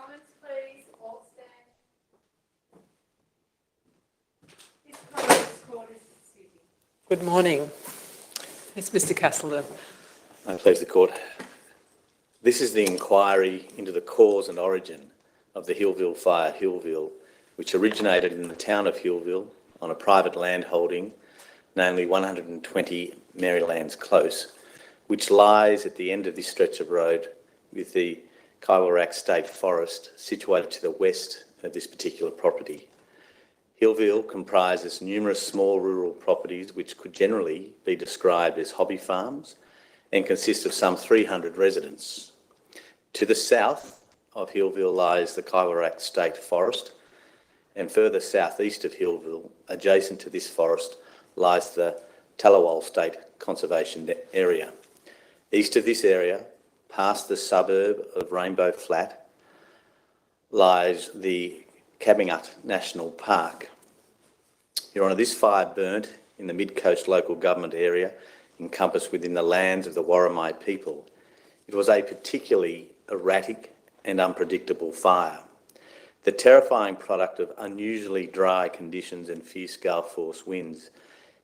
Comments, please. All stand. This Coroners Court is sitting. Good morning. It's Mr. Castleton. I please the court. This is the inquiry into the cause and origin of the Hillville Fire, Hillville, which originated in the town of Hillville on a private land holding, namely 120 Marylands Close, which lies at the end of this stretch of road with the Coroners Act State Forest situated to the west of this particular property. Hillville comprises numerous small rural properties which could generally be described as hobby farms and consist of some 300 residents. To the south of Hillville lies the Coroners Act State Forest, and further southeast of Hillville, adjacent to this forest, lies the Tallawal State Conservation Area. East of this area, past the suburb of Rainbow Flat, lies the Cabingut National Park. Your Honour, this fire burnt in the Mid-Coast local government area encompassed within the lands of the Worimi people. It was a particularly erratic and unpredictable fire, the terrifying product of unusually dry conditions and fierce gale force winds.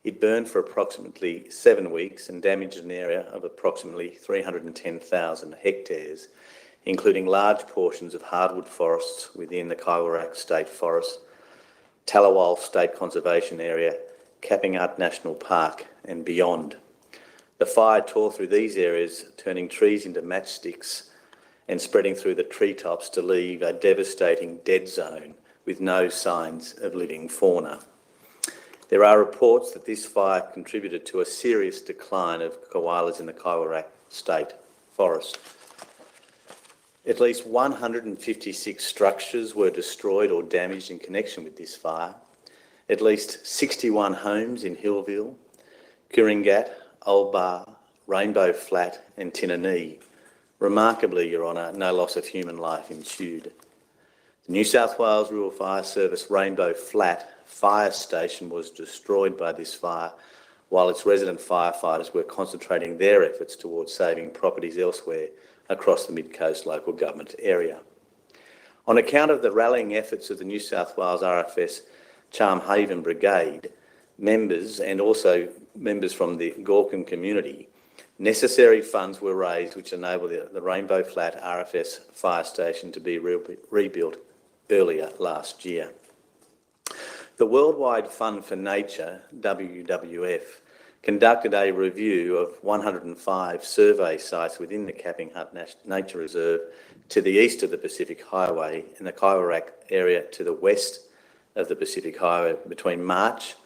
It burned for approximately 7 weeks and damaged an area of approximately 310,000 hectares, including large portions of hardwood forests within the Coroners Act State Forest, Tallawal State Conservation Area, Cabingut National Park and beyond. The fire tore through these areas, turning trees into matchsticks and spreading through the treetops to leave a devastating dead zone with no signs of living fauna. There are reports that this fire contributed to a serious decline of koalas in the Coroners Act State Forest. At least 156 structures were destroyed or damaged in connection with this fire. At least 61 homes in Hillville, Kiringat, Old Bar, Rainbow Flat and Tinanee. Remarkably, Your Honour, no loss of human life ensued. The New South Wales Rural Fire Service Rainbow Flat fire station was destroyed by this fire, while its resident firefighters were concentrating their efforts towards saving properties elsewhere across the Mid-Coast local government area. On account of the rallying efforts of the New South Wales RFS Charm Haven Brigade members and also members from the Gorkin community, necessary funds were raised which enabled the Rainbow Flat RFS fire station to be rebuilt earlier last year. The Worldwide Fund for Nature, WWF, conducted a review of 105 survey sites within the Cabingut Nature Reserve to the east of the Pacific Highway and the Coroners Act area to the west of the Pacific Highway between March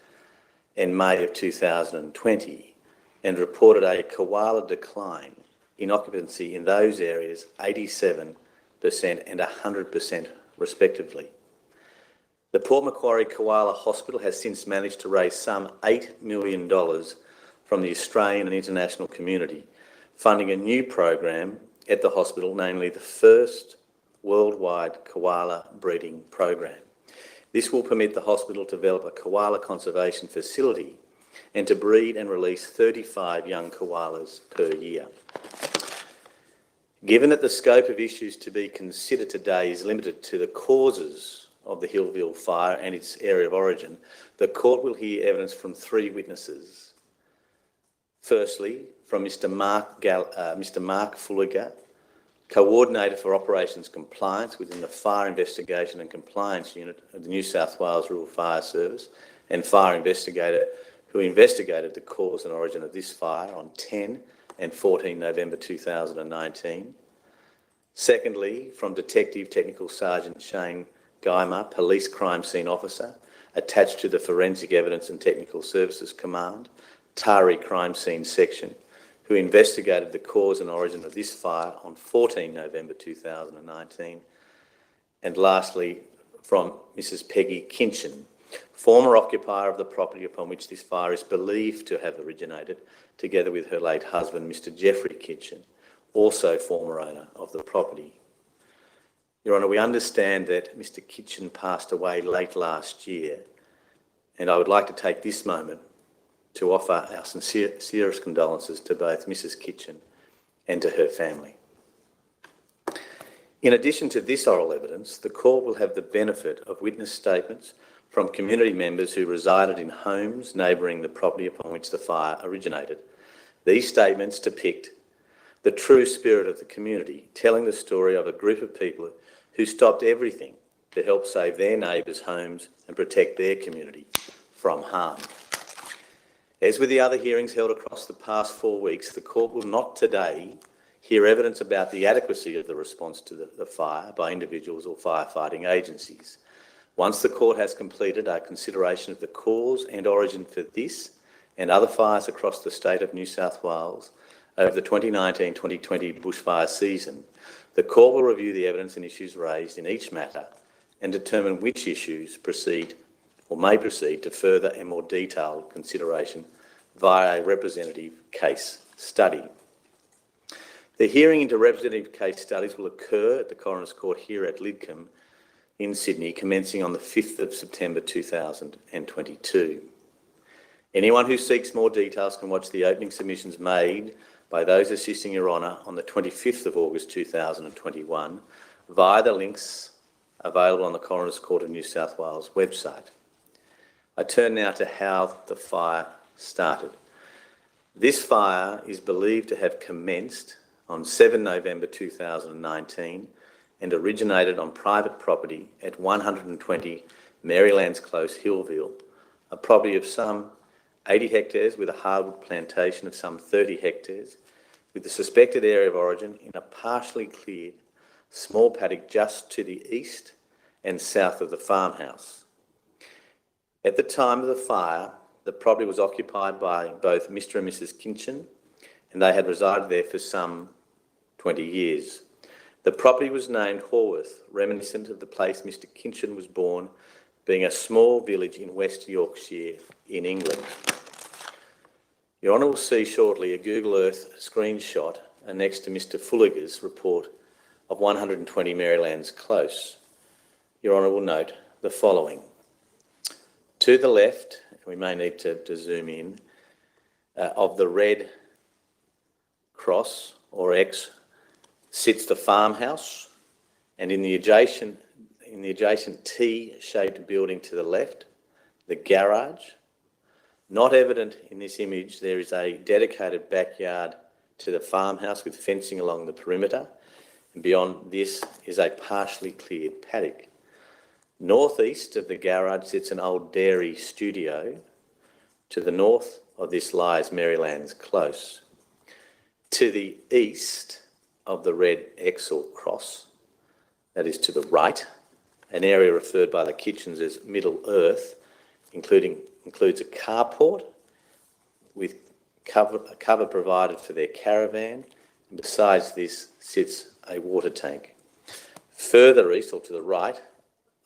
and May of 2020, and reported a koala decline in occupancy in those areas 87% and 100% respectively. The Port Macquarie Koala Hospital has since managed to raise some $8 million from the Australian and international community, funding a new program at the hospital, namely the first worldwide koala breeding program. This will permit the hospital to develop a koala conservation facility and to breed and release 35 young koalas per year. Given that the scope of issues to be considered today is limited to the causes of the Hillville fire and its area of origin, the court will hear evidence from 3 witnesses. Firstly, from Mr. Mark Fulliger, Coordinator for Operations Compliance within the Fire Investigation and Compliance Unit of the New South Wales Rural Fire Service and fire investigator who investigated the cause and origin of this fire on 10 and 14 November 2019. Secondly, from Detective Technical Sergeant Shane Guymer, Police Crime Scene Officer, attached to the Forensic Evidence and Technical Services Command, Tari Crime Scene Section, who investigated the cause and origin of this fire on 14 November 2019. And lastly, from Mrs. Peggy Kinchin, former occupier of the property upon which this fire is believed to have originated, together with her late husband, Mr. Jeffrey Kinchin, also former owner of the property. Your Honour, we understand that Mr. Kinchin passed away late last year, and I would like to take this moment to offer our sincerest condolences to both Mrs. Kinchin and to her family. In addition to this oral evidence, the court will have the benefit of witness statements from community members who resided in homes neighbouring the property upon which the fire originated. These statements depict the true spirit of the community, telling the story of a group of people who stopped everything to help save their neighbours' homes and protect their community from harm. As with the other hearings held across the past 4 weeks, the court will not today hear evidence about the adequacy of the response to the fire by individuals or firefighting agencies. Once the court has completed our consideration of the cause and origin for this and other fires across the state of New South Wales over the 2019-2020 bushfire season, the court will review the evidence and issues raised in each matter and determine which issues proceed or may proceed to further and more detailed consideration via a representative case study. The hearing into representative case studies will occur at the Coroners Court here at Lidcombe in Sydney, commencing on the 5th of September 2022. Anyone who seeks more details can watch the opening submissions made by those assisting Your Honour on the 25th of August 2021 via the links available on the Coroners Court of New South Wales website. I turn now to how the fire started. This fire is believed to have commenced on 7 November 2019 and originated on private property at 120 Marylands Close, Hillville, a property of some 80 hectares with a hardwood plantation of some 30 hectares, with the suspected area of origin in a partially cleared small paddock just to the east and south of the farmhouse. At the time of the fire, the property was occupied by both Mr. and Mrs. Kinchin, and they had resided there for some 20 years. The property was named Haworth, reminiscent of the place Mr. Kinchin was born, being a small village in West Yorkshire in England. Your Honour will see shortly a Google Earth screenshot annexed to Mr. Fulliger's report of 120 Marylands Close. Your Honour will note the following. To the left, we may need to zoom in, of the red cross or X sits the farmhouse, and in the adjacent T-shaped building to the left, the garage. Not evident in this image, there is a dedicated backyard to the farmhouse with fencing along the perimeter, and beyond this is a partially cleared paddock. Northeast of the garage sits an old dairy studio. To the north of this lies Marylands Close. To the east of the red X or cross, that is to the right, an area referred by the Kitchens as Middle Earth, includes a carport with a cover provided for their caravan, and besides this sits a water tank. Further east, or to the right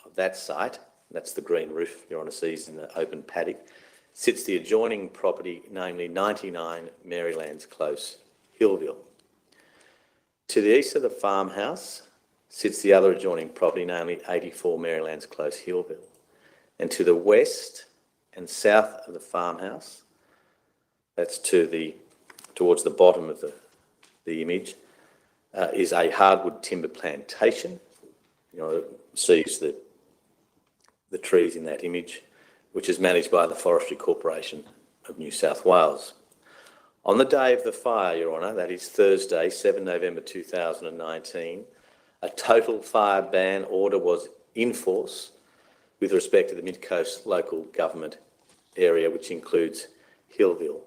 of that site, that's the green roof Your Honour sees in the open paddock, sits the adjoining property, namely 99 Marylands Close, Hillville. To the east of the farmhouse sits the other adjoining property, namely 84 Marylands Close, Hillville. And to the west and south of the farmhouse, that's towards the bottom of the image, is a hardwood timber plantation. You know, sees the trees in that image, which is managed by the Forestry Corporation of New South Wales. On the day of the fire, Your Honour, that is Thursday, 7 November 2019, a total fire ban order was in force with respect to the Mid-Coast local government area, which includes Hillville.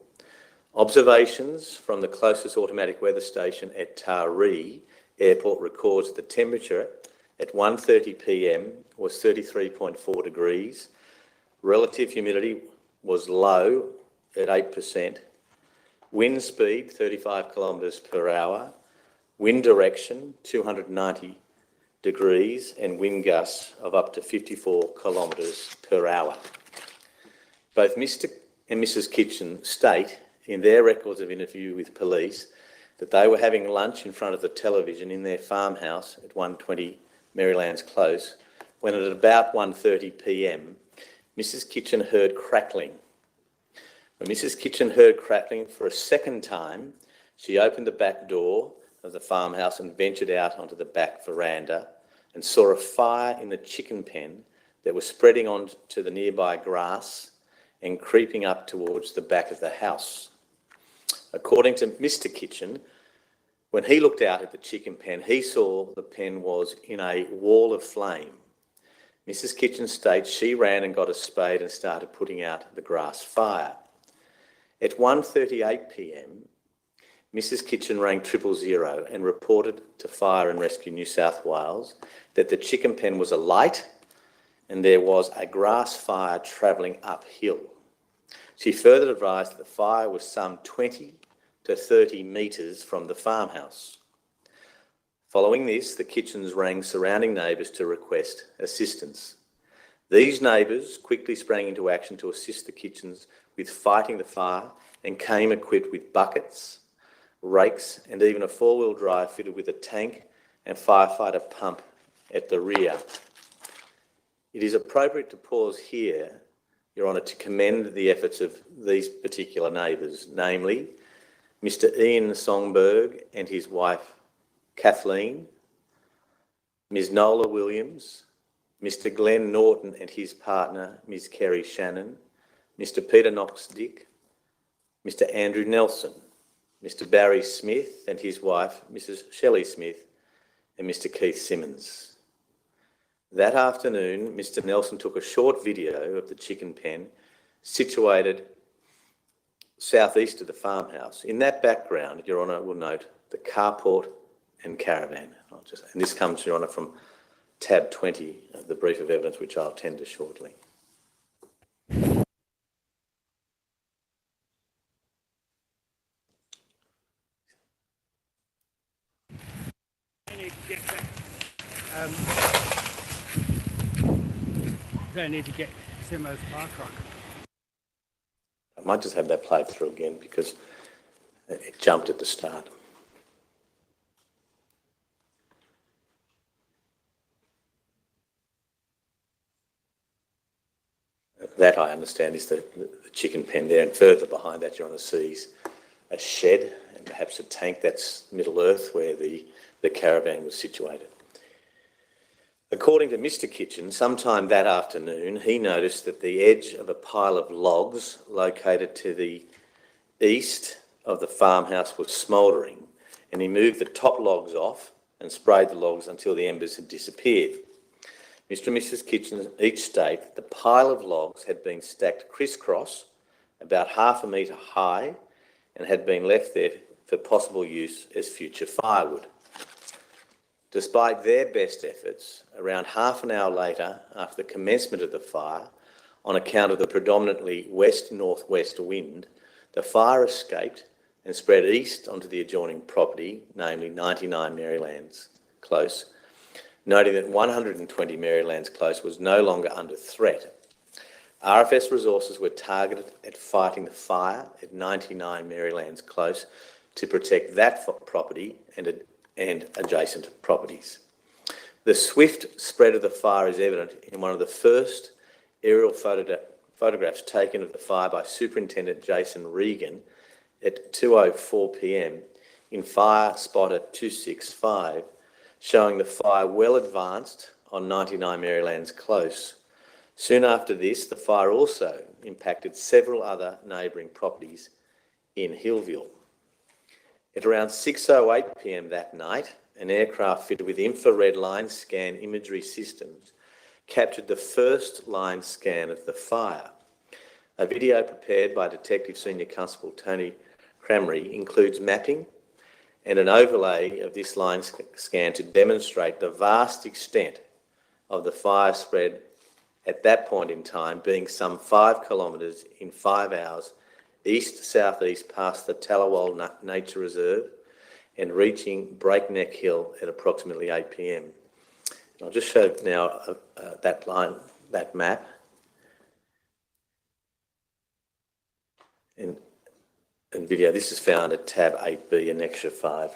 Observations from the closest automatic weather station at Taree Airport records the temperature at 1:30 p.m. was 33.4 degrees. Relative humidity was low at 8%. Wind speed, 35 kilometres per hour. Wind direction, 290 degrees, and wind gusts of up to 54 kilometres per hour. Both Mr. and Mrs. Kitchen state in their records of interview with police that they were having lunch in front of the television in their farmhouse at 120 Marylands Close when at about 1:30 p.m, Mrs. Kitchen heard crackling. When Mrs. Kitchen heard crackling for a second time, she opened the back door of the farmhouse and ventured out onto the back veranda and saw a fire in the chicken pen that was spreading onto the nearby grass and creeping up towards the back of the house. According to Mr. Kitchen, when he looked out at the chicken pen, he saw the pen was in a wall of flame. Mrs. Kitchen states she ran and got a spade and started putting out the grass fire. At 1:38 p.m, Mrs. Kitchen rang 000 and reported to Fire and Rescue New South Wales that the chicken pen was alight and there was a grass fire travelling uphill. She further advised that the fire was some 20 to 30 metres from the farmhouse. Following this, the Kitchens rang surrounding neighbours to request assistance. These neighbours quickly sprang into action to assist the Kitchens with fighting the fire and came equipped with buckets, rakes and even a four-wheel drive fitted with a tank and firefighter pump at the rear. It is appropriate to pause here, Your Honour, to commend the efforts of these particular neighbours, namely Mr. Ian Songberg and his wife Kathleen, Ms. Nola Williams, Mr. Glenn Norton and his partner Ms. Kerry Shannon, Mr. Peter Knox-Dick, Mr. Andrew Nelson, Mr. Barry Smith and his wife Mrs. Shelley Smith, and Mr. Keith Simmons. That afternoon, Mr. Nelson took a short video of the chicken pen situated southeast of the farmhouse. In that background, Your Honour will note the carport and caravan. And this comes, Your Honour, from tab 20 of the brief of evidence, which I'll tender shortly. They need to get Simo's fire truck. I might just have that played through again because it jumped at the start. That, I understand, is the chicken pen there, and further behind that, Your Honour, sees a shed and perhaps a tank. That's Middle Earth, where the caravan was situated. According to Mr. Kitchen, sometime that afternoon, he noticed that the edge of a pile of logs located to the east of the farmhouse was smouldering, and he moved the top logs off and sprayed the logs until the embers had disappeared. Mr. and Mrs. Kitchen each state that the pile of logs had been stacked crisscross, about half a metre high, and had been left there for possible use as future firewood. Despite their best efforts, around half an hour later, after the commencement of the fire, on account of the predominantly west-northwest wind, the fire escaped and spread east onto the adjoining property, namely 99 Marylands Close, noting that 120 Marylands Close was no longer under threat. RFS resources were targeted at fighting the fire at 99 Marylands Close to protect that property and adjacent properties. The swift spread of the fire is evident in one of the first aerial photographs taken of the fire by Superintendent Jason Regan at 2:04 p.m. in Fire Spotter 265, showing the fire well advanced on 99 Marylands Close. Soon after this, the fire also impacted several other neighbouring properties in Hillville. At around 6:08 p.m. that night, an aircraft fitted with infrared line scan imagery systems captured the first line scan of the fire. A video prepared by Detective Senior Constable Tony Cramry includes mapping and an overlay of this line scan to demonstrate the vast extent of the fire spread at that point in time, being some 5 kilometres in 5 hours east-southeast past the Tallawal Nature Reserve and reaching Breakneck Hill at approximately 8 p.m. I'll just show now that map. And video, this is found at tab 8B, annexure 5.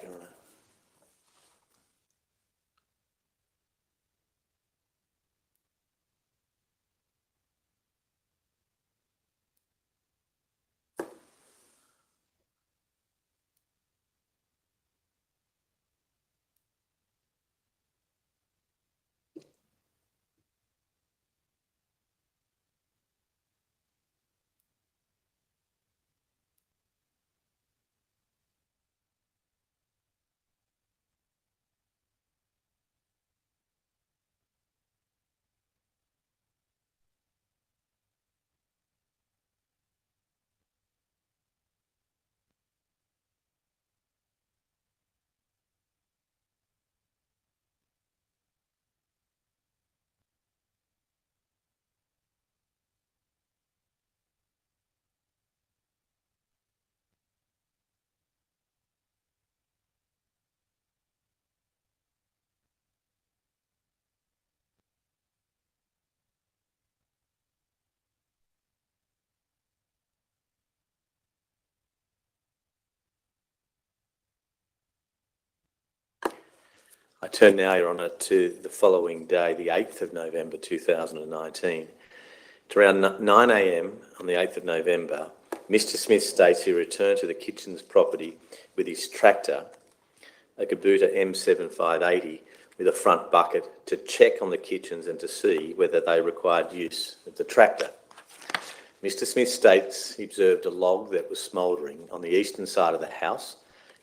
I turn now, Your Honour, to the following day, the 8th of November 2019. At around 9 a.m. on the 8th of November, Mr Smith states he returned to the Kitchens property with his tractor, a Kubota M7580, with a front bucket to check on the kitchens and to see whether they required use of the tractor. Mr Smith states he observed a log that was smouldering on the eastern side of the house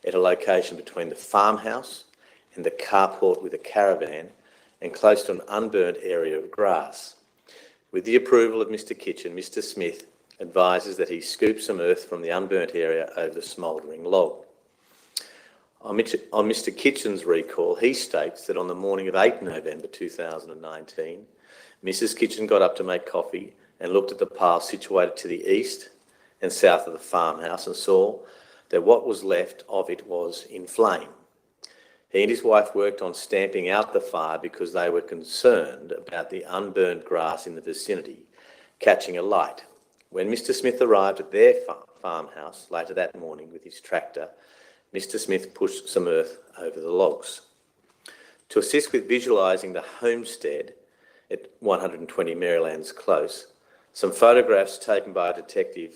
at a location between the farmhouse and the carport with a caravan and close to an unburnt area of grass. With the approval of Mr Kitchen, Mr Smith advises that he scoop some earth from the unburnt area over the smouldering log. On Mr Kitchen's recall, he states that on the morning of 8 November 2019, Mrs Kitchen got up to make coffee and looked at the pile situated to the east and south of the farmhouse and saw that what was left of it was in flame. He and his wife worked on stamping out the fire because they were concerned about the unburned grass in the vicinity catching alight. When Mr Smith arrived at their farmhouse later that morning with his tractor, Mr Smith pushed some earth over the logs. To assist with visualising the homestead at 120 Marylands Close, some photographs taken by Detective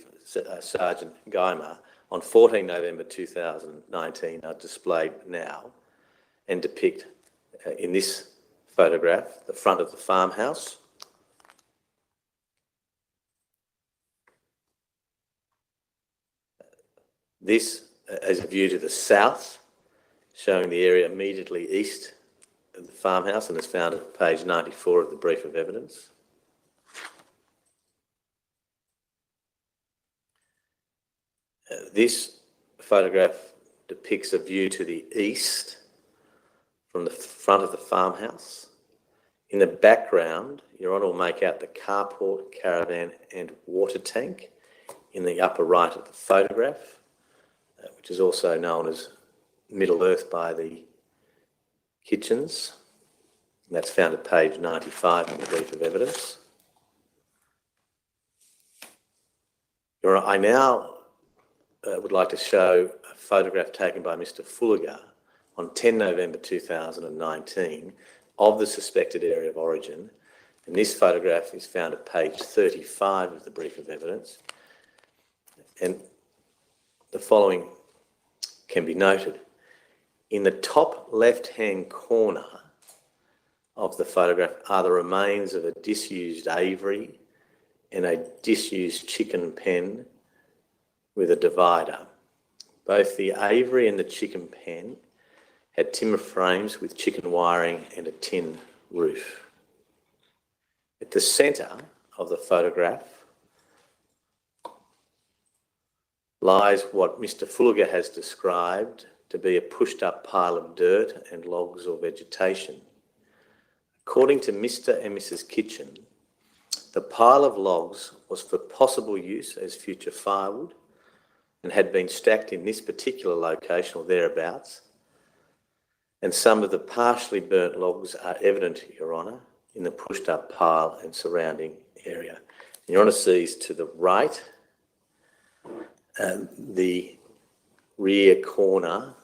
Sergeant Guymer on 14 November 2019 are displayed now and depict, in this photograph, the front of the farmhouse, this as a view to the south, showing the area immediately east of the farmhouse, and is found at page 94 of the brief of evidence. This photograph depicts a view to the east from the front of the farmhouse. In the background, Your Honour will make out the carport, caravan and water tank in the upper right of the photograph, which is also known as Middle Earth by the Kitchens. And that's found at page 95 in the brief of evidence. Your Honour, I now would like to show a photograph taken by Mr Fulliger on 10 November 2019 of the suspected area of origin. And this photograph is found at page 35 of the brief of evidence. And the following can be noted. In the top left-hand corner of the photograph are the remains of a disused aviary and a disused chicken pen with a divider. Both the aviary and the chicken pen had timber frames with chicken wiring and a tin roof. At the centre of the photograph lies what Mr Fulliger has described to be a pushed-up pile of dirt and logs or vegetation. According to Mr and Mrs Kitchen, the pile of logs was for possible use as future firewood and had been stacked in this particular location or thereabouts, and some of the partially burnt logs are evident, Your Honour, in the pushed-up pile and surrounding area. Your Honour sees to the right the rear corner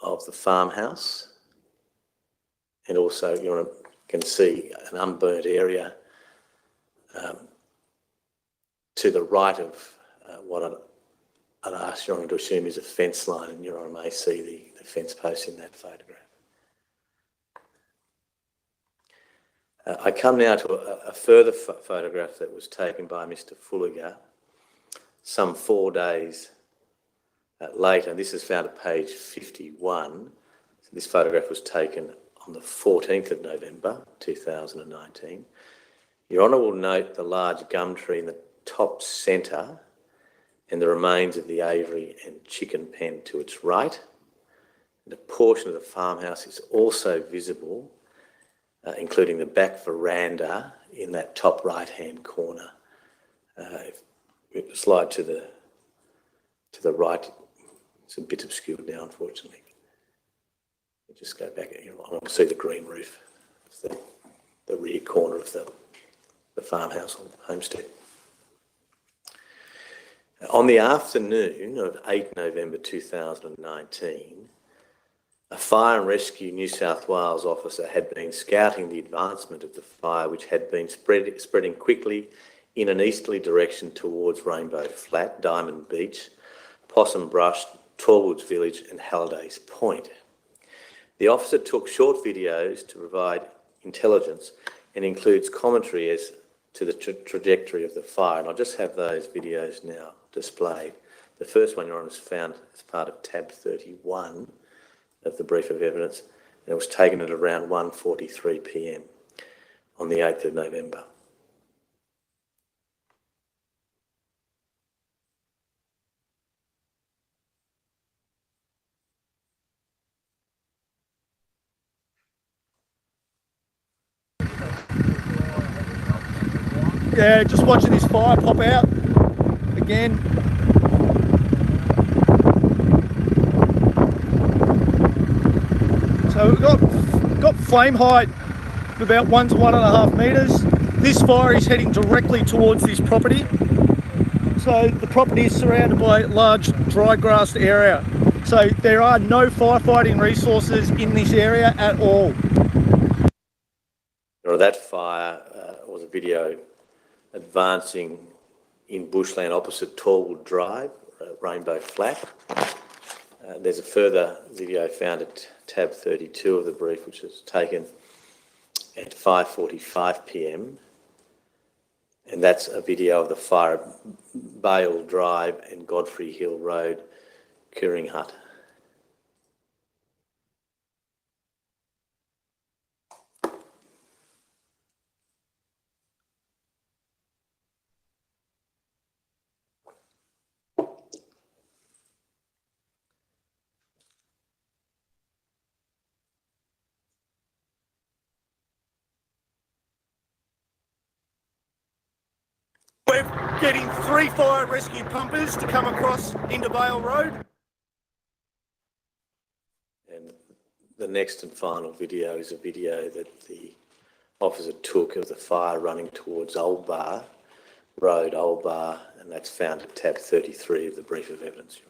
of the farmhouse, and also Your Honour can see an unburnt area to the right of what I'd ask Your Honour to assume is a fence line, and Your Honour may see the fence post in that photograph. I come now to a further photograph that was taken by Mr Fulliger some 4 days later. This is found at page 51. So this photograph was taken on the 14th of November 2019. Your Honour will note the large gum tree in the top centre and the remains of the aviary and chicken pen to its right. And a portion of the farmhouse is also visible, including the back veranda in that top right-hand corner. If we slide to the right, it's a bit obscured now, unfortunately. Just go back. I want to see the green roof, the rear corner of the farmhouse or homestead. On the afternoon of 8 November 2019, A Fire and Rescue New South Wales officer had been scouting the advancement of the fire, which had been spreading quickly in an easterly direction towards Rainbow Flat, Diamond Beach, Possum Brush, Tallwoods Village and Halliday's Point. The officer took short videos to provide intelligence and includes commentary as to the trajectory of the fire. And I'll just have those videos now displayed. The first one, Your Honour, is found as part of tab 31 of the brief of evidence, and it was taken at around 1:43 p.m. on the 8th of November. Yeah, just watching this fire pop out again. So we've got flame height of about 1 to 1.5 metres. This fire is heading directly towards this property. So the property is surrounded by a large dry grassed area. So there are no firefighting resources in this area at all. That fire was a video advancing in bushland opposite Tallwood Drive, Rainbow Flat. There's a further video found at tab 32 of the brief, which was taken at 5:45 p.m. And that's a video of the fire at Bale Drive and Godfrey Hill Road, Curing Hut. We're getting 3 fire and rescue pumpers to come across into Vale Road. And the next and final video is a video that the officer took of the fire running towards Old Bar Road, Old Bar, and that's found at tab 33 of the brief of evidence, Your Honour.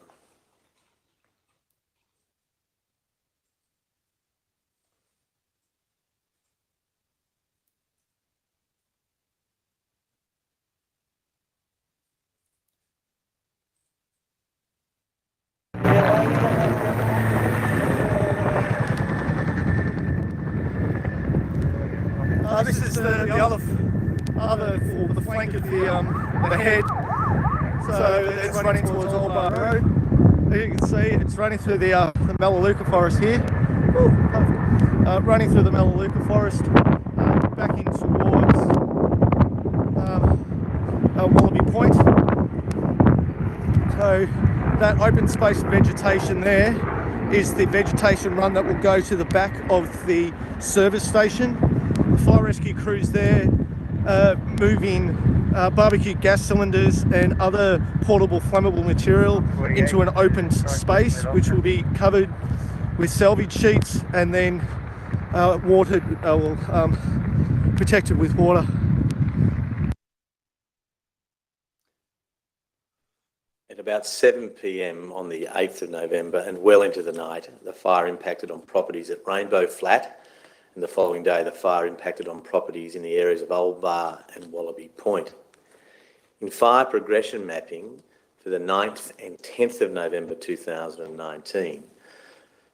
This is the other flank of the head. So it's running towards Old Bar Road. As you can see, it's running through the Melaleuca forest here. Running through the Melaleuca forest, back in towards Wallaby Point. So that open space vegetation there is the vegetation run that will go to the back of the service station. The fire rescue crews there moving barbecue gas cylinders and other portable flammable material into an open space, which will be covered with salvage sheets and then protected with water. At about 7 p.m. on the 8th of November and well into the night, the fire impacted on properties at Rainbow Flat, and the following day the fire impacted on properties in the areas of Old Bar and Wallaby Point. In fire progression mapping for the 9th and 10th of November 2019,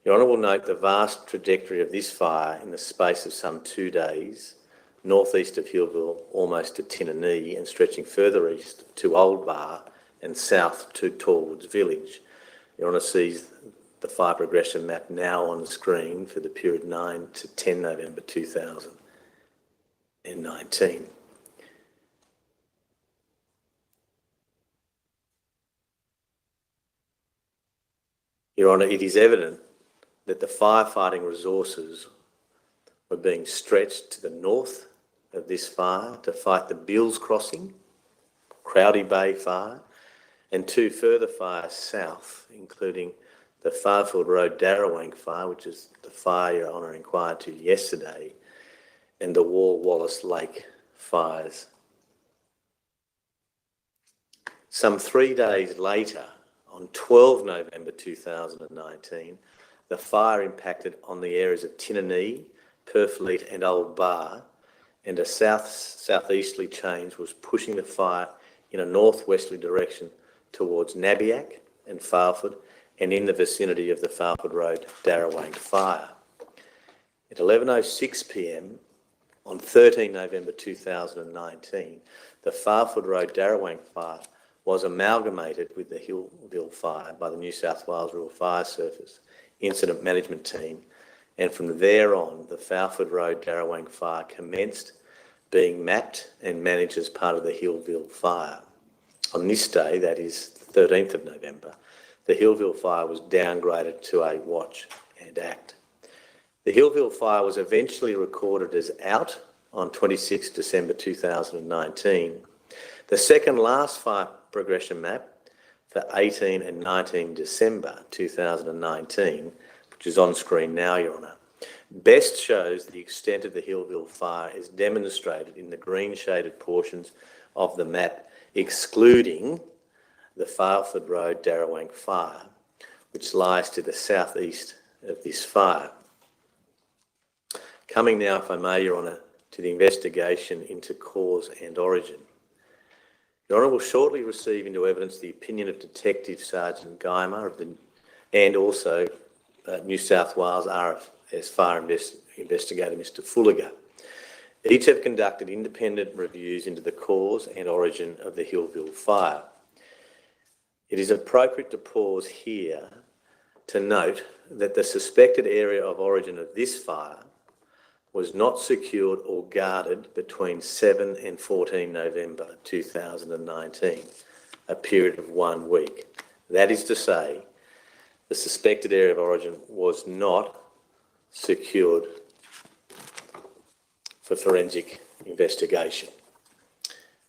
Your Honour will note the vast trajectory of this fire in the space of some 2 days, northeast of Hillville, almost to Tinanee, and stretching further east to Old Bar and south to Tallwoods Village. Your Honour sees the fire progression map now on the screen for the period 9 to 10 November 2019. Your Honour, it is evident that the firefighting resources were being stretched to the north of this fire to fight the Bills Crossing, Crowdy Bay Fire, and 2 further fires south, including the Farfield Road Darrawang Fire, which is the fire Your Honour inquired to yesterday, and the Wallace Lake fires. Some 3 days later, on 12 November 2019, the fire impacted on the areas of Tinanee, Purfleet and Old Bar, and a southeasterly change was pushing the fire in a northwesterly direction towards Nabiac and Farford and in the vicinity of the Farford Road Darrawang fire. At 11:06 p.m. on 13 November 2019, the Farford Road Darrawang fire was amalgamated with the Hillville fire by the New South Wales Rural Fire Service Incident Management Team, and from there on, the Farford Road Darrawang fire commenced being mapped and managed as part of the Hillville fire. On this day, that is the 13th of November, the Hillville fire was downgraded to a watch and act. The Hillville fire was eventually recorded as out on 26 December 2019. The second last fire progression map for 18 and 19 December 2019, which is on screen now, Your Honour, best shows the extent of the Hillville fire is demonstrated in the green shaded portions of the map, excluding the Farford Road Darrawang fire, which lies to the southeast of this fire. Coming now, if I may, Your Honour, to the investigation into cause and origin. Your Honour will shortly receive into evidence the opinion of Detective Sergeant Guymer and also New South Wales RFS Fire Investigator Mr Fulliger. Each have conducted independent reviews into the cause and origin of the Hillville fire. It is appropriate to pause here to note that the suspected area of origin of this fire was not secured or guarded between 7 and 14 November 2019, a period of 1 week. That is to say, the suspected area of origin was not secured for forensic investigation.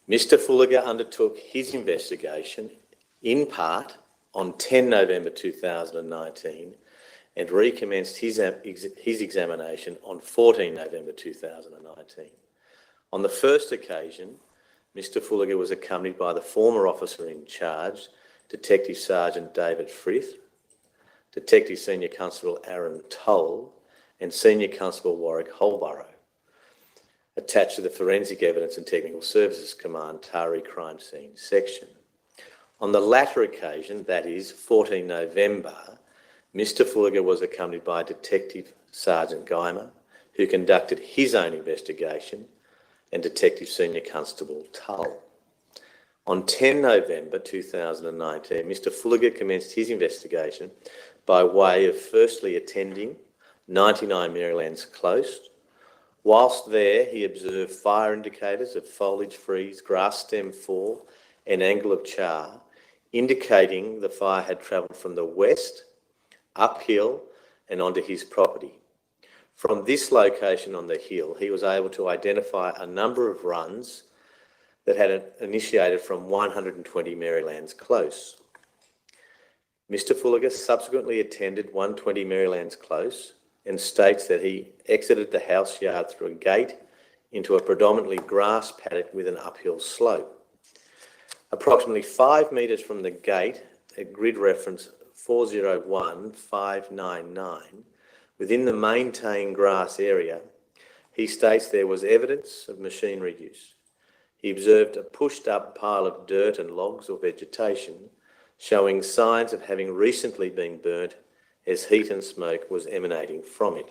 Mr Fulliger undertook his investigation in part on 10 November 2019 and recommenced his examination on 14 November 2019. On the first occasion, Mr Fulliger was accompanied by the former officer in charge, Detective Sergeant David Frith, Detective Senior Constable Aaron Toll, and Senior Constable Warwick Holborough, attached to the Forensic Evidence and Technical Services Command Tari Crime Scene Section. On the latter occasion, that is 14 November, Mr Fulliger was accompanied by Detective Sergeant Guymer, who conducted his own investigation, and Detective Senior Constable Tull. On 10 November 2019, Mr Fulliger commenced his investigation by way of firstly attending 99 Marylands Close. Whilst there, he observed fire indicators of foliage freeze, grass stem fall and angle of char, indicating the fire had travelled from the west, uphill and onto his property. From this location on the hill, he was able to identify a number of runs that had initiated from 120 Marylands Close. Mr Fulliger subsequently attended 120 Marylands Close and states that he exited the house yard through a gate into a predominantly grass paddock with an uphill slope. Approximately 5 metres from the gate, at grid reference 401599, within the maintained grass area, he states there was evidence of machinery use. He observed a pushed up pile of dirt and logs or vegetation, showing signs of having recently been burnt as heat and smoke was emanating from it.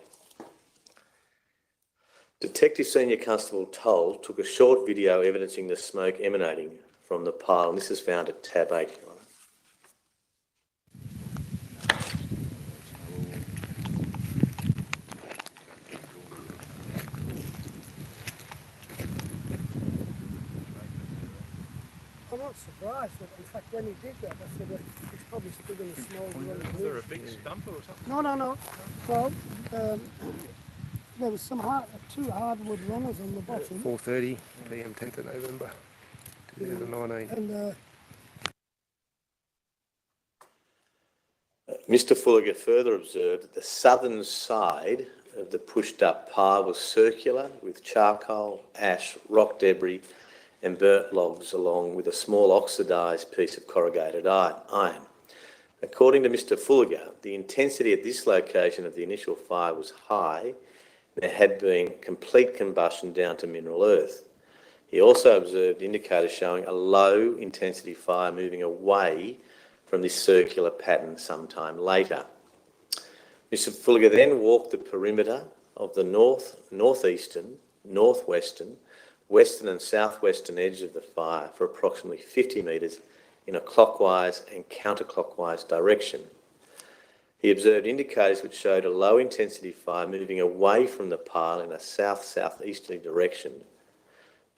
Detective Senior Constable Toll took a short video evidencing the smoke emanating from the pile, and this is found at tab 8. I'm not surprised that, in fact, when he did that, I said that it's probably still in a small room. Is there a big stump or something? No. Well, there was some two hardwood runners on the bottom. 4:30 p.m. 10th of November 2019. And Mr Fulliger further observed that the southern side of the pushed up pile was circular with charcoal, ash, rock debris and burnt logs along with a small oxidised piece of corrugated iron. According to Mr Fulliger, the intensity at this location of the initial fire was high. There had been complete combustion down to mineral earth. He also observed indicators showing a low intensity fire moving away from this circular pattern sometime later. Mr Fulliger then walked the perimeter of the northeastern, northwestern, western and southwestern edge of the fire for approximately 50 metres in a clockwise and counterclockwise direction. He observed indicators which showed a low intensity fire moving away from the pile in a south-southeasterly direction.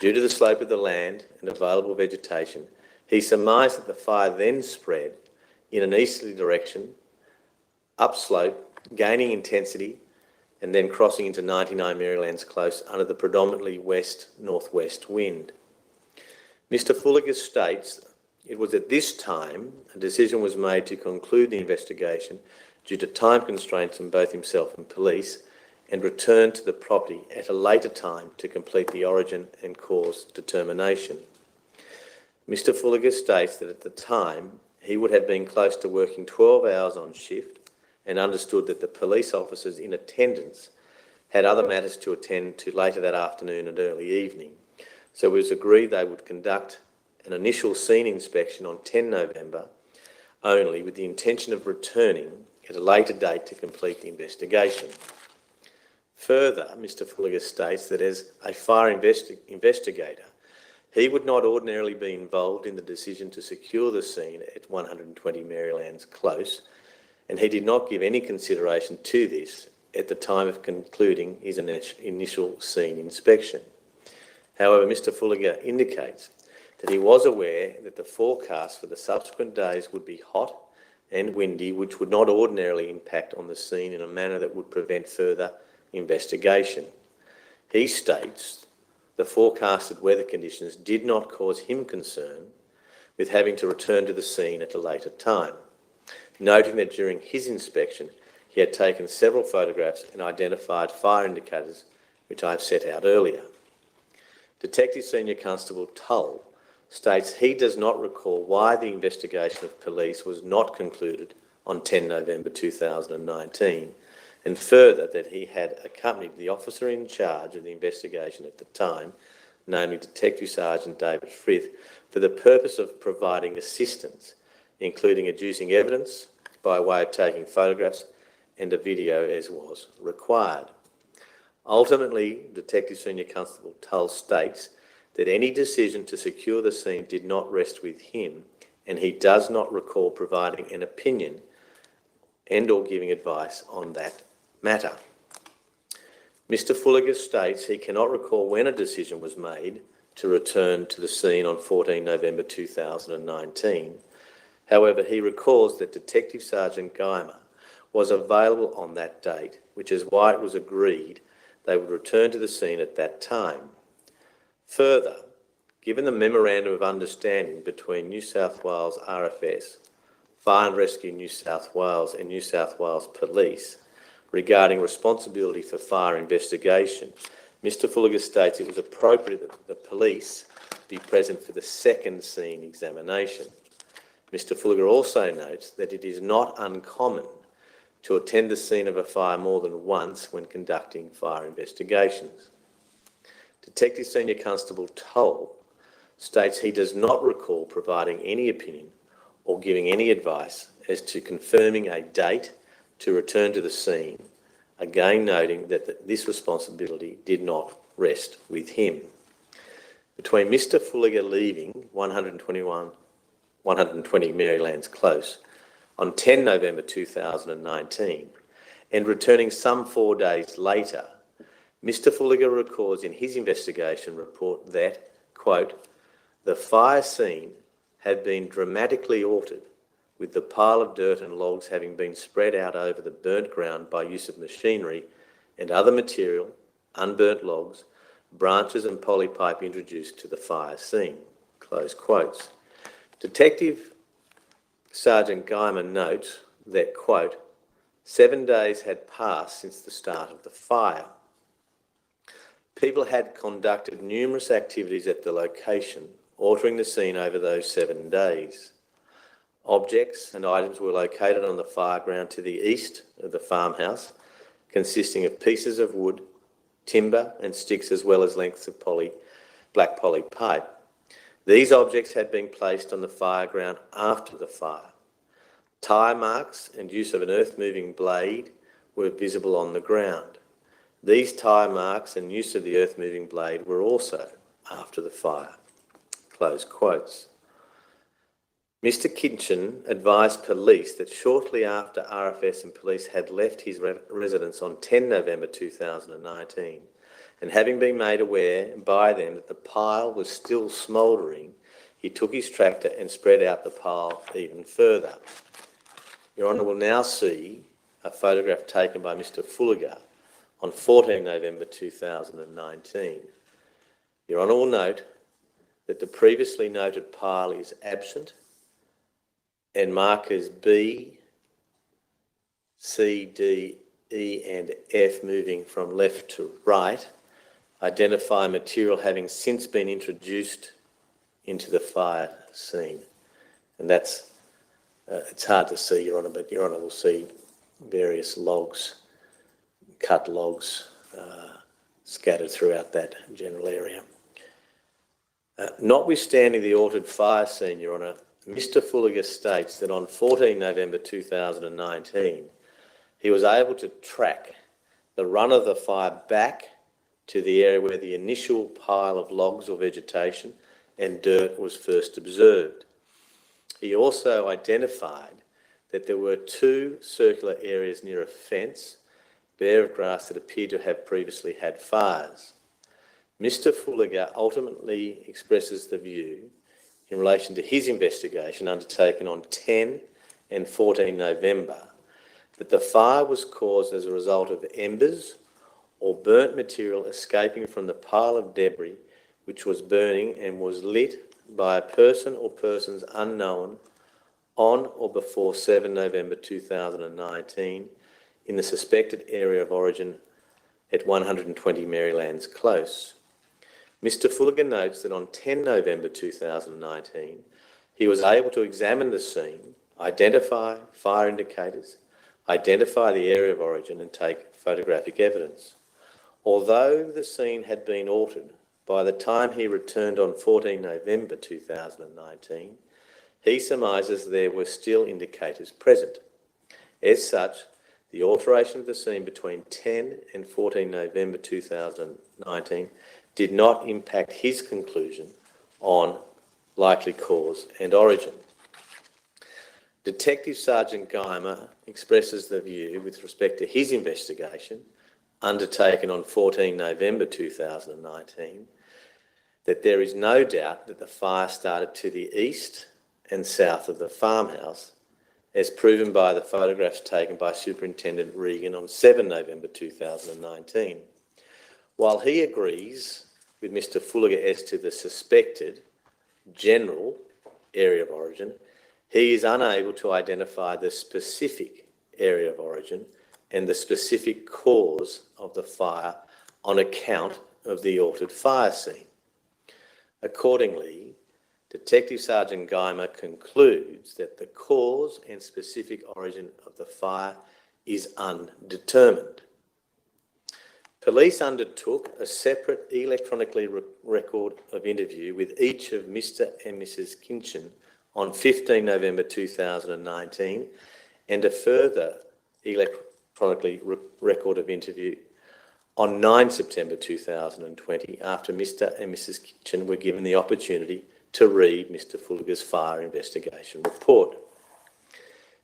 Due to the slope of the land and available vegetation, he surmised that the fire then spread in an easterly direction, upslope, gaining intensity, and then crossing into 99 Marylands Close under the predominantly west-northwest wind. Mr Fulliger states it was at this time a decision was made to conclude the investigation due to time constraints on both himself and police, and return to the property at a later time to complete the origin and cause determination. Mr Fulliger states that at the time he would have been close to working 12 hours on shift and understood that the police officers in attendance had other matters to attend to later that afternoon and early evening. So it was agreed they would conduct an initial scene inspection on 10 November only, with the intention of returning at a later date to complete the investigation. Further, Mr Fulliger states that as a fire investigator, he would not ordinarily be involved in the decision to secure the scene at 120 Marylands Close, and he did not give any consideration to this at the time of concluding his initial scene inspection. However, Mr Fulliger indicates that he was aware that the forecast for the subsequent days would be hot and windy, which would not ordinarily impact on the scene in a manner that would prevent further investigation. He states the forecasted weather conditions did not cause him concern with having to return to the scene at a later time, noting that during his inspection he had taken several photographs and identified fire indicators, which I have set out earlier. Detective Senior Constable Tull states he does not recall why the investigation of police was not concluded on 10 November 2019, and further that he had accompanied the officer in charge of the investigation at the time, namely Detective Sergeant David Frith, for the purpose of providing assistance, including adducing evidence by way of taking photographs and a video as was required. Ultimately, Detective Senior Constable Tull states that any decision to secure the scene did not rest with him, and he does not recall providing an opinion and or giving advice on that matter. Mr Fulliger states he cannot recall when a decision was made to return to the scene on 14 November 2019. However, he recalls that Detective Sergeant Guymer was available on that date, which is why it was agreed they would return to the scene at that time. Further, given the Memorandum of Understanding between New South Wales RFS, Fire and Rescue New South Wales and New South Wales Police regarding responsibility for fire investigation, Mr Fulliger states it was appropriate that the police be present for the second scene examination. Mr Fulliger also notes that it is not uncommon to attend the scene of a fire more than once when conducting fire investigations. Detective Senior Constable Tull states he does not recall providing any opinion or giving any advice as to confirming a date to return to the scene, again noting that this responsibility did not rest with him. Between Mr Fulliger leaving 120 Marylands Close on 10 November 2019 and returning some 4 days later, Mr Fulliger records in his investigation report that, quote, the fire scene had been dramatically altered, with the pile of dirt and logs having been spread out over the burnt ground by use of machinery and other material, unburnt logs, branches and polypipe introduced to the fire scene, close quotes. Detective Sergeant Guymer notes that, quote, 7 days had passed since the start of the fire. People had conducted numerous activities at the location, altering the scene over those 7 days. Objects and items were located on the fire ground to the east of the farmhouse, consisting of pieces of wood, timber and sticks, as well as lengths of black poly pipe. These objects had been placed on the fire ground after the fire. Tyre marks and use of an earth-moving blade were visible on the ground. These tyre marks and use of the earth-moving blade were also after the fire. Close quotes. Mr. Kitchen advised police that shortly after RFS and police had left his residence on 10 November 2019, and having been made aware by them that the pile was still smouldering, he took his tractor and spread out the pile even further. Your Honour will now see a photograph taken by Mr. Fulliger on 14 November 2019. Your Honour will note that the previously noted pile is absent, and markers B, C, D, E and F moving from left to right identify material having since been introduced into the fire scene. And that's, it's hard to see, Your Honour, but Your Honour will see various logs, cut logs, scattered throughout that general area. Notwithstanding the altered fire scene, Your Honour, Mr. Fulliger states that on 14 November 2019, he was able to track the run of the fire back to the area where the initial pile of logs or vegetation and dirt was first observed. He also identified that there were two circular areas near a fence, bare of grass, that appeared to have previously had fires. Mr. Fulliger ultimately expresses the view in relation to his investigation undertaken on 10 and 14 November that the fire was caused as a result of embers or burnt material escaping from the pile of debris which was burning and was lit by a person or persons unknown on or before 7 November 2019 in the suspected area of origin at 120 Marylands Close. Mr. Fulliger notes that on 10 November 2019, he was able to examine the scene, identify fire indicators, identify the area of origin and take photographic evidence. Although the scene had been altered by the time he returned on 14 November 2019, he surmises there were still indicators present. As such, the alteration of the scene between 10 and 14 November 2019 did not impact his conclusion on likely cause and origin. Detective Sergeant Geimer expresses the view with respect to his investigation undertaken on 14 November 2019 that there is no doubt that the fire started to the east and south of the farmhouse, as proven by the photographs taken by Superintendent Regan on 7 November 2019. While he agrees with Mr. Fulliger as to the suspected general area of origin, he is unable to identify the specific area of origin and the specific cause of the fire on account of the altered fire scene. Accordingly, Detective Sergeant Geimer concludes that the cause and specific origin of the fire is undetermined. Police undertook a separate electronically record of interview with each of Mr. and Mrs. Kitchen on 15 November 2019 and a further electronically record of interview on 9 September 2020 after Mr. and Mrs. Kitchen were given the opportunity to read Mr. Fulliger's fire investigation report.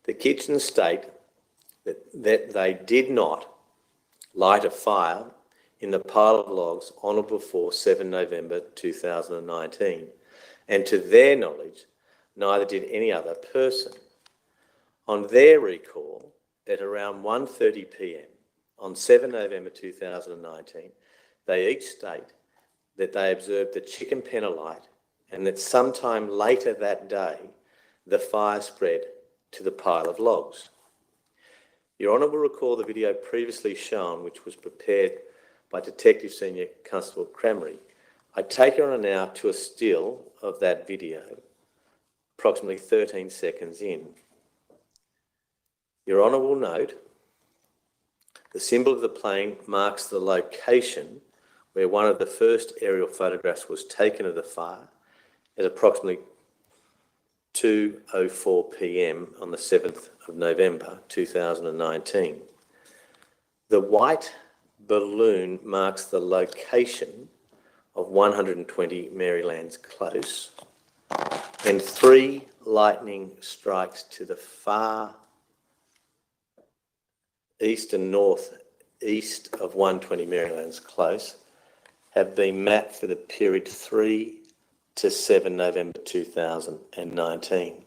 The Kitchens state that they did not light a fire in the pile of logs on or before 7 November 2019, and to their knowledge, neither did any other person. On their recall, at around 1:30 p.m. on 7 November 2019, they each state that they observed the chicken pen alight and that sometime later that day, the fire spread to the pile of logs. Your Honour will recall the video previously shown, which was prepared by Detective Senior Constable Crameri. I take Your Honour now to a still of that video approximately 13 seconds in. Your Honour will note the symbol of the plane marks the location where one of the first aerial photographs was taken of the fire at approximately 2:04 p.m. on the 7th of November 2019. The white balloon marks the location of 120 Marylands Close, and 3 lightning strikes to the far east and north east of 120 Marylands Close have been mapped for the period 3 to 7 November 2019.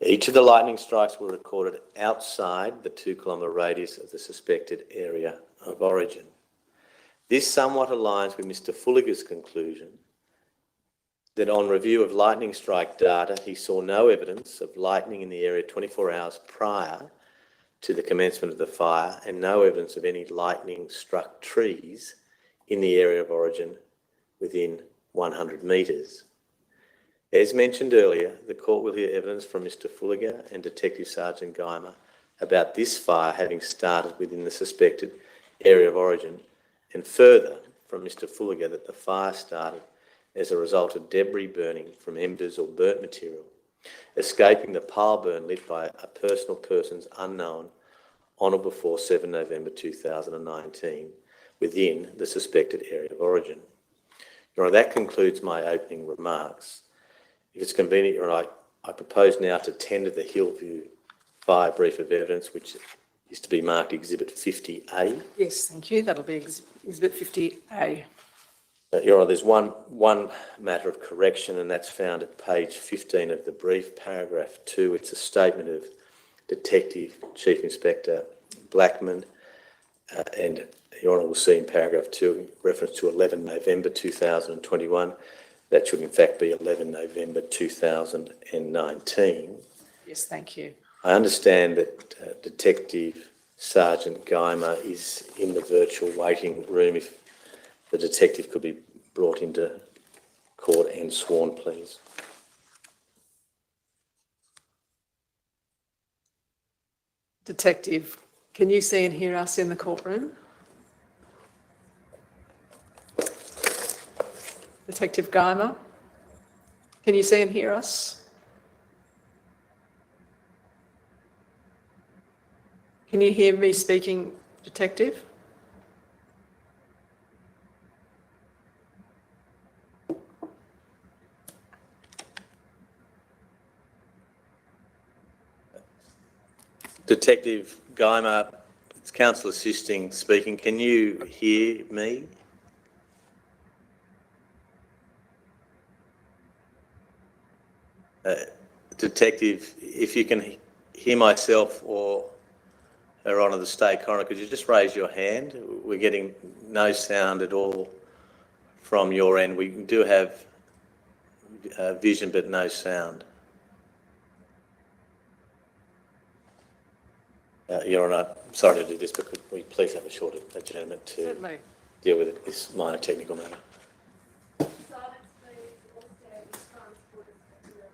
Each of the lightning strikes were recorded outside the 2-kilometre radius of the suspected area of origin. This somewhat aligns with Mr. Fulliger's conclusion that on review of lightning strike data, he saw no evidence of lightning in the area 24 hours prior to the commencement of the fire and no evidence of any lightning struck trees in the area of origin within 100 metres. As mentioned earlier, the court will hear evidence from Mr. Fulliger and Detective Sergeant Guymer about this fire having started within the suspected area of origin, and further from Mr. Fulliger that the fire started as a result of debris burning from embers or burnt material, escaping the pile burn lit by a persons unknown on or before 7 November 2019 within the suspected area of origin. Your Honour, that concludes my opening remarks. If it's convenient, Your Honour, I propose now to tender the Hillview fire brief of evidence, which is to be marked Exhibit 50A. Yes, thank you. That'll be Exhibit 50A. Your Honour, there's one matter of correction, and that's found at page 15 of the brief, paragraph 2. It's a statement of Detective Chief Inspector Blackman, and Your Honour will see in paragraph 2 reference to 11 November 2021. That should in fact be 11 November 2019. Yes, thank you. I understand that Detective Sergeant Guymer is in the virtual waiting room. If the detective could be brought into court and sworn, please. Detective, can you see and hear us in the courtroom? Detective Guymer, can you see and hear us? Can you hear me speaking, Detective? Detective Guymer, it's counsel assisting speaking. Can you hear me? Detective, if you can hear myself or Her Honour the State Coroner, could you just raise your hand? We're getting no sound at all from your end. We do have vision but no sound. Your Honour, sorry to do this, but could we please have a short adjournment to Certainly. deal with this minor technical matter? Silence, please. All stand. Transport is secure.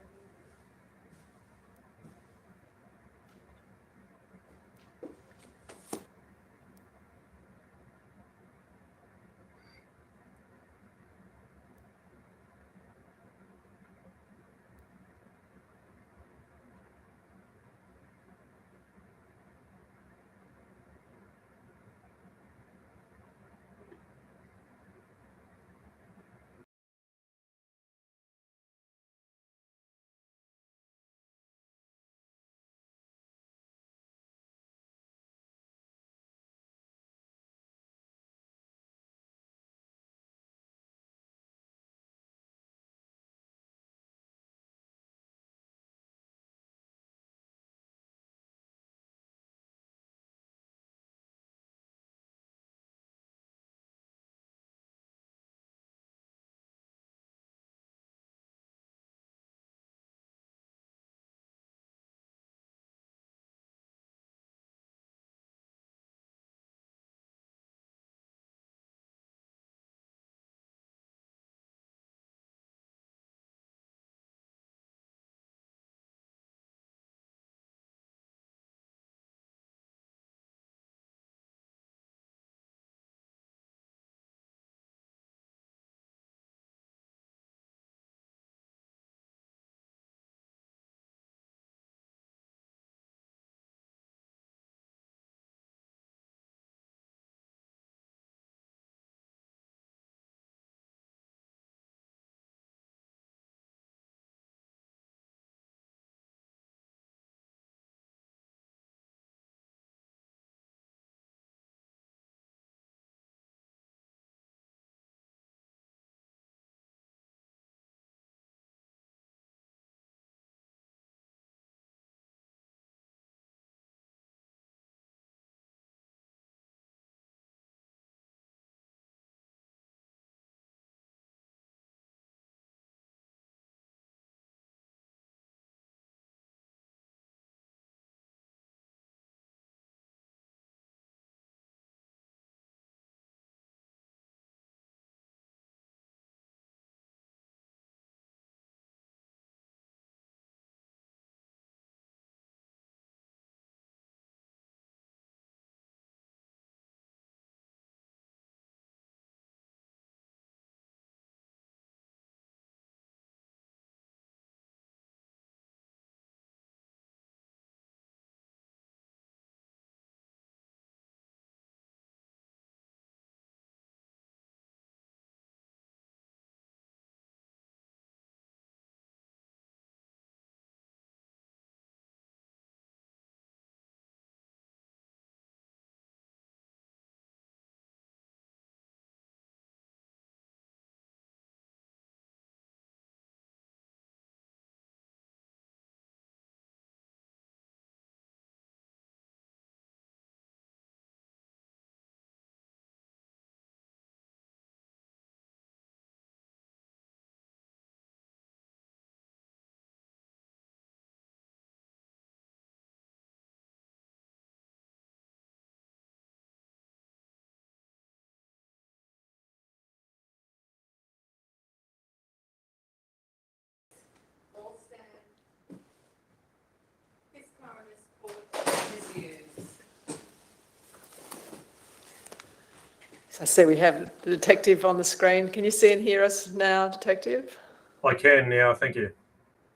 I see we have the detective on the screen. Can you see and hear us now, detective? I can now, thank you.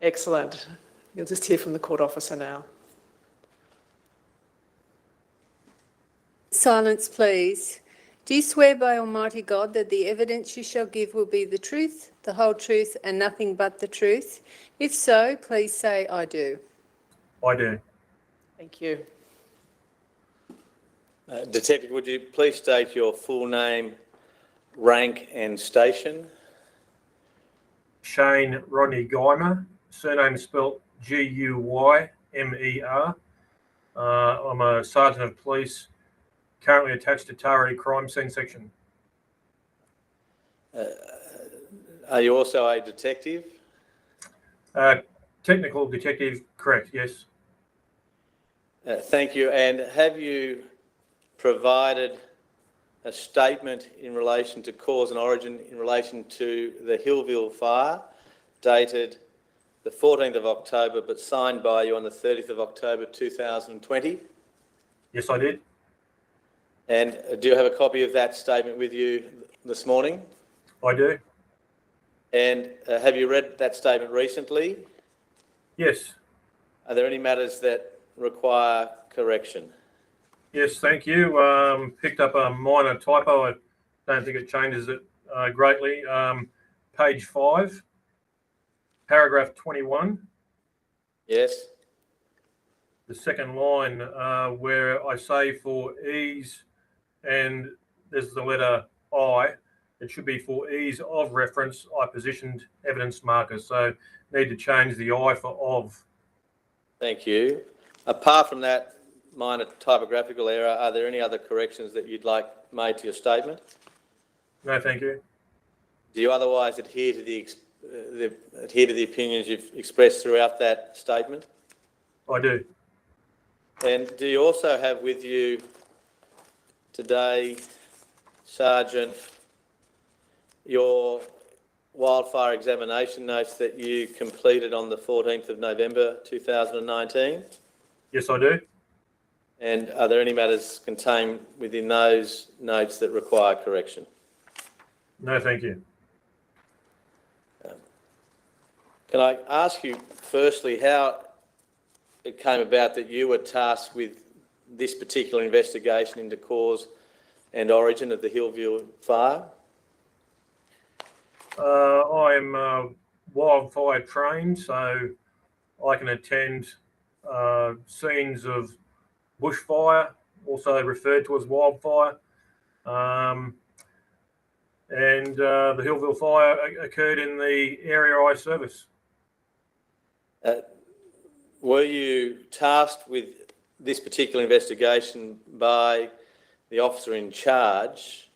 Excellent. You'll just hear from the court officer now. Silence, please. Do you swear by Almighty God that the evidence you shall give will be the truth, the whole truth, and nothing but the truth? If so, please say, I do. I do. Thank you. Detective, would you please state your full name, rank and station? Shane Rodney Guymer, surname spelt Guymer. I'm a sergeant of police, currently attached to Taree Crime Scene Section. Are you also a detective? Technical detective, correct, yes. Thank you. And have you provided a statement in relation to cause and origin in relation to the Hillville fire dated the 14th of October but signed by you on the 30th of October 2020? Yes, I did. And do you have a copy of that statement with you this morning? I do. And have you read that statement recently? Yes. Are there any matters that require correction? Yes, thank you. Picked up a minor typo. I don't think it changes it greatly. Page 5, paragraph 21. Yes. The second line where I say for ease, and there's the letter I, it should be for ease of reference, I positioned evidence markers. So need to change the I for of. Thank you. Apart from that minor typographical error, are there any other corrections that you'd like made to your statement? No, thank you. Do you otherwise adhere to the opinions you've expressed throughout that statement? I do. And do you also have with you today, Sergeant, your wildfire examination notes that you completed on the 14th of November 2019? Yes, I do. And are there any matters contained within those notes that require correction? No, thank you. Can I ask you firstly how it came about that you were tasked with this particular investigation into cause and origin of the Hillville fire? I'm wildfire trained, so I can attend scenes of bushfire, also referred to as wildfire. And the Hillville fire occurred in the area I service. Were you tasked with this particular investigation by the officer in charge,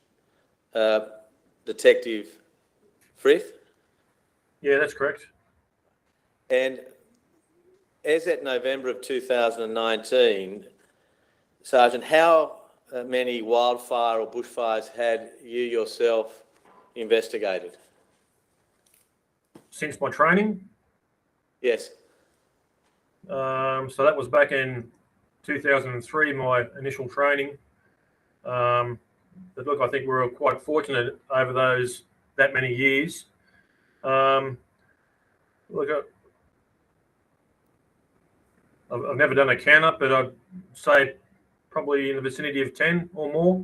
Detective Frith? Yeah, that's correct. And as at November of 2019, Sergeant, how many wildfire or bushfires had you yourself investigated? Since my training? Yes. So that was back in 2003, my initial training. But look, I think we were quite fortunate over that many years. Look, I've never done a count up, but I'd say probably in the vicinity of 10 or more.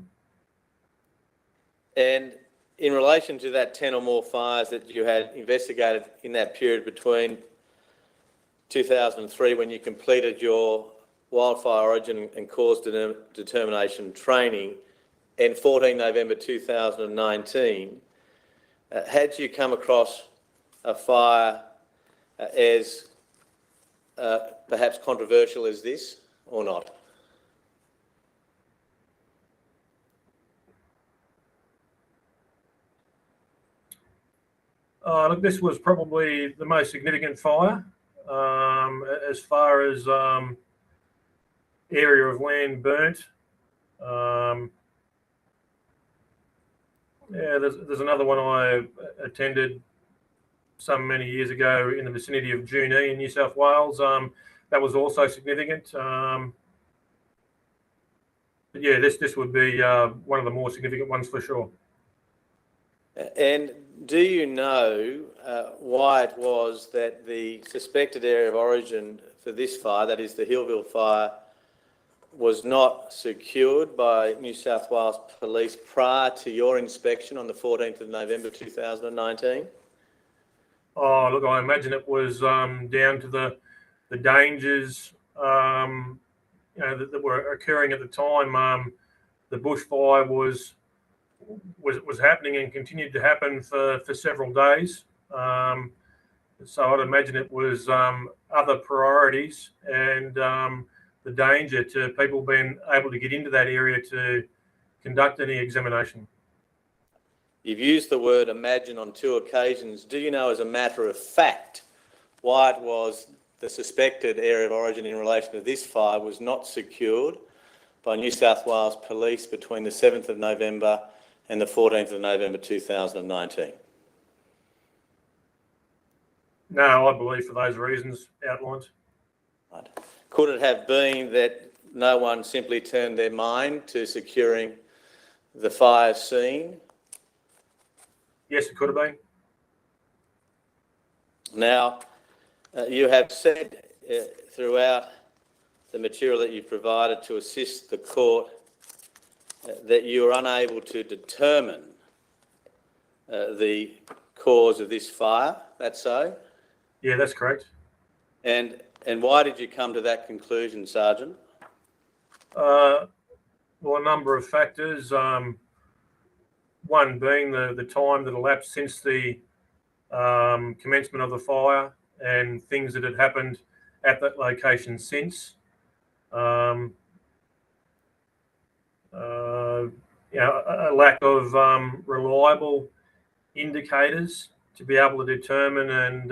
And in relation to that 10 or more fires that you had investigated in that period between 2003, when you completed your wildfire origin and cause determination training, and 14 November 2019, had you come across a fire as perhaps controversial as this or not? Look, this was probably the most significant fire as far as area of land burnt. Yeah, there's another one I attended many years ago in the vicinity of Junee in New South Wales. That was also significant. But yeah, this would be one of the more significant ones for sure. And do you know why it was that the suspected area of origin for this fire, that is the Hillville fire, was not secured by New South Wales Police prior to your inspection on the 14th of November 2019? Oh, look, I imagine it was down to the dangers that were occurring at the time. The bushfire was happening and continued to happen for several days. So I'd imagine it was other priorities and the danger to people being able to get into that area to conduct any examination. You've used the word imagine on 2 occasions. Do you know as a matter of fact why it was the suspected area of origin in relation to this fire was not secured by New South Wales Police between the 7th of November and the 14th of November 2019? No, I believe for those reasons outlined. Right. Could it have been that no one simply turned their mind to securing the fire scene? Yes, it could have been. Now, you have said throughout the material that you've provided to assist the court that you are unable to determine the cause of this fire. That's so? Yeah, that's correct. And why did you come to that conclusion, Sergeant? Well, a number of factors. One being the time that elapsed since the commencement of the fire and things that had happened at that location since. A lack of reliable indicators to be able to determine and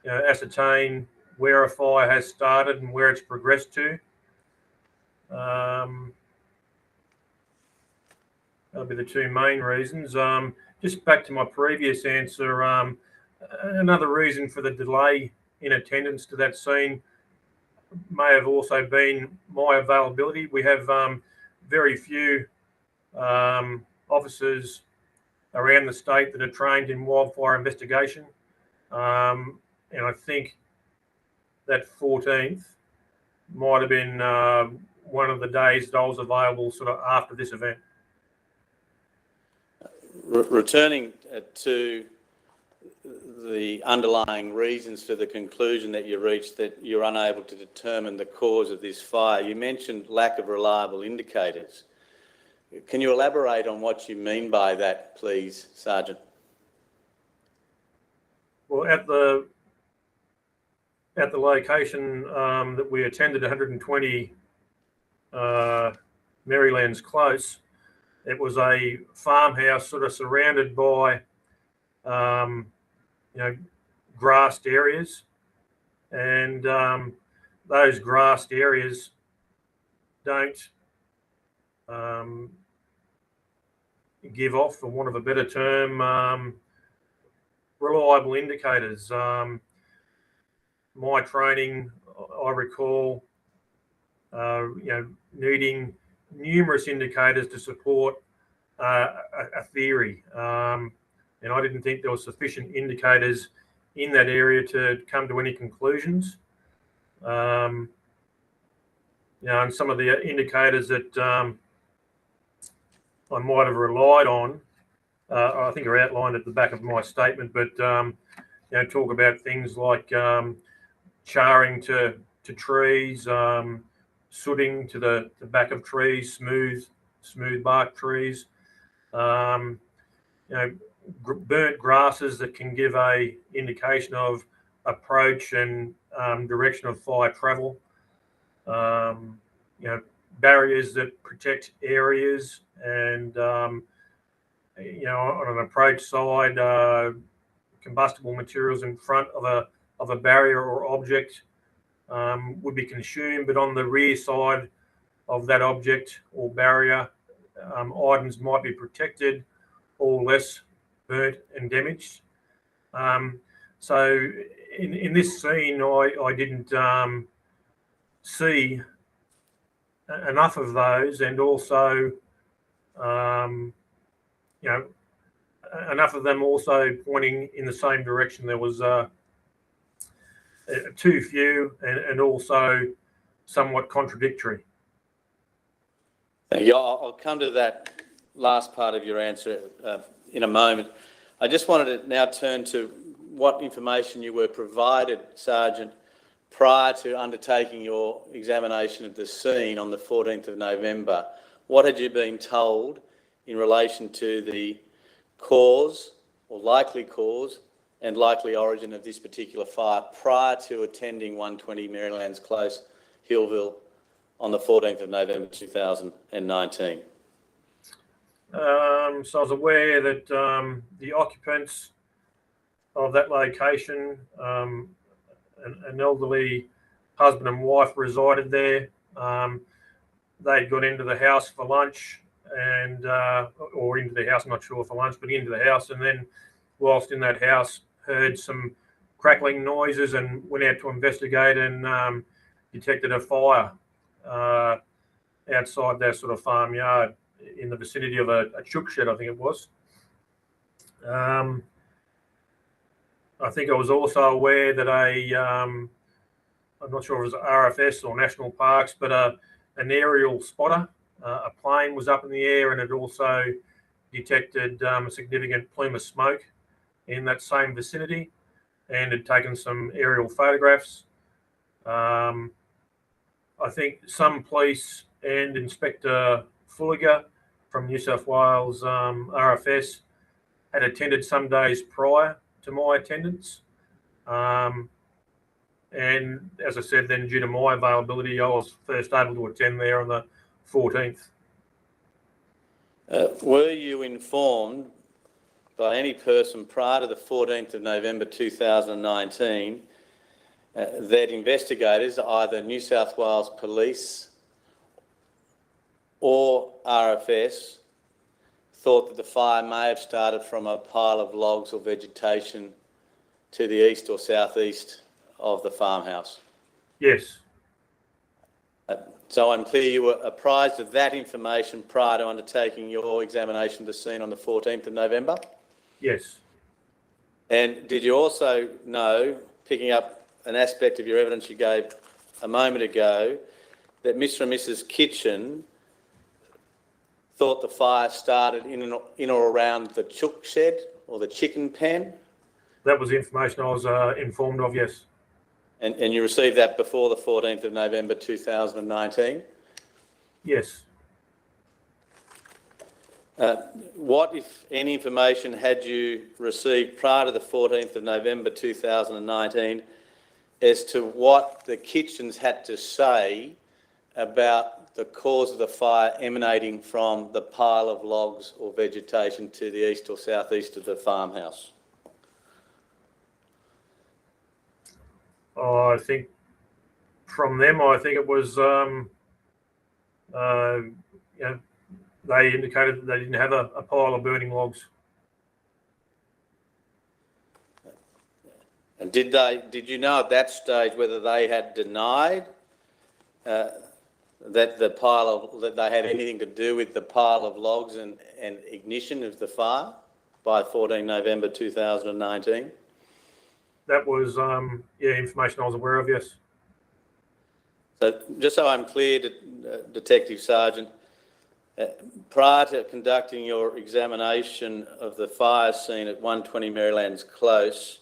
ascertain where a fire has started and where it's progressed to. That'll be the 2 main reasons. Just back to my previous answer, another reason for the delay in attendance to that scene may have also been my availability. We have very few officers around the state that are trained in wildfire investigation. And I think that 14th might have been one of the days that I was available sort of after this event. Returning to the underlying reasons for the conclusion that you reached that you're unable to determine the cause of this fire, you mentioned lack of reliable indicators. Can you elaborate on what you mean by that, please, Sergeant? Well, at the location that we attended, 120 Marylands Close, it was a farmhouse sort of surrounded by, grassed areas, and those grassed areas don't give off, for want of a better term, reliable indicators. My training, I recall, needing numerous indicators to support a theory, and I didn't think there were sufficient indicators in that area to come to any conclusions. And some of the indicators that I might have relied on, I think are outlined at the back of my statement, but talk about things like charring to trees, sooting to the back of trees, smooth bark trees, burnt grasses that can give a indication of approach and direction of fire travel, barriers that protect areas, and on an approach side, combustible materials in front of a barrier or object would be consumed, but on the rear side of that object or barrier, items might be protected or less burnt and damaged. So in this scene, I didn't see enough of those, and also, enough of them also pointing in the same direction. There was too few and also somewhat contradictory. Thank you. I'll come to that last part of your answer in a moment. I just wanted to now turn to what information you were provided, Sergeant, prior to undertaking your examination of the scene on the 14th of November. What had you been told in relation to the cause or likely cause and likely origin of this particular fire prior to attending 120 Marylands Close, Hillville, on the 14th of November 2019? So I was aware that the occupants of that location, an elderly husband and wife, resided there. They'd got into the house for lunch and or into the house, I'm not sure for lunch, but into the house, and then whilst in that house heard some crackling noises and went out to investigate and detected a fire outside their sort of farmyard in the vicinity of a chook shed, I think it was. I think I was also aware that I'm not sure if it was RFS or National Parks, but an aerial spotter, a plane was up in the air, and it also detected a significant plume of smoke in that same vicinity and had taken some aerial photographs. I think some police and Inspector Fulliger from New South Wales RFS had attended some days prior to my attendance. And as I said, then due to my availability, I was first able to attend there on the 14th. Were you informed by any person prior to the 14th of November 2019 that investigators, either New South Wales Police or RFS, thought that the fire may have started from a pile of logs or vegetation to the east or southeast of the farmhouse? Yes. So I'm clear you were apprised of that information prior to undertaking your examination of the scene on the 14th of November? Yes. And did you also know, picking up an aspect of your evidence you gave a moment ago, that Mr. and Mrs. Kitchen thought the fire started in or around the chook shed or the chicken pen? That was the information I was informed of, yes. And you received that before the 14th of November 2019? Yes. What, if any, information had you received prior to the 14th of November 2019 as to what the Kitchens had to say about the cause of the fire emanating from the pile of logs or vegetation to the east or southeast of the farmhouse? I think from them, I think it was, they indicated that they didn't have a pile of burning logs. And did you know at that stage whether they had denied that that they had anything to do with the pile of logs and ignition of the fire by 14 November 2019? That was, information I was aware of, yes. So just so I'm clear, Detective Sergeant, prior to conducting your examination of the fire scene at 120 Marylands Close,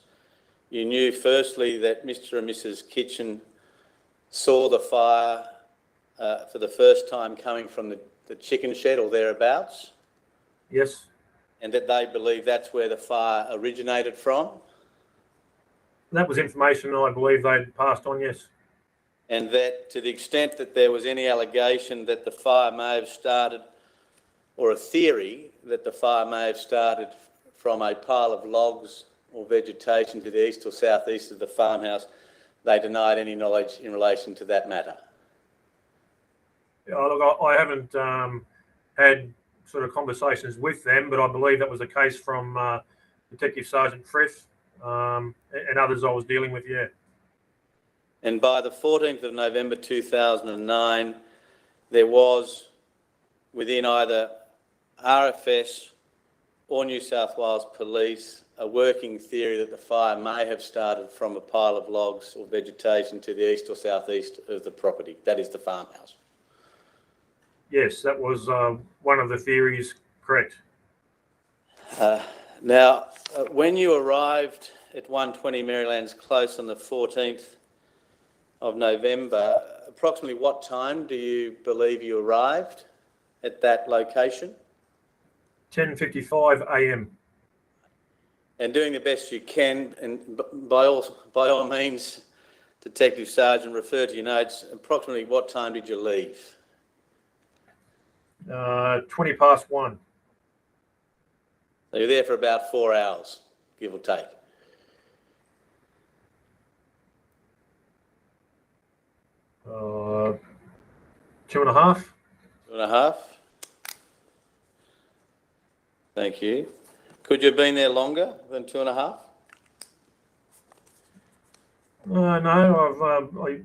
you knew firstly that Mr. and Mrs. Kitchen saw the fire for the first time coming from the chicken shed or thereabouts? Yes. And that they believe that's where the fire originated from? That was information I believe they'd passed on, yes. And that to the extent that there was any allegation that the fire may have started, or a theory that the fire may have started from a pile of logs or vegetation to the east or southeast of the farmhouse, they denied any knowledge in relation to that matter? Look, I haven't had sort of conversations with them, but I believe that was the case from Detective Sergeant Frith and others I was dealing with, yeah. And by the 14th of November 2009, there was within either RFS or New South Wales Police a working theory that the fire may have started from a pile of logs or vegetation to the east or southeast of the property. That is the farmhouse. Yes, that was one of the theories, correct. Now, when you arrived at 120 Marylands Close on the 14th of November, approximately what time do you believe you arrived at that location? 10:55 a.m. And doing the best you can, and by all means, Detective Sergeant, refer to your notes, approximately what time did you leave? 20 past 1. So you're there for about 4 hours, give or take. Uh, 2.5. 2.5. Thank you. Could you have been there longer than 2.5? No, I,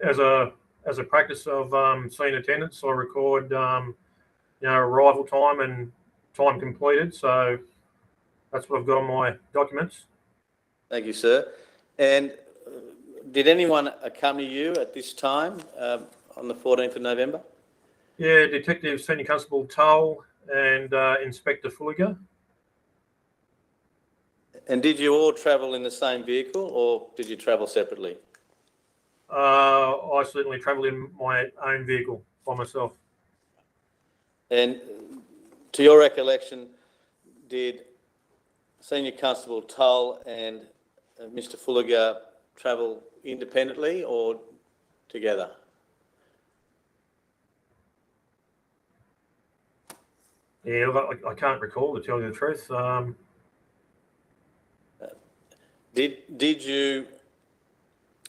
as a practice of scene attendance, I record arrival time and time completed. So that's what I've got on my documents. Thank you, sir. And did anyone accompany you at this time on the 14th of November? Yeah, Detective Senior Constable Tull and Inspector Fulliger. And did you all travel in the same vehicle or did you travel separately? I certainly travelled in my own vehicle by myself. And to your recollection, did Senior Constable Tull and Mr. Fulliger travel independently or together? Yeah, look, I can't recall, to tell you the truth. Did you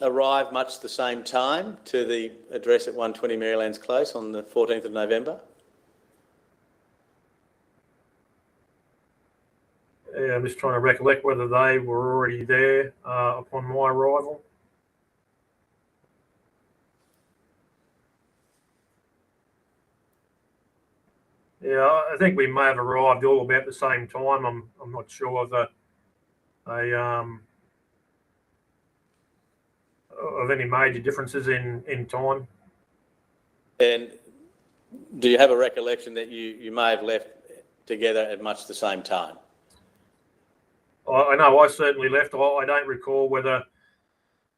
arrive much the same time to the address at 120 Marylands Close on the 14th of November? Yeah, I'm just trying to recollect whether they were already there upon my arrival. Yeah, I think we may have arrived all about the same time. I'm not sure of any major differences in time. And do you have a recollection that you may have left together at much the same time? I know I certainly left. I don't recall whether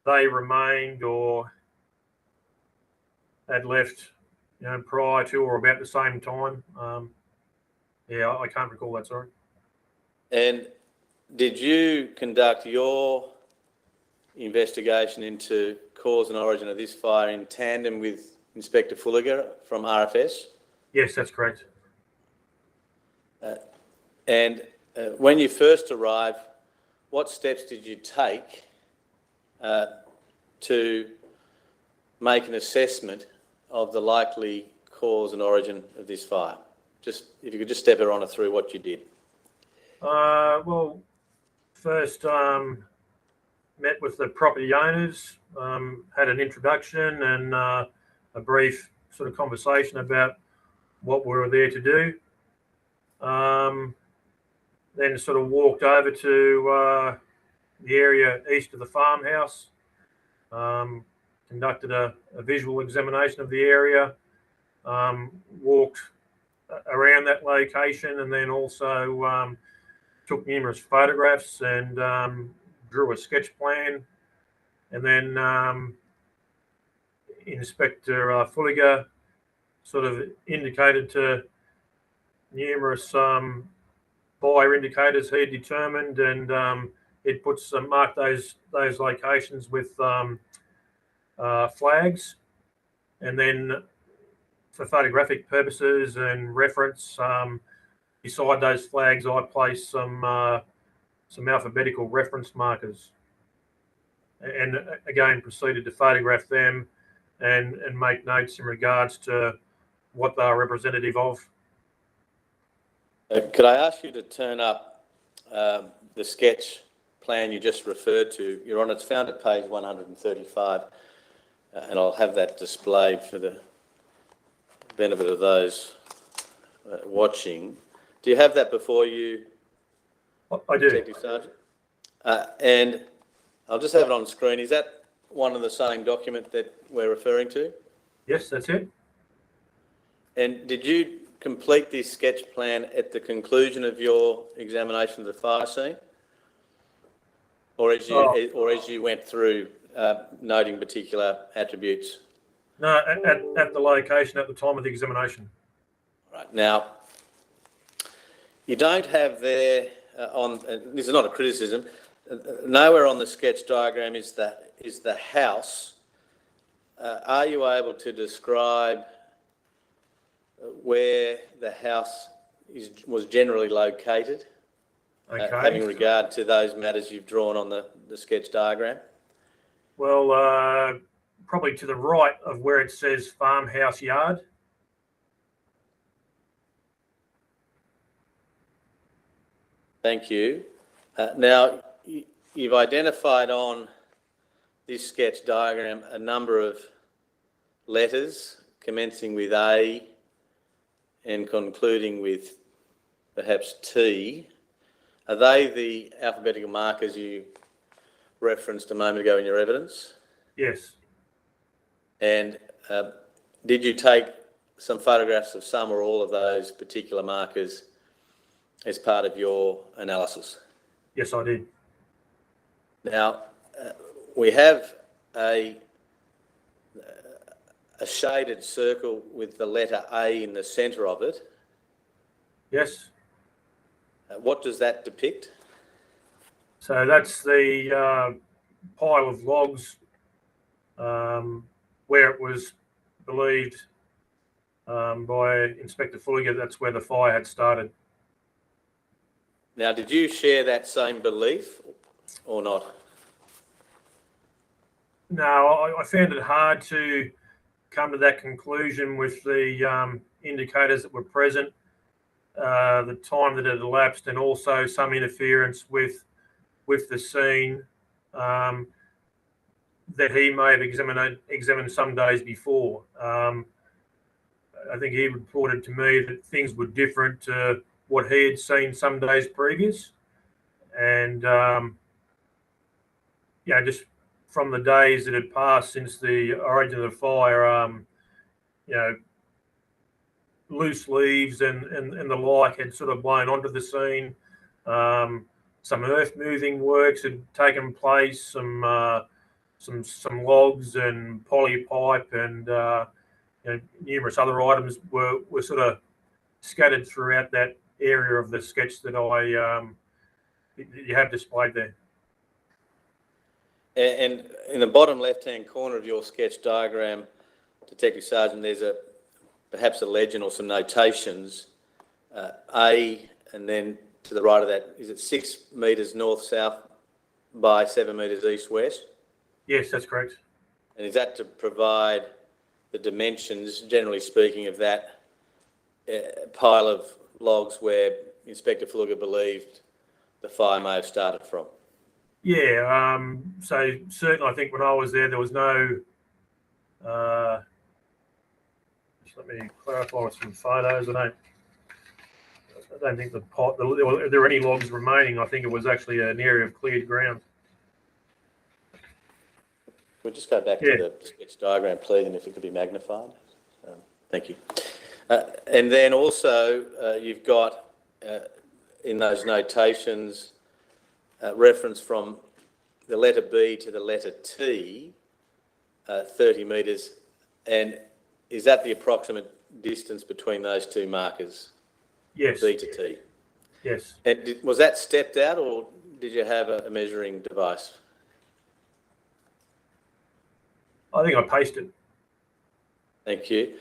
they remained or had left, prior to or about the same time. Yeah, I can't recall that, sorry. And did you conduct your investigation into cause and origin of this fire in tandem with Inspector Fulliger from RFS? Yes, that's correct. And when you first arrived, what steps did you take to make an assessment of the likely cause and origin of this fire? Just if you could just step everyone through what you did. Well, first met with the property owners, had an introduction and a brief sort of conversation about what we were there to do. Then sort of walked over to the area east of the farmhouse, conducted a visual examination of the area, walked around that location, and then also took numerous photographs and drew a sketch plan. And then Inspector Fulliger sort of indicated to numerous fire indicators he determined, and it puts marked those locations with flags. And then for photographic purposes and reference, beside those flags, I placed some alphabetical reference markers, and again proceeded to photograph them and make notes in regards to what they are representative of. Could I ask you to turn up the sketch plan you just referred to? Your Honour, it's found at page 135, and I'll have that displayed for the benefit of those watching, do you have that before you, I do. Detective Sergeant? And I'll just have it on screen. Is that one and the same document that we're referring to? Yes, that's it. And did you complete this sketch plan at the conclusion of your examination of the fire scene? Or as you went through noting particular attributes? No, at the location at the time of the examination. Right. Now, you don't have there this is not a criticism, nowhere on the sketch diagram is the house. Are you able to describe where the house was generally located, Okay. having regard to those matters you've drawn on the sketch diagram? Well, probably to the right of where it says farmhouse yard. Thank you. Now, you've identified on this sketch diagram a number of letters commencing with A and concluding with perhaps T. Are they the alphabetical markers you referenced a moment ago in your evidence? Yes. And did you take some photographs of some or all of those particular markers as part of your analysis? Yes, I did. Now, we have a shaded circle with the letter A in the centre of it. Yes. What does that depict? So that's the pile of logs where it was believed by Inspector Fulliger that's where the fire had started. Now, did you share that same belief or not? No, I found it hard to come to that conclusion with the indicators that were present, the time that had elapsed, and also some interference with the scene that he may have examined some days before. I think he reported to me that things were different to what he had seen some days previous, and just from the days that had passed since the origin of the fire, loose leaves and the like had sort of blown onto the scene. Some earth moving works had taken place. Some logs and poly pipe and numerous other items were sort of scattered throughout that area of the sketch that you have displayed there. And in the bottom left-hand corner of your sketch diagram, Detective Sergeant, there's perhaps a legend or some notations. A, and then to the right of that, is it 6 metres north-south by 7 metres east-west? Yes, that's correct. And is that to provide the dimensions, generally speaking, of that pile of logs where Inspector Fulliger believed the fire may have started from? Yeah, so certainly I think when I was there was no, just let me clarify with some photos. I don't think there were any logs remaining. I think it was actually an area of cleared ground. We'll just go back to the sketch diagram, please, and if it could be magnified. Thank you. And then also you've got in those notations reference from the letter B to the letter T, 30 metres. And is that the approximate distance between those two markers? Yes. B to T? Yes. And was that stepped out or did you have a measuring device? I think I pasted. Thank you.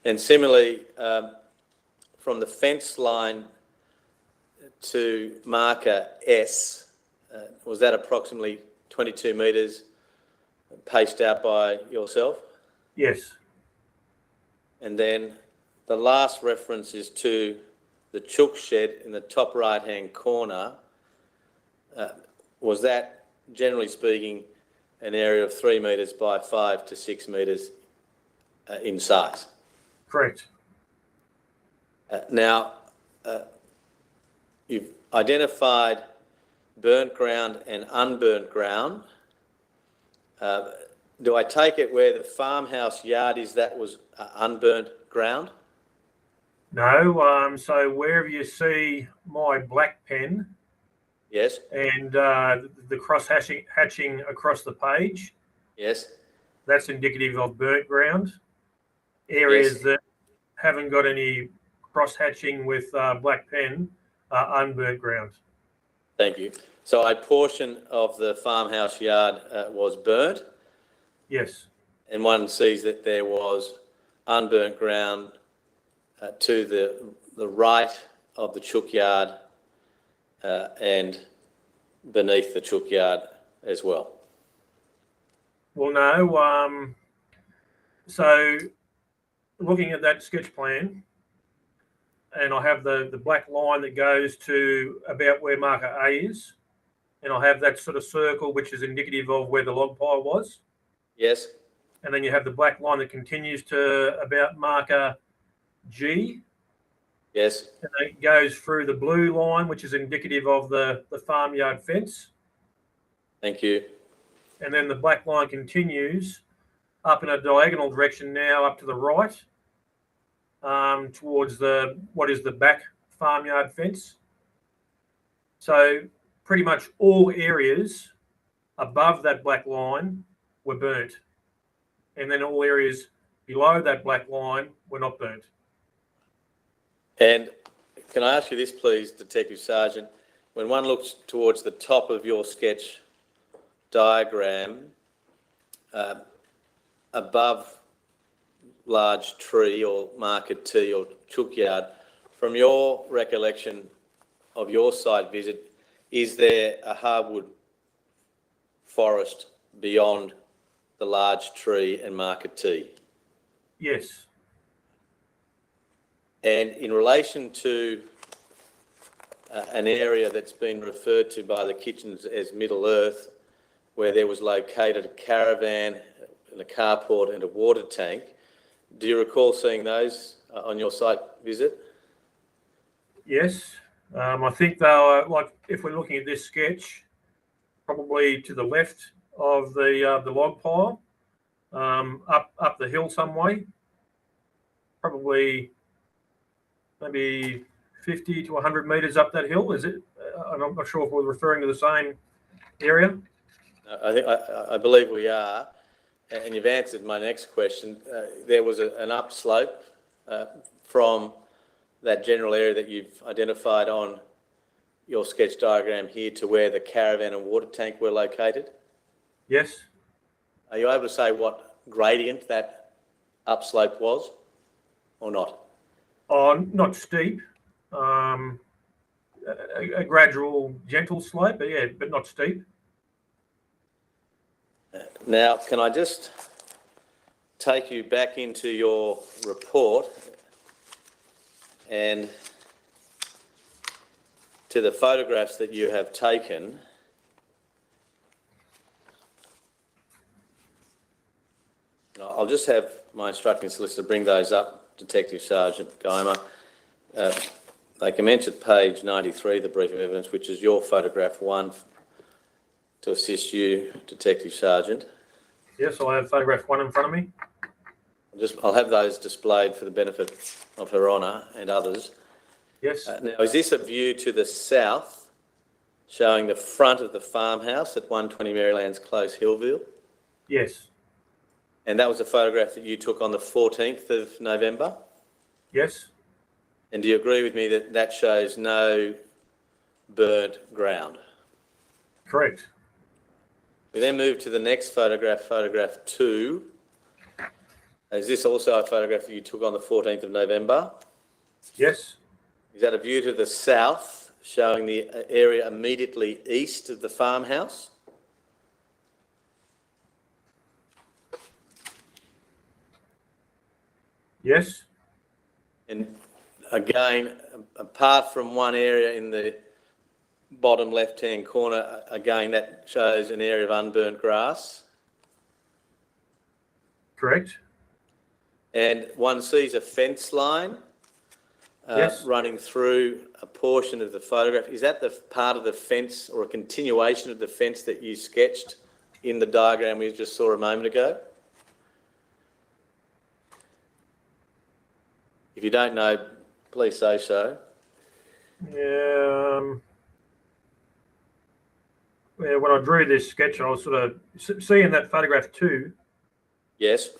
And similarly, from the fence line to marker S, was that approximately 22 metres paced out by yourself? Yes. And then the last reference is to the chook shed in the top right-hand corner. Was that, generally speaking, an area of 3 metres by 5 to 6 metres in size? Correct. Now, you've identified burnt ground and unburnt ground. Do I take it where the farmhouse yard is, that was unburnt ground? No, so wherever you see my black pen Yes. and the cross hatching across the page, Yes. that's indicative of burnt ground. Areas Yes. that haven't got any cross hatching with black pen are unburnt ground. Thank you. So a portion of the farmhouse yard was burnt, Yes, and one sees that there was unburnt ground to the right of the chook yard and beneath the chook yard as well. well, no. So looking at that sketch plan, and I have the black line that goes to about where marker A is, and I have that sort of circle which is indicative of where the log pile was. Yes. And then you have the black line that continues to about marker G, Yes. and it goes through the blue line, which is indicative of the farmyard fence. Thank you. And then the black line continues up in a diagonal direction now up to the right, towards what is the back farmyard fence. So pretty much all areas above that black line were burnt, and then all areas below that black line were not burnt. And can I ask you this, please, Detective Sergeant? When one looks towards the top of your sketch diagram, above large tree or marker T or chook yard, from your recollection of your site visit, is there a hardwood forest beyond the large tree and marker T? Yes. And in relation to an area that's been referred to by the kitchens as Middle Earth, where there was located a caravan and a carport and a water tank, do you recall seeing those on your site visit? Yes. I think they are, like, if we're looking at this sketch, probably to the left of the log pile, up the hill some way, probably maybe 50 to 100 metres up that hill. Is it? I'm not sure if we're referring to the same area. I believe we are, and you've answered my next question. There was an upslope from that general area that you've identified on your sketch diagram here to where the caravan and water tank were located. Yes. Are you able to say what gradient that upslope was, or not? Oh, not steep. A gradual, gentle slope, but yeah, but not steep. Now, can I just take you back into your report and to the photographs that you have taken. I'll just have my instructing solicitor bring those up, Detective Sergeant Geimer. They commence at page 93 of the brief of evidence, which is your photograph 1, to assist you, Detective Sergeant. Yes, I have photograph 1 in front of me. I'll have those displayed for the benefit of Her Honour and others. Yes. Now, is this a view to the south, showing the front of the farmhouse at 120 Marylands Close, Hillville? Yes. And that was a photograph that you took on the 14th of November? Yes. And do you agree with me that that shows no burnt ground? Correct. We then move to the next photograph, photograph 2. Is this also a photograph that you took on the 14th of November? Yes. Is that a view to the south, showing the area immediately east of the farmhouse? Yes. And again, apart from one area in the bottom left-hand corner, again, that shows an area of unburnt grass. Correct. And one sees a fence line Yes. running through a portion of the photograph. Is that the part of the fence or a continuation of the fence that you sketched in the diagram we just saw a moment ago? If you don't know, please say so. Yeah, when I drew this sketch, I was sort of seeing that photograph too. Yes.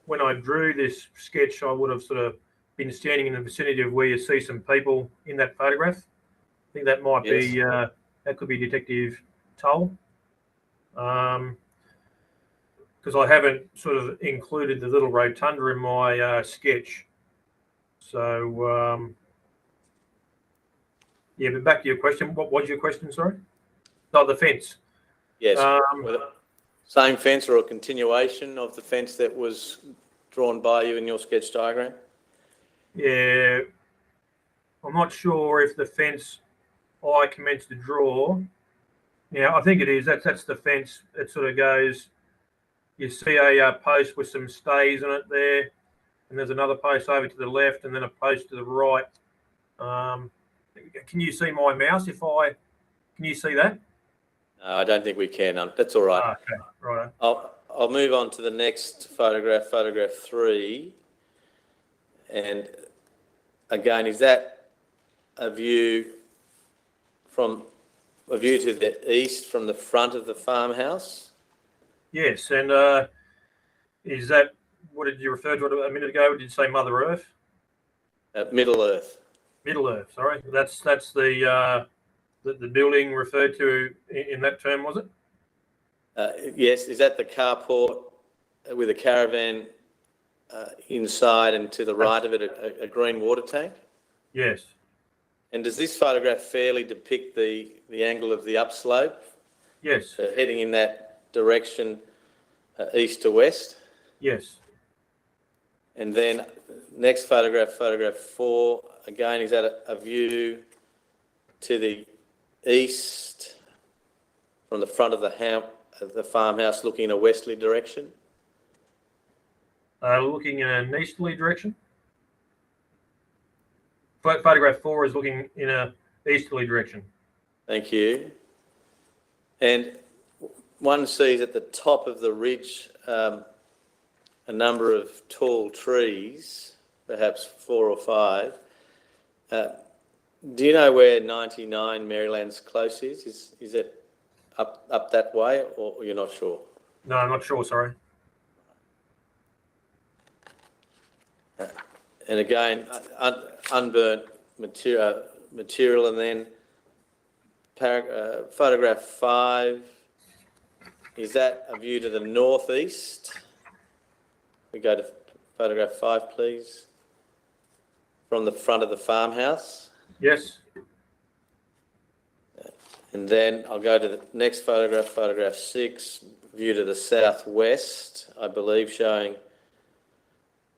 When I drew this sketch, I would have sort of been standing in the vicinity of where you see some people in that photograph. I think that might be, that could be Detective Tull. Because I haven't sort of included the little rotunda in my sketch. So, yeah, but back to your question. What was your question, sorry? Oh, the fence. Yes. Same fence or a continuation of the fence that was drawn by you in your sketch diagram? Yeah, I'm not sure if the fence I commenced to draw. Yeah, I think it is. That's the fence. It sort of goes. You see a post with some stays on it there, and there's another post over to the left, and then a post to the right. Can you see my mouse? Can you see that? No, I don't think we can. That's all right. Okay, right. I'll move on to the next photograph, photograph 3. And again, is that a view to the east from the front of the farmhouse? Yes, and is that, what did you refer to it a minute ago? Did you say Mother Earth? Middle Earth. Middle Earth, sorry. That's the building referred to in that term, was it? Yes, is that the carport with a caravan inside and to the right of it a green water tank? Yes. And does this photograph fairly depict the angle of the upslope? Yes. Heading in that direction, east to west? Yes. And then next photograph, photograph 4, again, is that a view to the east from the front of the farmhouse looking in a westerly direction? Looking in an easterly direction. Photograph 4 is looking in a easterly direction. Thank you. And one sees at the top of the ridge a number of tall trees, perhaps 4 or 5. Do you know where 99 Maryland's Close is? Is it up that way, or you're not sure? No, I'm not sure, sorry. And again, unburnt material, and then photograph 5, is that a view to the northeast? We go to photograph 5, please, from the front of the farmhouse. Yes. And then I'll go to the next photograph, photograph 6, view to the southwest, I believe, showing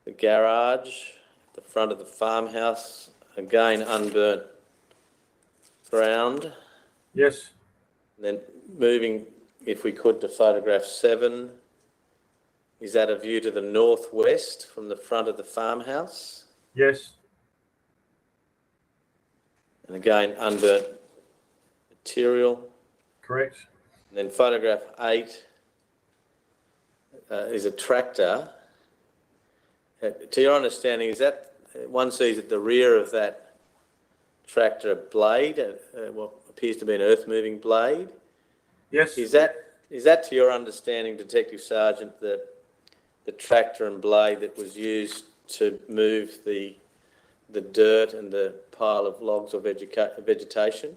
the garage, the front of the farmhouse, again unburnt ground. Yes. And then moving, if we could, to photograph 7, is that a view to the northwest from the front of the farmhouse? Yes. And again, unburnt material. Correct. And then photograph 8 is a tractor. To your understanding, is that one sees at the rear of that tractor a blade, what appears to be an earth-moving blade? Yes. Is that to your understanding, Detective Sergeant, the tractor and blade that was used to move the dirt and the pile of logs or vegetation?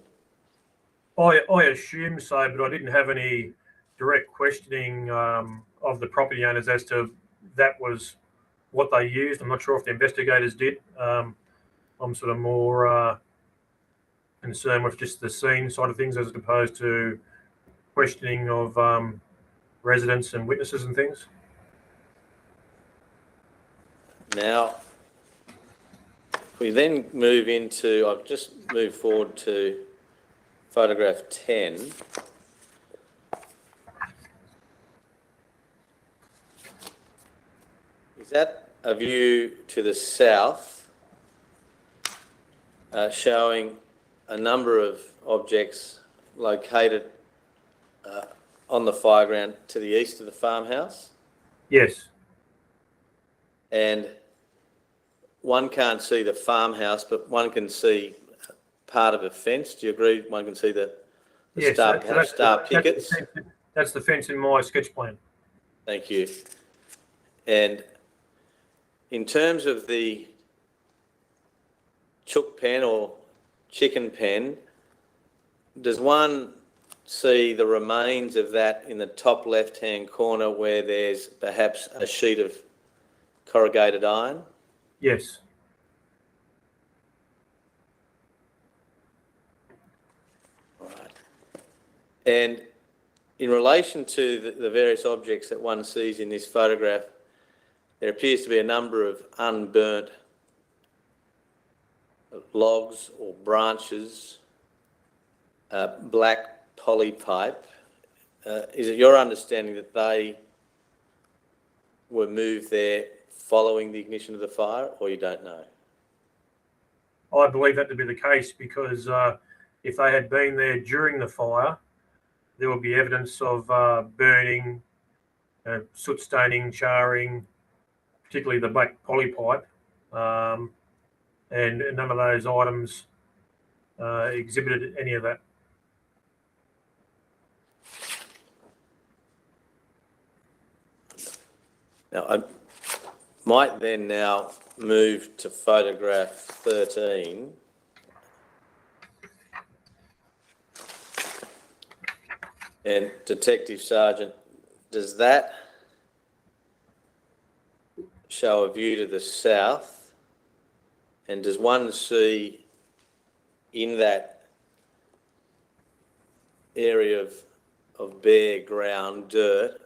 I assume so, but I didn't have any direct questioning of the property owners as to that was what they used. I'm not sure if the investigators did. I'm sort of more concerned with just the scene side of things as opposed to questioning of residents and witnesses and things. Now, we then move into, I've just moved forward to photograph 10. Is that a view to the south showing a number of objects located on the fire ground to the east of the farmhouse, Yes. and one can't see the farmhouse, but one can see part of a fence. Do you agree? One can see the Yes. star pickets. That's the fence in my sketch plan. Thank you. And in terms of the chook pen or chicken pen, does one see the remains of that in the top left-hand corner where there's perhaps a sheet of corrugated iron? Yes. Right. And in relation to the various objects that one sees in this photograph, there appears to be a number of unburnt logs or branches, black polypipe. Is it your understanding that they were moved there following the ignition of the fire, or you don't know? I believe that to be the case because if they had been there during the fire, there would be evidence of burning, soot staining, charring, particularly the black polypipe, and none of those items exhibited any of that. Now, I might then now move to photograph 13. And Detective Sergeant, does that show a view to the south? And does one see in that area of bare ground, dirt,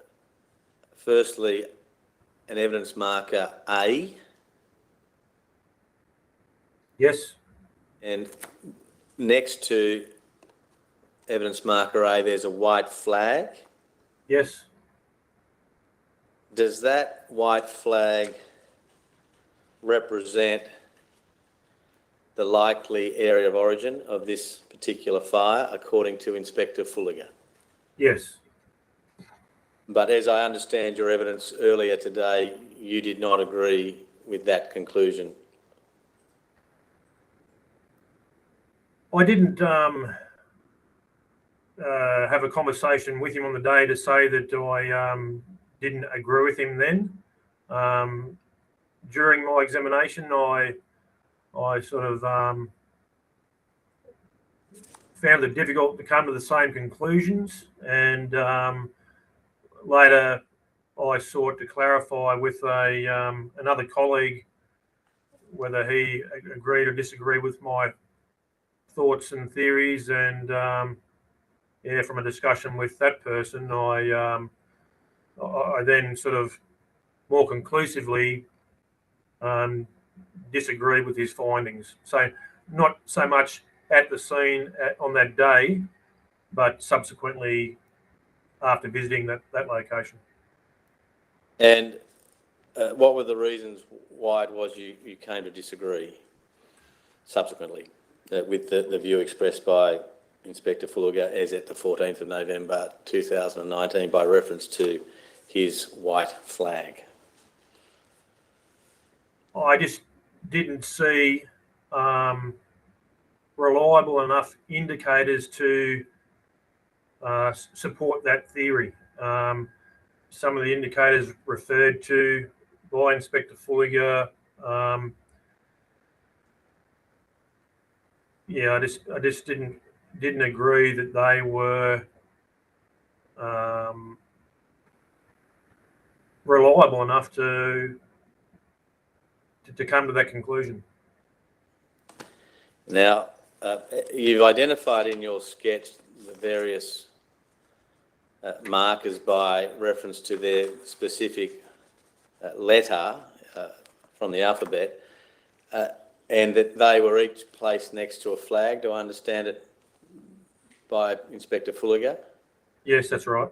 firstly, an evidence marker A? Yes. And next to evidence marker A, there's a white flag. Yes. Does that white flag represent the likely area of origin of this particular fire, according to Inspector Fulliger? Yes. But as I understand your evidence earlier today, you did not agree with that conclusion. I didn't have a conversation with him on the day to say that I didn't agree with him then. During my examination, I sort of found it difficult to come to the same conclusions, and later I sought to clarify with another colleague whether he agreed or disagreed with my thoughts and theories, and from a discussion with that person, I then sort of more conclusively disagreed with his findings. So not so much at the scene on that day, but subsequently after visiting that location. And what were the reasons why it was you came to disagree subsequently with the view expressed by Inspector Fulliger as at the 14th of November 2019 by reference to his white flag? I just didn't see reliable enough indicators to support that theory. Some of the indicators referred to by Inspector Fulliger, I just didn't agree that they were reliable enough to come to that conclusion. Now, you've identified in your sketch the various markers by reference to their specific letter from the alphabet, and that they were each placed next to a flag. Do I understand it by Inspector Fulliger? Yes, that's right.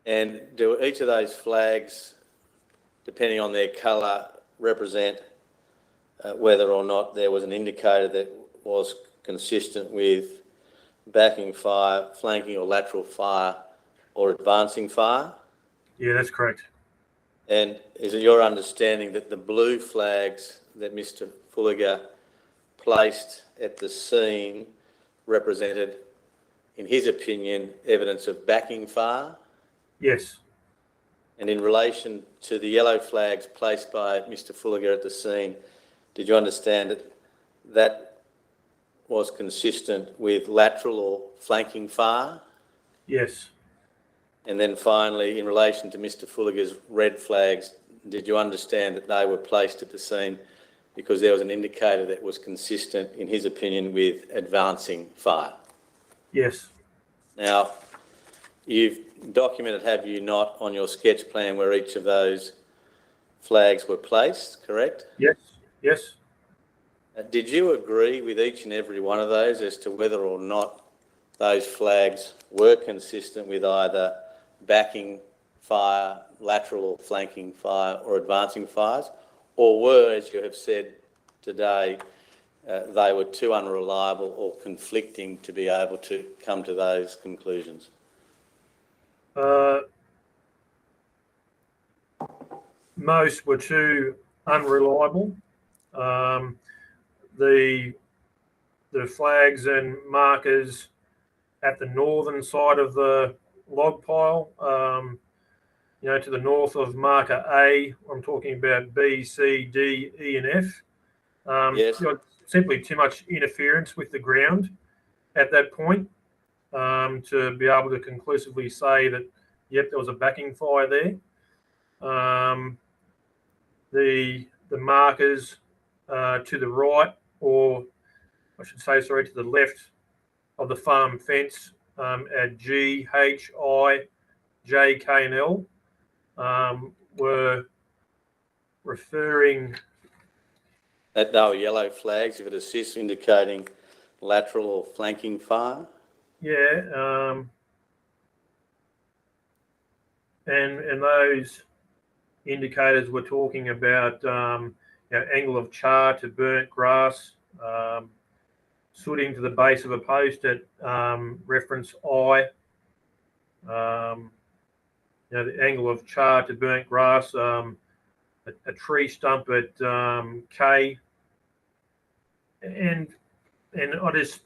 And do each of those flags, depending on their colour, represent whether or not there was an indicator that was consistent with backing fire, flanking or lateral fire or advancing fire? Yeah, that's correct. And is it your understanding that the blue flags that Mr. Fulliger placed at the scene represented, in his opinion, evidence of backing fire? Yes. And in relation to the yellow flags placed by Mr. Fulliger at the scene, did you understand that that was consistent with lateral or flanking fire? Yes. And then finally, in relation to Mr. Fulliger's red flags, did you understand that they were placed at the scene because there was an indicator that was consistent, in his opinion, with advancing fire? Yes. Now, you've documented, have you not, on your sketch plan where each of those flags were placed, correct? Yes. Yes. Did you agree with each and every one of those as to whether or not those flags were consistent with either backing fire, lateral or flanking fire, or advancing fires, or were, as you have said today, they were too unreliable or conflicting to be able to come to those conclusions? Most were too unreliable. The flags and markers at the northern side of the log pile, to the north of marker A, I'm talking about B, C, D, E and F. Yes. Simply too much interference with the ground at that point to be able to conclusively say that, yep, there was a backing fire there. The markers to the right, or I should say, sorry, to the left of the farm fence at G, H, I, J, K and L were referring... That they were yellow flags, if it assists, indicating lateral or flanking fire? Yeah, and those indicators were talking about angle of char to burnt grass, sooting to the base of a post at reference I, the angle of char to burnt grass, a tree stump at K, and I just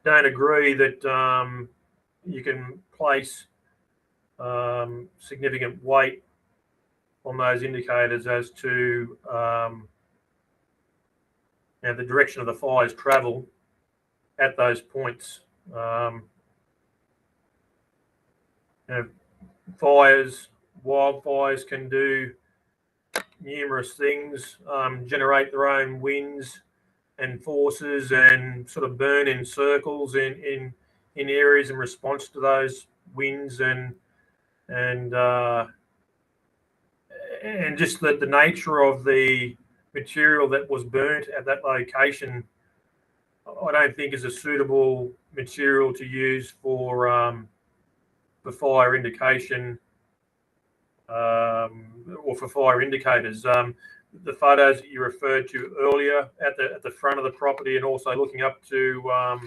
don't agree that you can place significant weight on those indicators as to the direction of the fire's travel at those points. Wildfires can do numerous things, generate their own winds and forces, and sort of burn in circles in areas in response to those winds and just the nature of the material that was burnt at that location, I don't think is a suitable material to use for fire indication or for fire indicators. The photos that you referred to earlier at the front of the property, and also looking up to I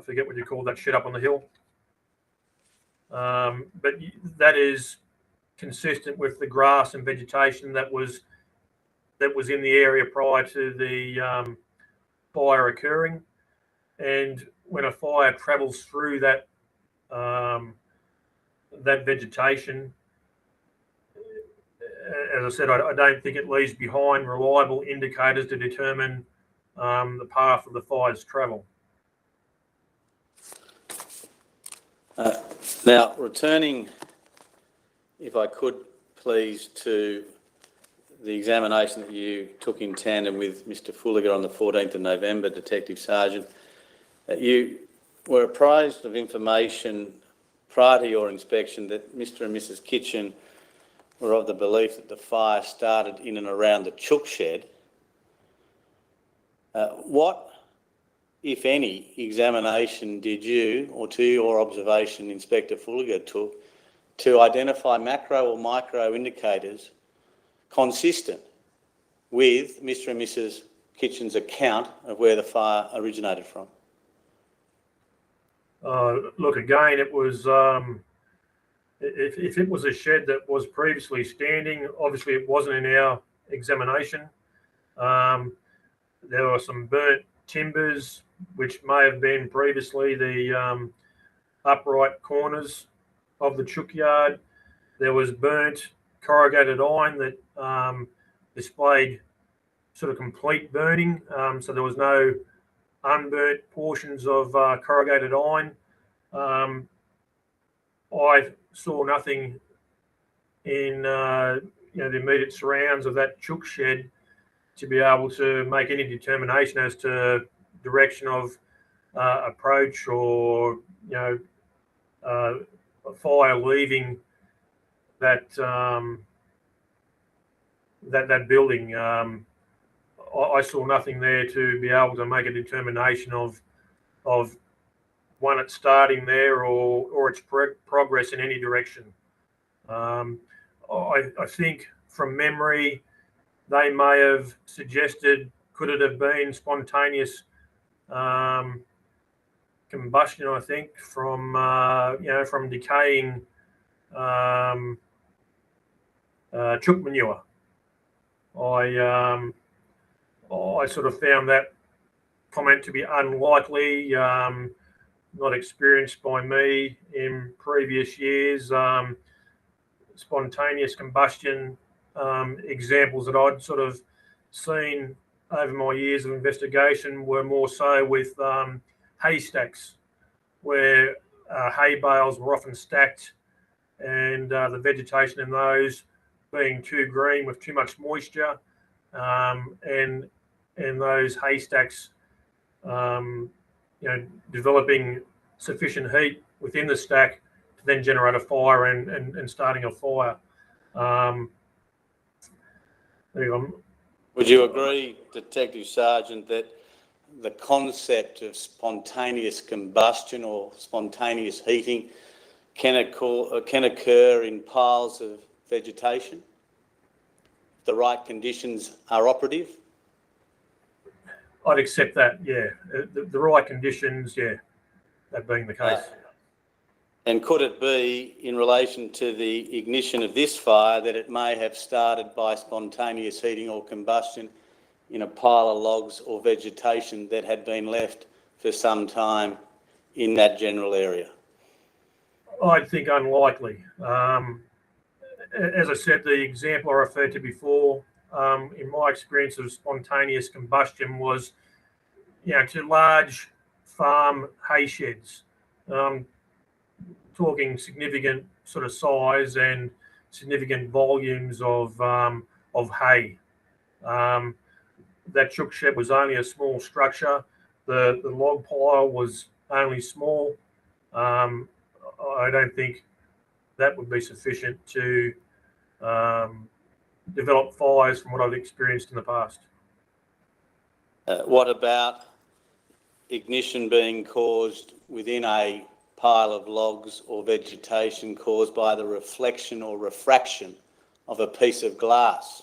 forget what you call that shit up on the hill, but that is consistent with the grass and vegetation that was in the area prior to the fire occurring. And when a fire travels through that vegetation, as I said, I don't think it leaves behind reliable indicators to determine the path of the fire's travel. Now, returning, if I could please, to the examination that you took in tandem with Mr. Fulliger on the 14th of November, Detective Sergeant, you were apprised of information prior to your inspection that Mr. and Mrs. Kitchen were of the belief that the fire started in and around the chook shed. What, if any, examination did you, or to your observation, Inspector Fulliger took to identify macro or micro indicators consistent with Mr. and Mrs. Kitchen's account of where the fire originated from? Look, again, it was, if it was a shed that was previously standing, obviously it wasn't in our examination. There were some burnt timbers, which may have been previously the upright corners of the chook yard. There was burnt corrugated iron that displayed sort of complete burning. So there was no unburnt portions of corrugated iron. I saw nothing in the immediate surrounds of that chook shed to be able to make any determination as to direction of approach or a fire leaving that that building. I saw nothing there to be able to make a determination of when it's starting there or its progress in any direction. I think from memory, they may have suggested, could it have been spontaneous combustion, I think, from from decaying chook manure. I sort of found that comment to be unlikely, not experienced by me in previous years. Spontaneous combustion examples that I'd sort of seen over my years of investigation were more so with haystacks, where hay bales were often stacked and the vegetation in those being too green with too much moisture, and those haystacks developing sufficient heat within the stack to then generate a fire and starting a fire. Would you agree, Detective Sergeant, that the concept of spontaneous combustion or spontaneous heating can occur in piles of vegetation if the right conditions are operative? I'd accept that, yeah. The right conditions, yeah, that being the case. And could it be, in relation to the ignition of this fire, that it may have started by spontaneous heating or combustion in a pile of logs or vegetation that had been left for some time in that general area? I'd think unlikely. As I said, the example I referred to before, in my experience of spontaneous combustion was, to large farm hay sheds, talking significant sort of size and significant volumes of hay. That chook shed was only a small structure. The log pile was only small. I don't think that would be sufficient to develop fires from what I've experienced in the past. What about ignition being caused within a pile of logs or vegetation caused by the reflection or refraction of a piece of glass?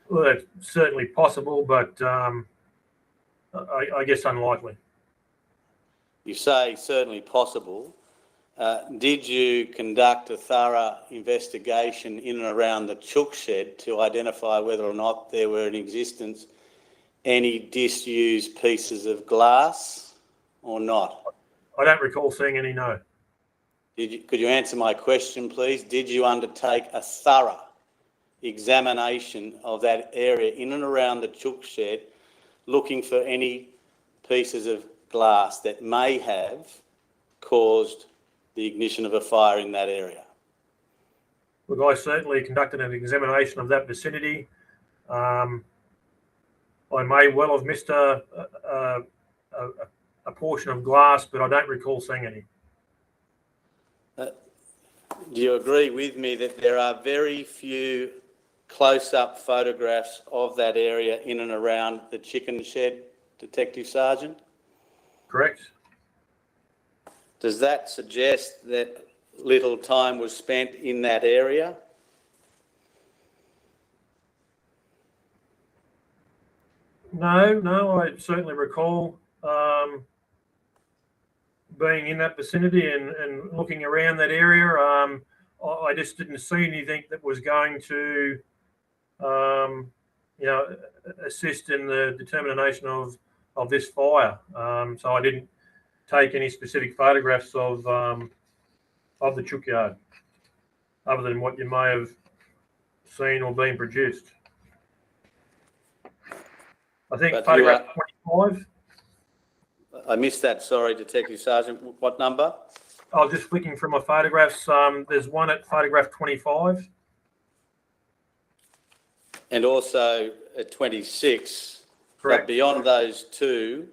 Well, that's certainly possible, but I guess unlikely. You say certainly possible. Did you conduct a thorough investigation in and around the chook shed to identify whether or not there were in existence any disused pieces of glass or not? I don't recall seeing any, no. Could you answer my question, please? Did you undertake a thorough examination of that area in and around the chook shed, looking for any pieces of glass that may have caused the ignition of a fire in that area? Look, I certainly conducted an examination of that vicinity. I may well have missed a portion of glass, but I don't recall seeing any. Do you agree with me that there are very few close-up photographs of that area in and around the chicken shed, Detective Sergeant? Correct. Does that suggest that little time was spent in that area? No, I certainly recall being in that vicinity and looking around that area. I just didn't see anything that was going to, assist in the determination of this fire. So I didn't take any specific photographs of the chook yard, other than what you may have seen or been produced. I think But photograph 25. I missed that, sorry, Detective Sergeant. What number? I was just flicking through my photographs. There's one at photograph 25. And also at 26. Correct. But beyond those two,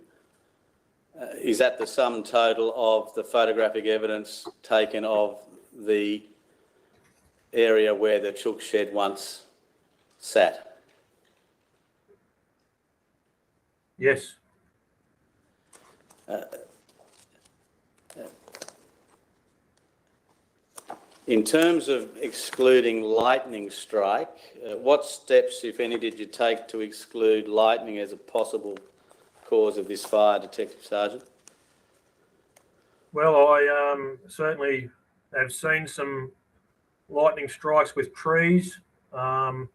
is that the sum total of the photographic evidence taken of the area where the chook shed once sat? Yes. In terms of excluding lightning strike, what steps, if any, did you take to exclude lightning as a possible cause of this fire, Detective Sergeant? Well, I certainly have seen some lightning strikes with trees, and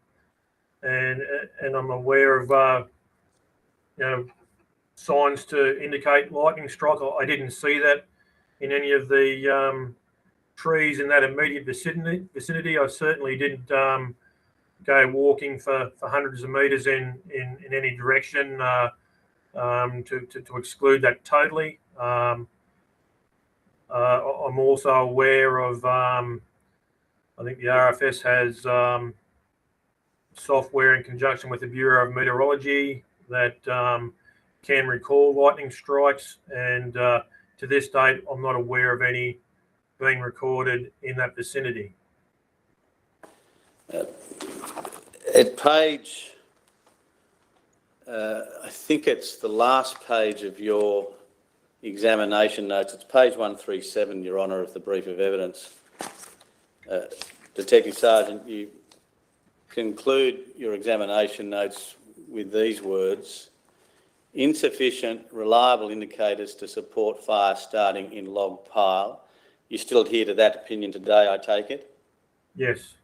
I'm aware of signs to indicate lightning strike. I didn't see that in any of the trees in that immediate vicinity. I certainly didn't go walking for hundreds of metres in any direction to exclude that totally. I'm also aware of, I think the RFS has software in conjunction with the Bureau of Meteorology that can recall lightning strikes, and to this date, I'm not aware of any being recorded in that vicinity. At page, I think it's the last page of your examination notes. It's page 137, Your Honour, of the brief of evidence. Detective Sergeant, you conclude your examination notes with these words: insufficient reliable indicators to support fire starting in log pile. You still adhere to that opinion today, I take it? Yes.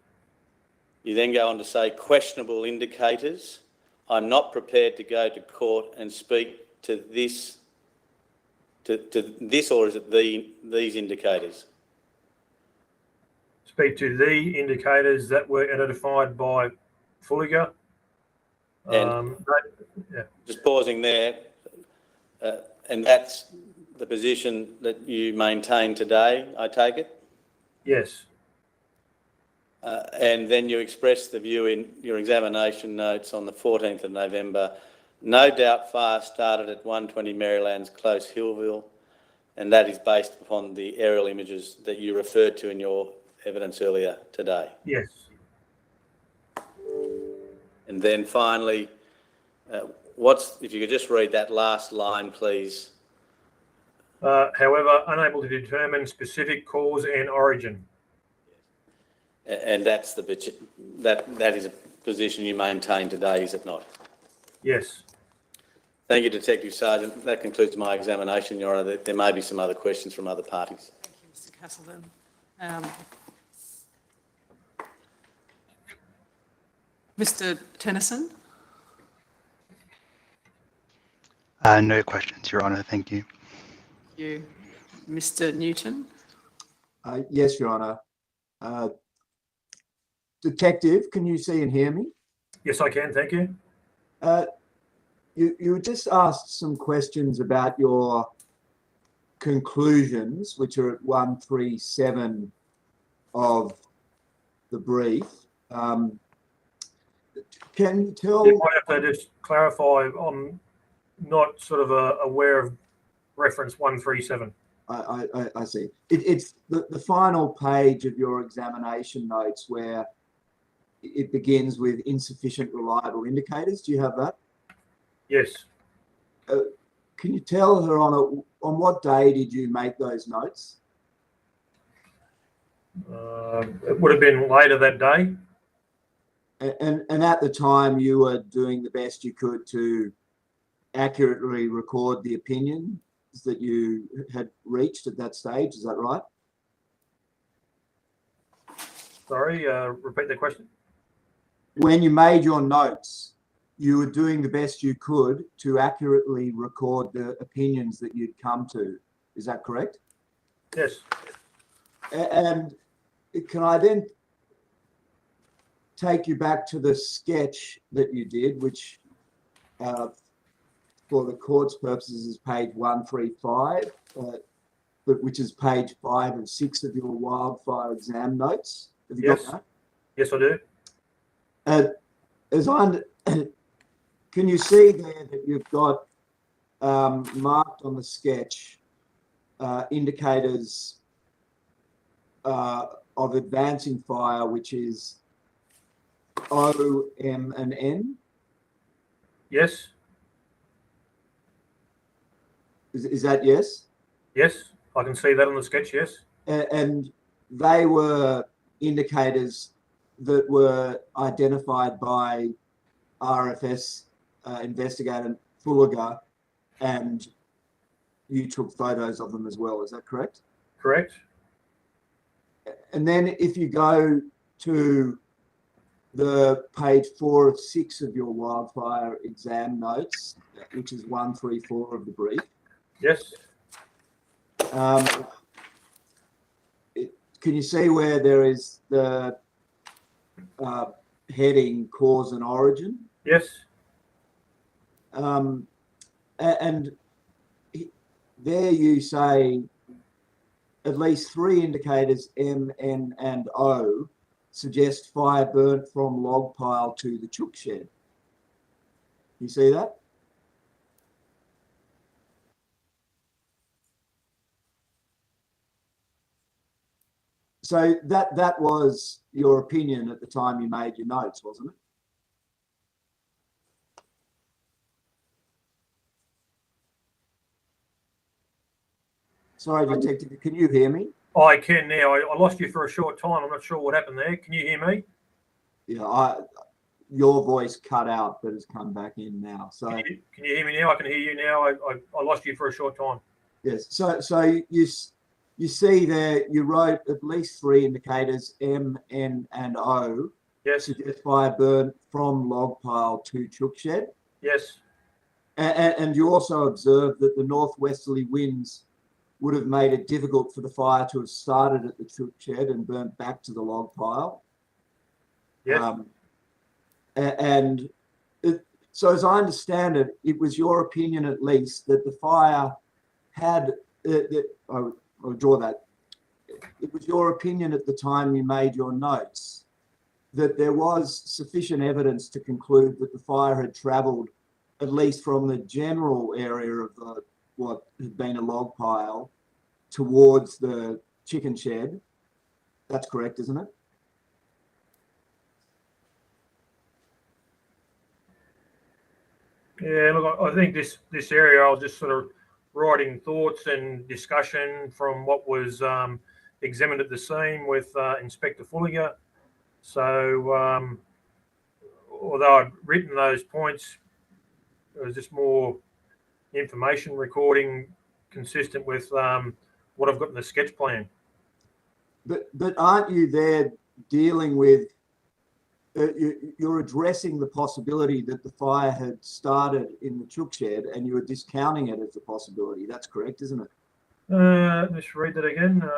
You then go on to say questionable indicators. I'm not prepared to go to court and speak to this, to this, or is it these indicators? Speak to the indicators that were identified by Fulliger. And just pausing there, and that's the position that you maintain today, I take it? Yes. And then you express the view in your examination notes on the 14th of November, no doubt fire started at 120 Maryland's Close, Hillville, and that is based upon the aerial images that you referred to in your evidence earlier today. Yes. And then finally, if you could just read that last line, please. However, unable to determine specific cause and origin. And that's that is a position you maintain today, is it not? Yes. Thank you, Detective Sergeant. That concludes my examination, Your Honour. There may be some other questions from other parties. Thank you, Mr. Castleton. Mr. Tennyson? No questions, Your Honour. Thank you. Thank you. Mr. Newton? Yes, Your Honour. Detective, can you see and hear me? Yes, I can. Thank you. You just asked some questions about your conclusions, which are at 137 of the brief. Can you tell? You might have to just clarify. I'm not sort of aware of reference 137. I see. It's the final page of your examination notes where it begins with insufficient reliable indicators. Do you have that? Yes. Can you tell, Her Honour, on what day did you make those notes? It would have been later that day. And at the time, you were doing the best you could to accurately record the opinions that you had reached at that stage. Is that right? Sorry, repeat the question. When you made your notes, you were doing the best you could to accurately record the opinions that you'd come to. Is that correct? Yes. And can I then take you back to the sketch that you did, which for the court's purposes is page 135, but which is page 5 and 6 of your wildfire exam notes. Have you got that? Yes, I do. Can you see there that you've got marked on the sketch indicators of advancing fire, which is O, M, and N? Yes. Is that yes? Yes, I can see that on the sketch, yes. And they were indicators that were identified by RFS investigator Fulliger, and you took photos of them as well. Is that correct? Correct. And then if you go to the page 4 of 6 of your wildfire exam notes, which is 134 of the brief. Yes. Can you see where there is the heading cause and origin? Yes. And there you say at least 3 indicators, M, N, and O, suggest fire burnt from log pile to the chook shed. You see that? So that was your opinion at the time you made your notes, wasn't it? Sorry, Detective, can you hear me? I can now. I lost you for a short time. I'm not sure what happened there. Can you hear me? Yeah, your voice cut out, but has come back in now. So can you hear me now? I can hear you now. I lost you for a short time. Yes. So you see there, you wrote at least 3 indicators, M, N, and O. Yes. Suggest fire burn from log pile to chook shed. Yes. And you also observed that the northwesterly winds would have made it difficult for the fire to have started at the chook shed and burnt back to the log pile. Yes. So as I understand it, it was your opinion at least that the fire had, I'll draw that. It was your opinion at the time you made your notes that there was sufficient evidence to conclude that the fire had travelled at least from the general area of what had been a log pile towards the chicken shed. That's correct, isn't it? Yeah, look, I think this area, I was just sort of writing thoughts and discussion from what was examined at the scene with Inspector Fulliger. So although I'd written those points, it was just more information recording consistent with what I've got in the sketch plan. But aren't you there dealing with, you're addressing the possibility that the fire had started in the chook shed and you were discounting it as a possibility. That's correct, isn't it? Let's read that again.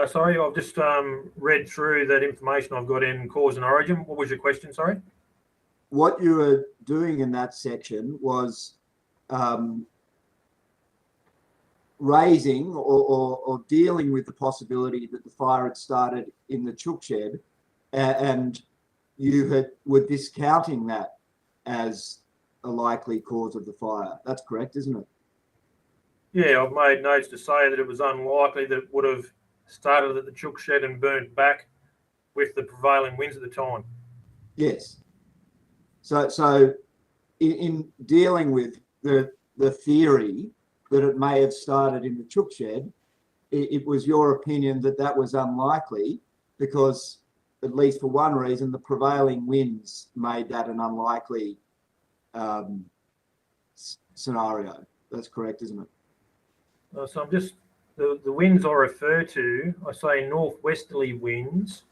Sorry, I've just read through that information I've got in cause and origin. What was your question, sorry? What you were doing in that section was raising or dealing with the possibility that the fire had started in the chook shed, and you were discounting that as a likely cause of the fire. That's correct, isn't it? Yeah, I've made notes to say that it was unlikely that it would have started at the chook shed and burnt back with the prevailing winds at the time. Yes. So in dealing with the theory that it may have started in the chook shed, it was your opinion that that was unlikely because, at least for one reason, the prevailing winds made that an unlikely scenario. That's correct, isn't it? So I'm just, the winds I refer to, I say northwesterly winds.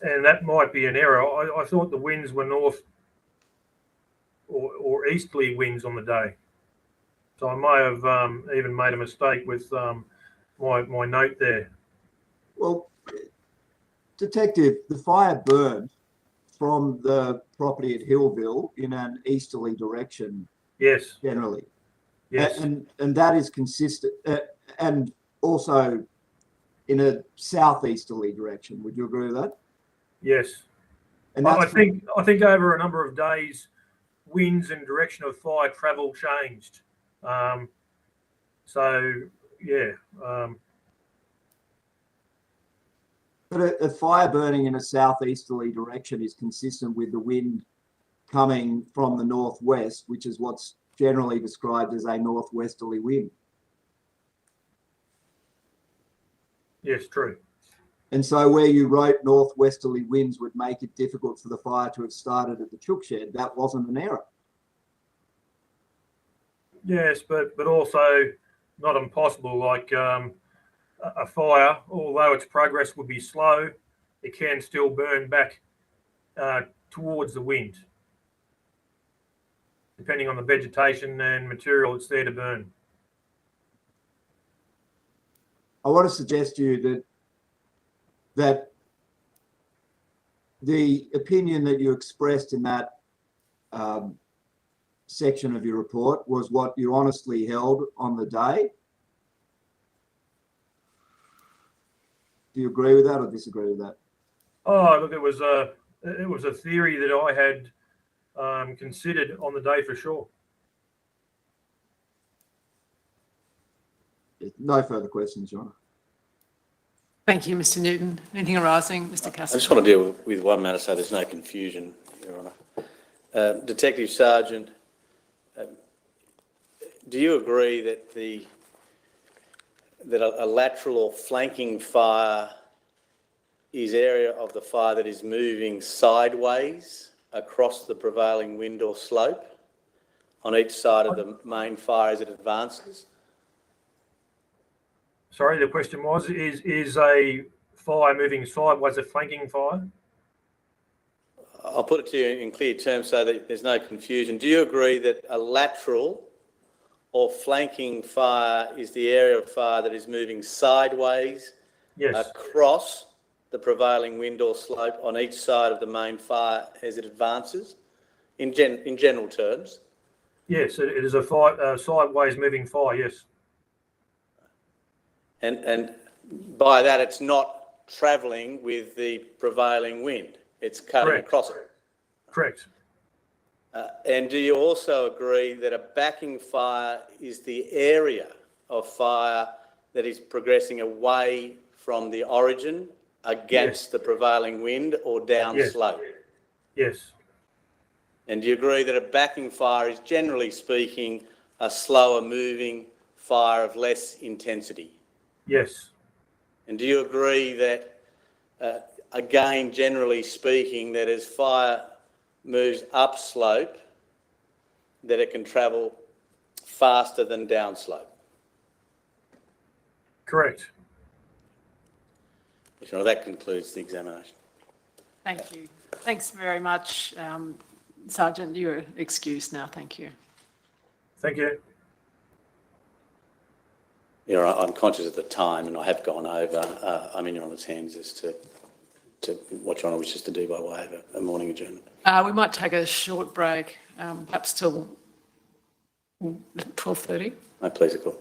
And that might be an error. I thought the winds were north or easterly winds on the day. So I may have even made a mistake with my note there. Well, Detective, the fire burned from the property at Hillville in an easterly direction. Yes. Generally. Yes. And that is consistent, and also in a southeasterly direction. Would you agree with that? Yes. And I think over a number of days, winds and direction of fire travel changed. So yeah. But a fire burning in a southeasterly direction is consistent with the wind coming from the northwest, which is what's generally described as a northwesterly wind. Yes, true. And so where you wrote northwesterly winds would make it difficult for the fire to have started at the chook shed, that wasn't an error. Yes, but also not impossible. Like a fire, although its progress would be slow, it can still burn back towards the wind, depending on the vegetation and material that's there to burn. I want to suggest to you that the opinion that you expressed in that section of your report was what you honestly held on the day. Do you agree with that or disagree with that? Oh, look, it was a theory that I had considered on the day for sure. No further questions, Your Honour. Thank you, Mr. Newton. Anything arising, Mr. Cassidy? I just want to deal with one matter so there's no confusion, Your Honour. Detective Sergeant, do you agree that a lateral or flanking fire is area of the fire that is moving sideways across the prevailing wind or slope on each side of the main fire as it advances? Sorry, the question was, is a fire moving sideways a flanking fire? I'll put it to you in clear terms so that there's no confusion. Do you agree that a lateral or flanking fire is the area of fire that is moving sideways across the prevailing wind or slope on each side of the main fire as it advances, in general terms? Yes, it is a sideways moving fire, yes. And by that, it's not travelling with the prevailing wind. It's cutting across it. Correct. And do you also agree that a backing fire is the area of fire that is progressing away from the origin against the prevailing wind or downslope? Yes. And do you agree that a backing fire is, generally speaking, a slower moving fire of less intensity? Yes. And do you agree that, again, generally speaking, that as fire moves upslope, that it can travel faster than downslope? Correct. So that concludes the examination. Thank you. Thanks very much, Sergeant. You're excused now. Thank you. Thank you. Yeah, I'm conscious of the time and I have gone over. I'm in Your Honour's hands as to to what Your Honour wishes to do by way of a morning adjournment. We might take a short break, perhaps till 12:30. I please the court.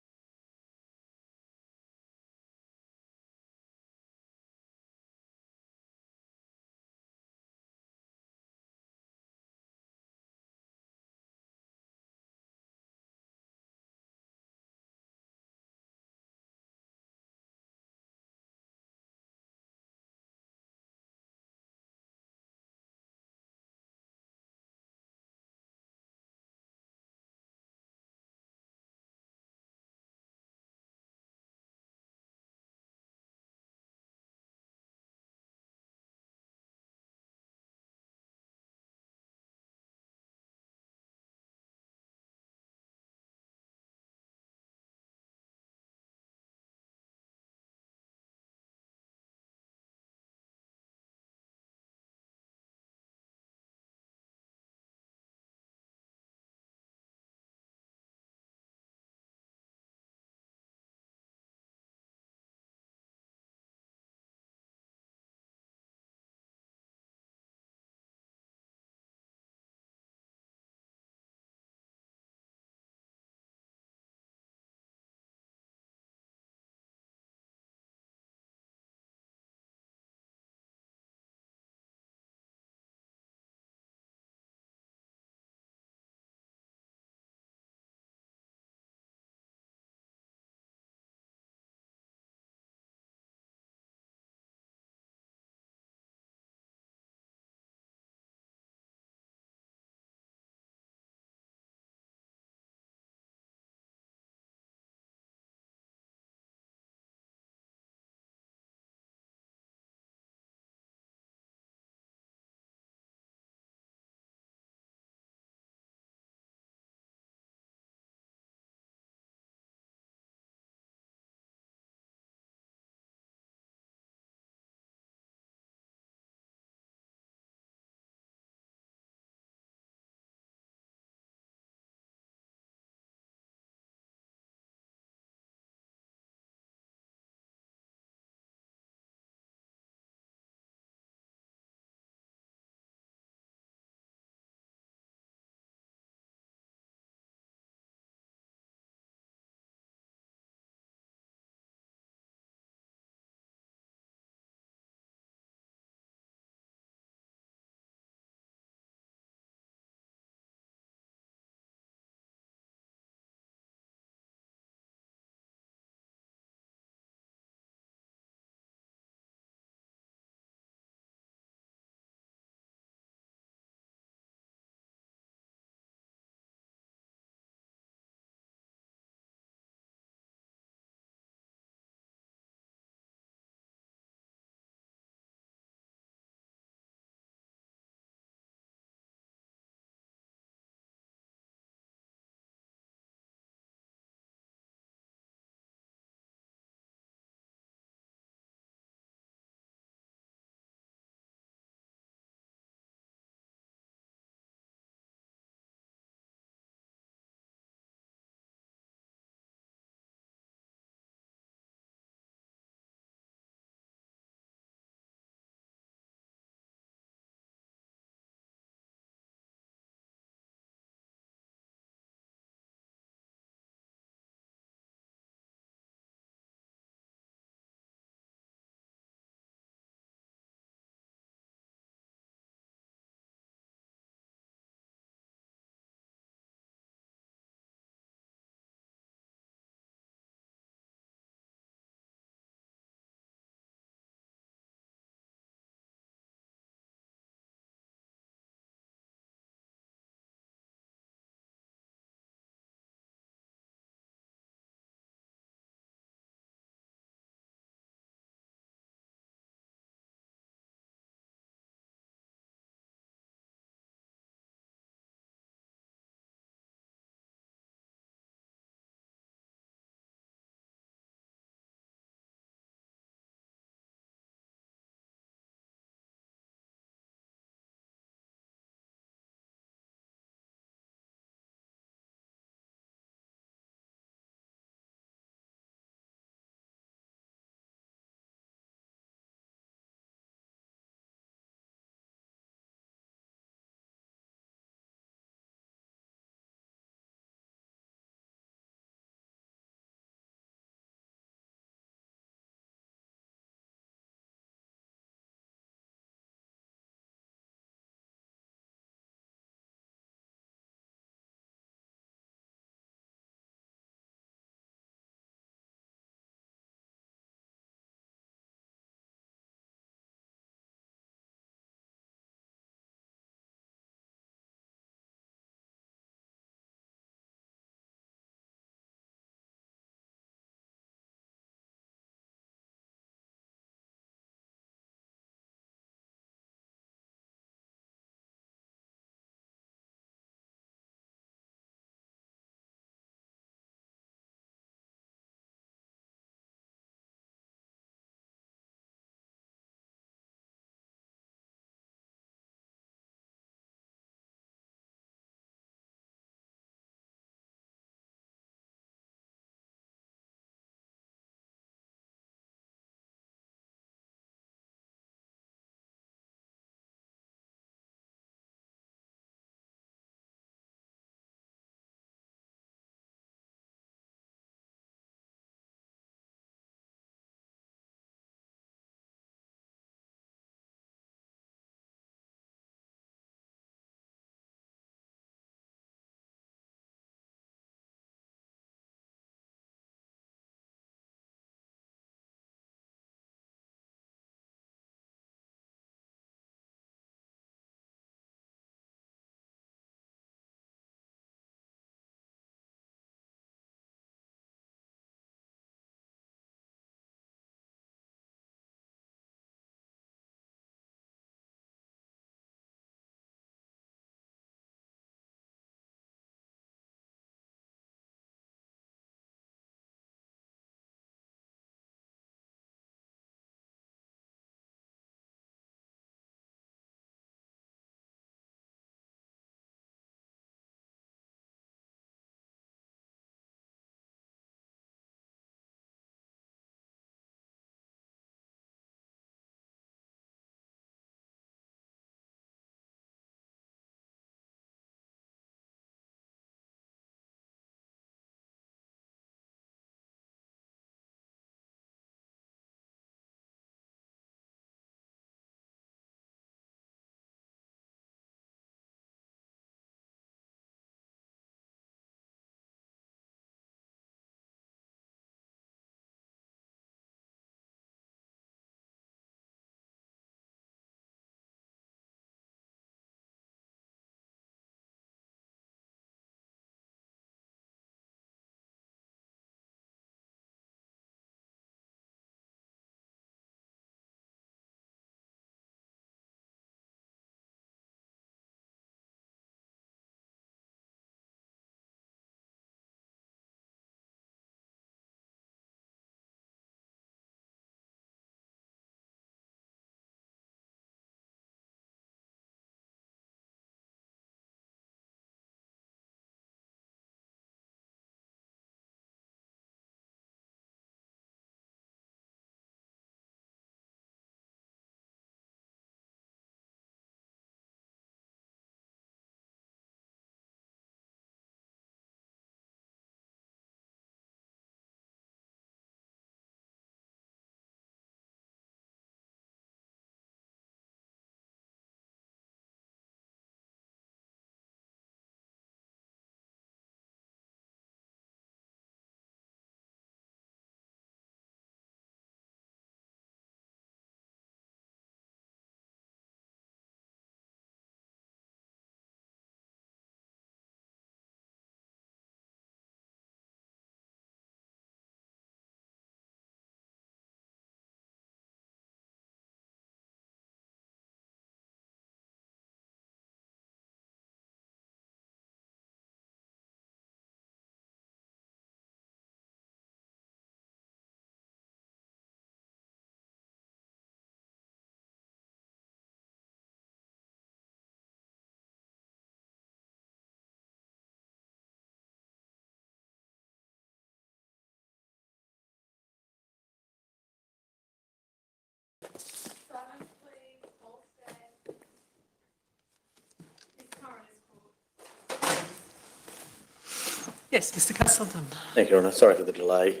Yes, Mr Castleton. Thank you, Your Honour. Sorry for the delay.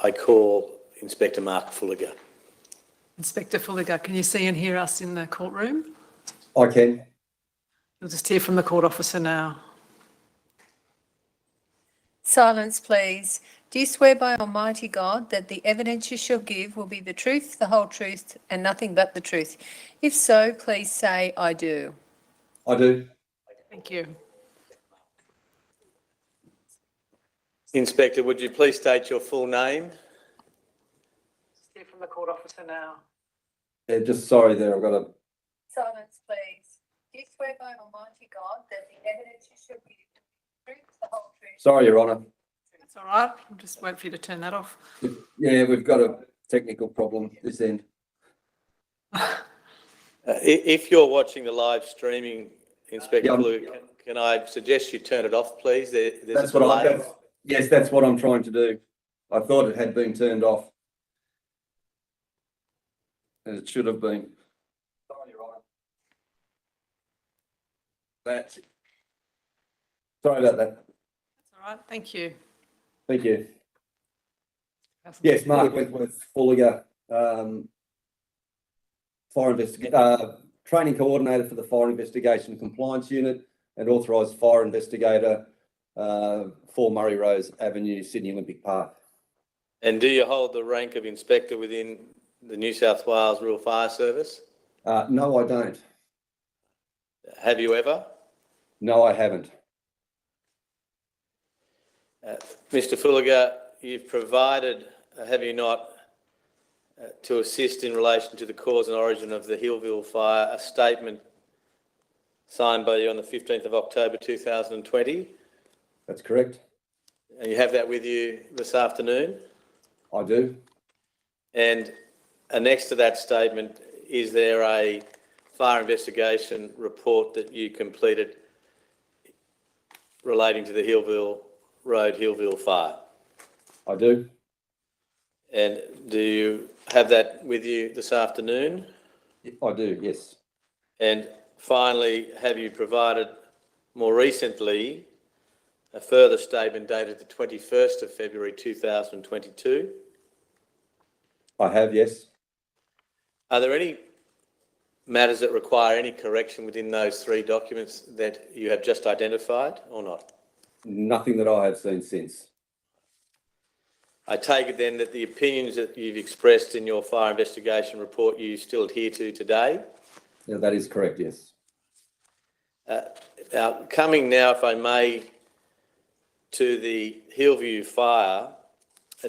I call Inspector Mark Fulliger. Inspector Fulliger, can you see and hear us in the courtroom? I can. You'll just hear from the court officer now. Silence, please. Do you swear by Almighty God that the evidence you shall give will be the truth, the whole truth, and nothing but the truth? If so, please say, I do. I do. Thank you. Inspector, would you please state your full name? Just hear from the court officer now. Yeah, just sorry there, I've got a... Silence, please. Do you swear by Almighty God that the evidence you shall give will be the truth, the whole truth? Sorry, Your Honour. That's all right. I'll just wait for you to turn that off. Yeah, we've got a technical problem this end. If you're watching the live streaming, Inspector Yeah, Fulliger, can I suggest you turn it off, please? There's That's a what delay. yes, that's what I'm trying to do. I thought it had been turned off. And it should have been. Sorry, Your Honour. That's it. Sorry about that. That's all right. Thank you. Thank you. Yes, Mark Wentworth, Fulliger, training coordinator for the Fire Investigation and Compliance Unit and authorised fire investigator, 4 Murray Rose Avenue, Sydney Olympic Park. And do you hold the rank of inspector within the New South Wales Rural Fire Service? No, I don't. Have you ever? No, I haven't. Mr Fulliger, you've provided, have you not, to assist in relation to the cause and origin of the Hillville fire, a statement signed by you on the 15th of October 2020? That's correct. And you have that with you this afternoon? I do. And next to that statement, is there a fire investigation report that you completed relating to the Hillville Road, Hillville fire? I do. And do you have that with you this afternoon? I do, yes. And finally, have you provided more recently a further statement dated the 21st of February 2022? I have, yes. Are there any matters that require any correction within those 3 documents that you have just identified or not? Nothing that I have seen since. I take it then that the opinions that you've expressed in your fire investigation report you still adhere to today? Yeah, that is correct, yes. Now, coming now, if I may, to the Hillview fire,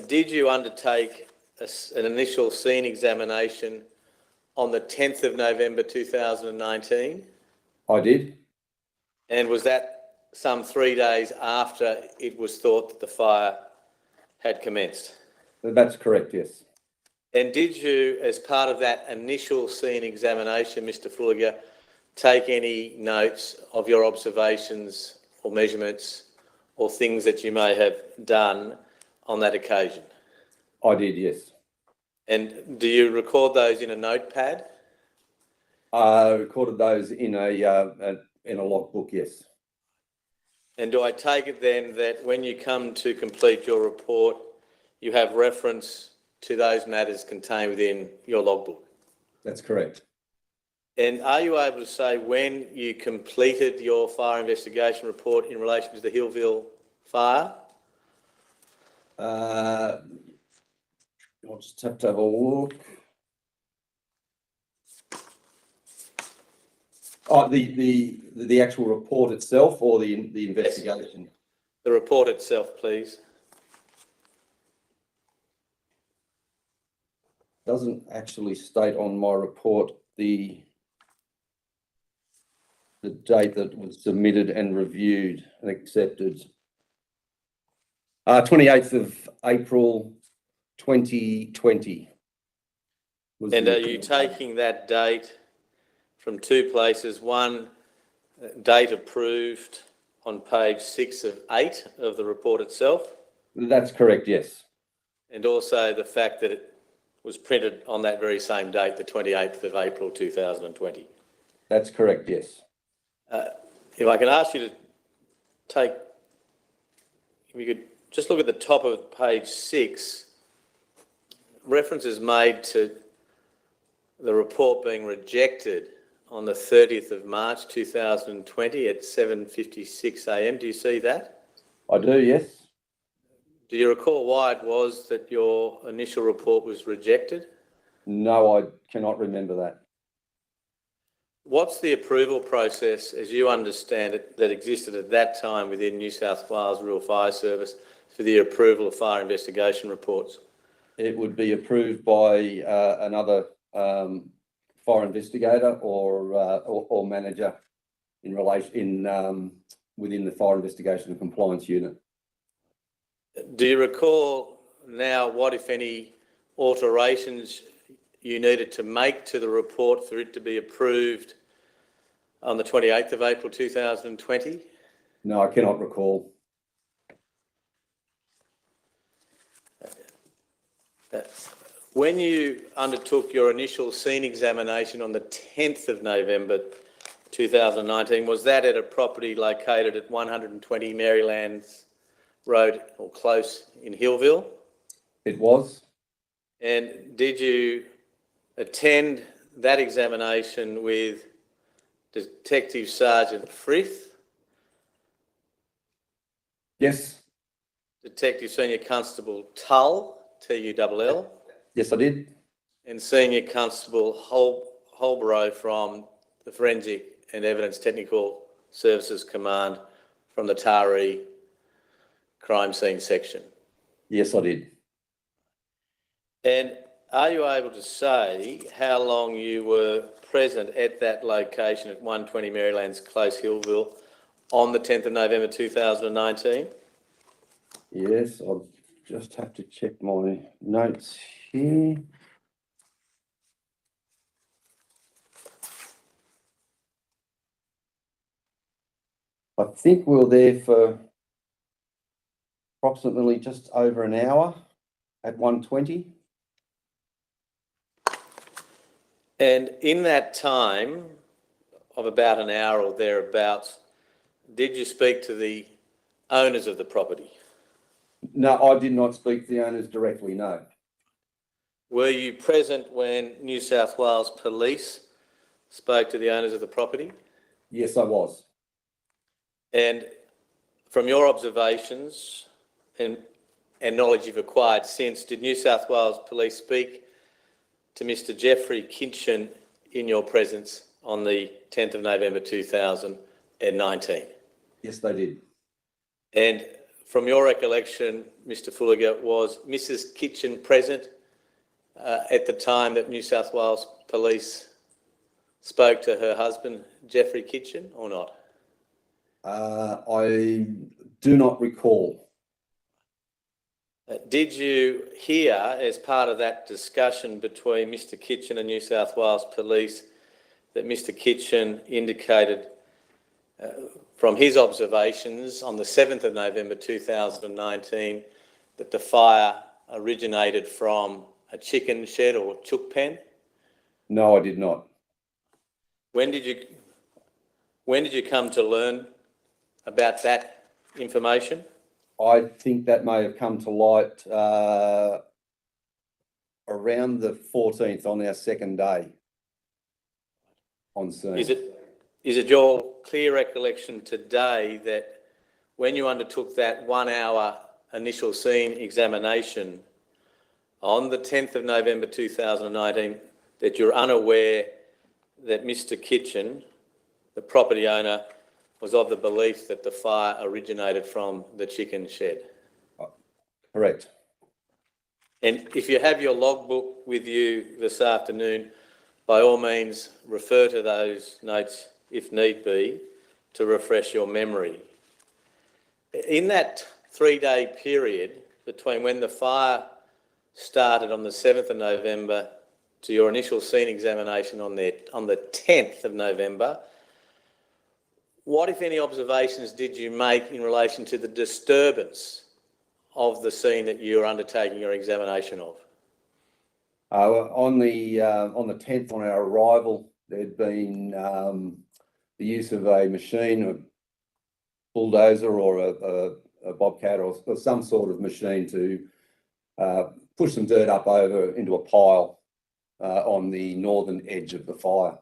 did you undertake an initial scene examination on the 10th of November 2019? I did. And was that some 3 days after it was thought that the fire had commenced? That's correct, yes. And did you, as part of that initial scene examination, Mr Fulliger, take any notes of your observations or measurements or things that you may have done on that occasion? I did, yes. And do you record those in a notepad? I recorded those in a logbook, yes. And do I take it then that when you come to complete your report, you have reference to those matters contained within your logbook? That's correct. And are you able to say when you completed your fire investigation report in relation to the Hillville fire? I'll just have to have a look. Oh, the actual report itself or the investigation? Yes. The report itself, please. Doesn't actually state on my report the date that was submitted and reviewed and accepted. 28th of April 2020. And are you taking that date from 2 places? One, date approved on page 6 of 8 of the report itself. That's correct, yes. And also the fact that it was printed on that very same date, the 28th of April 2020. That's correct, yes. If I can ask you to take if you could just look at the top of page 6, reference is made to the report being rejected on the 30th of March 2020 at 7:56 a.m. Do you see that? I do, yes. Do you recall why it was that your initial report was rejected? No, I cannot remember that. What's the approval process, as you understand it, that existed at that time within New South Wales Rural Fire Service for the approval of fire investigation reports? It would be approved by another fire investigator or manager in relation within the fire investigation and compliance unit. Do you recall now what, if any, alterations you needed to make to the report for it to be approved on the 28th of April 2020? No, I cannot recall. When you undertook your initial scene examination on the 10th of November 2019, was that at a property located at 120 Marylands Road or close in Hillville? It was. And did you attend that examination with Detective Sergeant Frith? Yes. Detective Senior Constable Tull, Tull? Yes, I did. And Senior Constable Holborough from the Forensic and Evidence Technical Services Command from the Taree Crime Scene Section? Yes, I did. And are you able to say how long you were present at that location at 120 Marylands Close, Hillville, on the 10th of November 2019? Yes, I'll just have to check my notes here. I think we were there for approximately just over an hour at 120. And in that time of about an hour or thereabouts, did you speak to the owners of the property? No, I did not speak to the owners directly, no. Were you present when New South Wales Police spoke to the owners of the property? Yes, I was. And from your observations and knowledge you've acquired since, did New South Wales Police speak to Mr. Jeffrey Kitchen in your presence on the 10th of November 2019? Yes, they did. And from your recollection, Mr. Fulliger, was Mrs. Kitchen present at the time that New South Wales Police spoke to her husband, Jeffrey Kitchen, or not? I do not recall. Did you hear, as part of that discussion between Mr. Kitchen and New South Wales Police, that Mr. Kitchen indicated from his observations on the 7th of November 2019 that the fire originated from a chicken shed or chook pen? No, I did not. When did you come to learn about that information? I think that may have come to light around the 14th, on our second day on scene. Is it your clear recollection today that when you undertook that 1 hour initial scene examination on the 10th of November 2019, that you're unaware that Mr. Kitchen, the property owner, was of the belief that the fire originated from the chicken shed? Correct. And if you have your logbook with you this afternoon, by all means refer to those notes if need be to refresh your memory. In that 3-day period between when the fire started on the 7th of November to your initial scene examination on the 10th of November, what, if any, observations did you make in relation to the disturbance of the scene that you were undertaking your examination of? On the 10th, on our arrival, there'd been the use of a machine, a bulldozer or a bobcat or some sort of machine to push some dirt up over into a pile on the northern edge of the fire.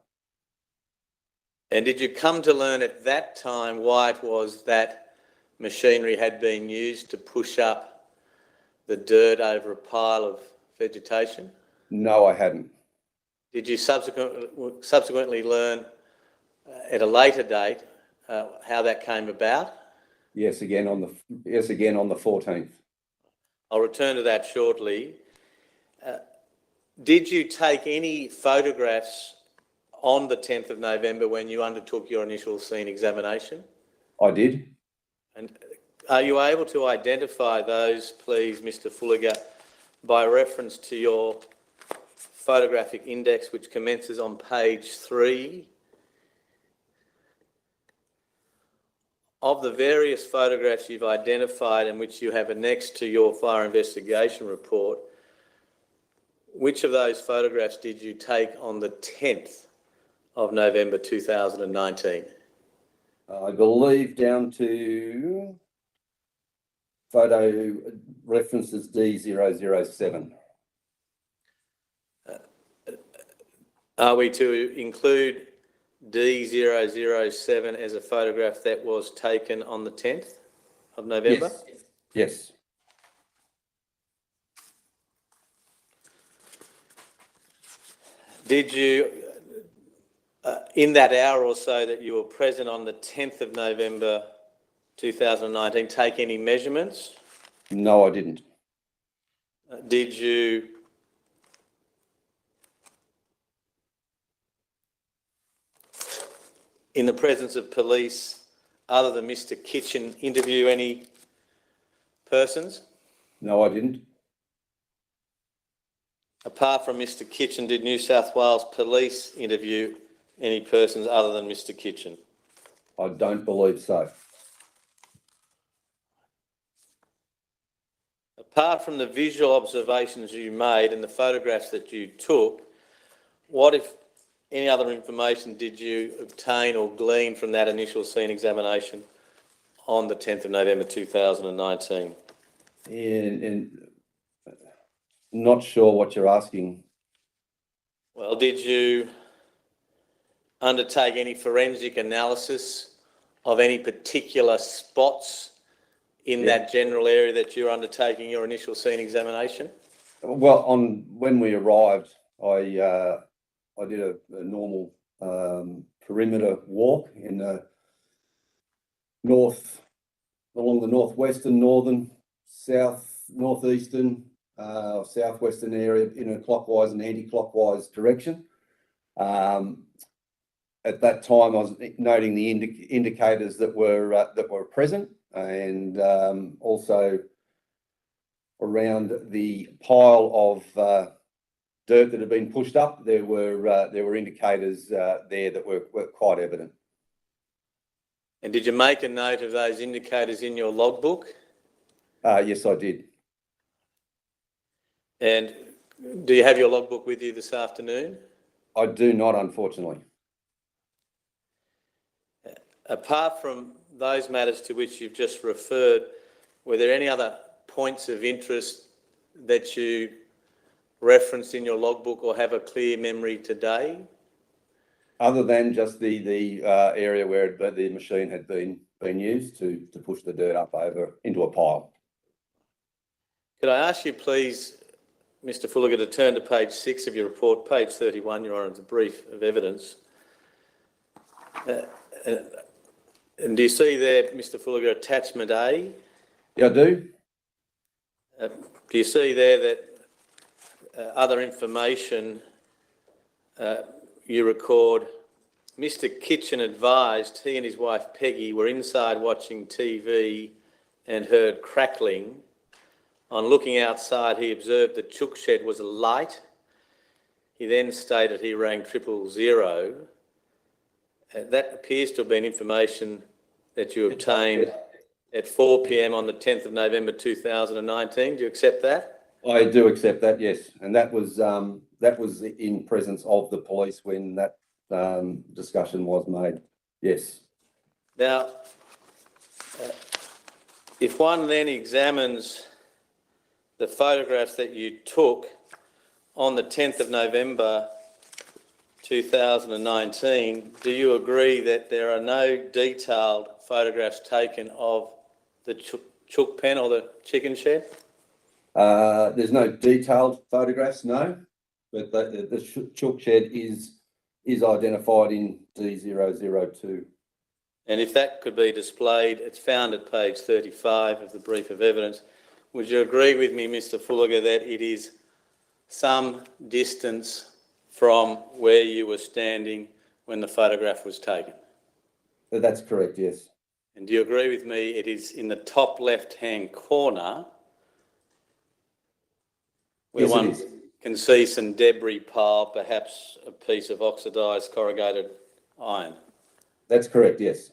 And did you come to learn at that time why it was that machinery had been used to push up the dirt over a pile of vegetation? No, I hadn't. Did you subsequently learn at a later date how that came about? Yes, again on the 14th. I'll return to that shortly. Did you take any photographs on the 10th of November when you undertook your initial scene examination? I did. And are you able to identify those, please, Mr. Fulliger, by reference to your photographic index, which commences on page 3? Of the various photographs you've identified and which you have annexed to your fire investigation report, which of those photographs did you take on the 10th of November 2019? I believe down to photo references D007. Are we to include D007 as a photograph that was taken on the 10th of November? Yes. Did you, in that hour or so that you were present on the 10th of November 2019, take any measurements? No, I didn't. Did you in the presence of police, other than Mr. Kitchen, interview any persons? No, I didn't. Apart from Mr. Kitchen, did New South Wales Police interview any persons other than Mr. Kitchen? I don't believe so. Apart from the visual observations you made and the photographs that you took, what, if any, other information did you obtain or glean from that initial scene examination on the 10th of November 2019? And not sure what you're asking. Well, did you undertake any forensic analysis of any particular spots in that general area that you're undertaking your initial scene examination? Well, when we arrived, I did a normal perimeter walk in the along the northwestern, northern, northeastern, southwestern area in a clockwise and anti-clockwise direction. At that time, I was noting the indicators that were present, and also around the pile of dirt that had been pushed up, there were indicators there that were quite evident. And did you make a note of those indicators in your logbook? Yes, I did. And do you have your logbook with you this afternoon? I do not, unfortunately. Apart from those matters to which you've just referred, were there any other points of interest that you referenced in your logbook or have a clear memory today? Other than just the area where the machine had been used to push the dirt up over into a pile. Could I ask you, please, Mr. Fulliger, to turn to page 6 of your report, page 31, Your Honour, the brief of evidence. And do you see there, Mr. Fulliger, attachment A? Yeah, I do. Do you see there that other information you record? Mr. Kitchen advised he and his wife Peggy were inside watching TV and heard crackling. On looking outside, he observed the chook shed was alight. He then stated he rang 000. That appears to have been information that you obtained at 4 p.m. on the 10th of November 2019. Do you accept that? I do accept that, yes. And that was in presence of the police when that discussion was made. Yes. Now, If one then examines the photographs that you took on the 10th of November 2019, do you agree that there are no detailed photographs taken of the chook pen or the chicken shed? There's no detailed photographs, no, but the chook shed is identified in D002. And if that could be displayed, it's found at page 35 of the brief of evidence. Would you agree with me, Mr. Fulliger, that it is some distance from where you were standing when the photograph was taken? That's correct, yes. And do you agree with me it is in the top left-hand corner where Yes, one it is. can see some debris pile, perhaps a piece of oxidised corrugated iron? That's correct, yes.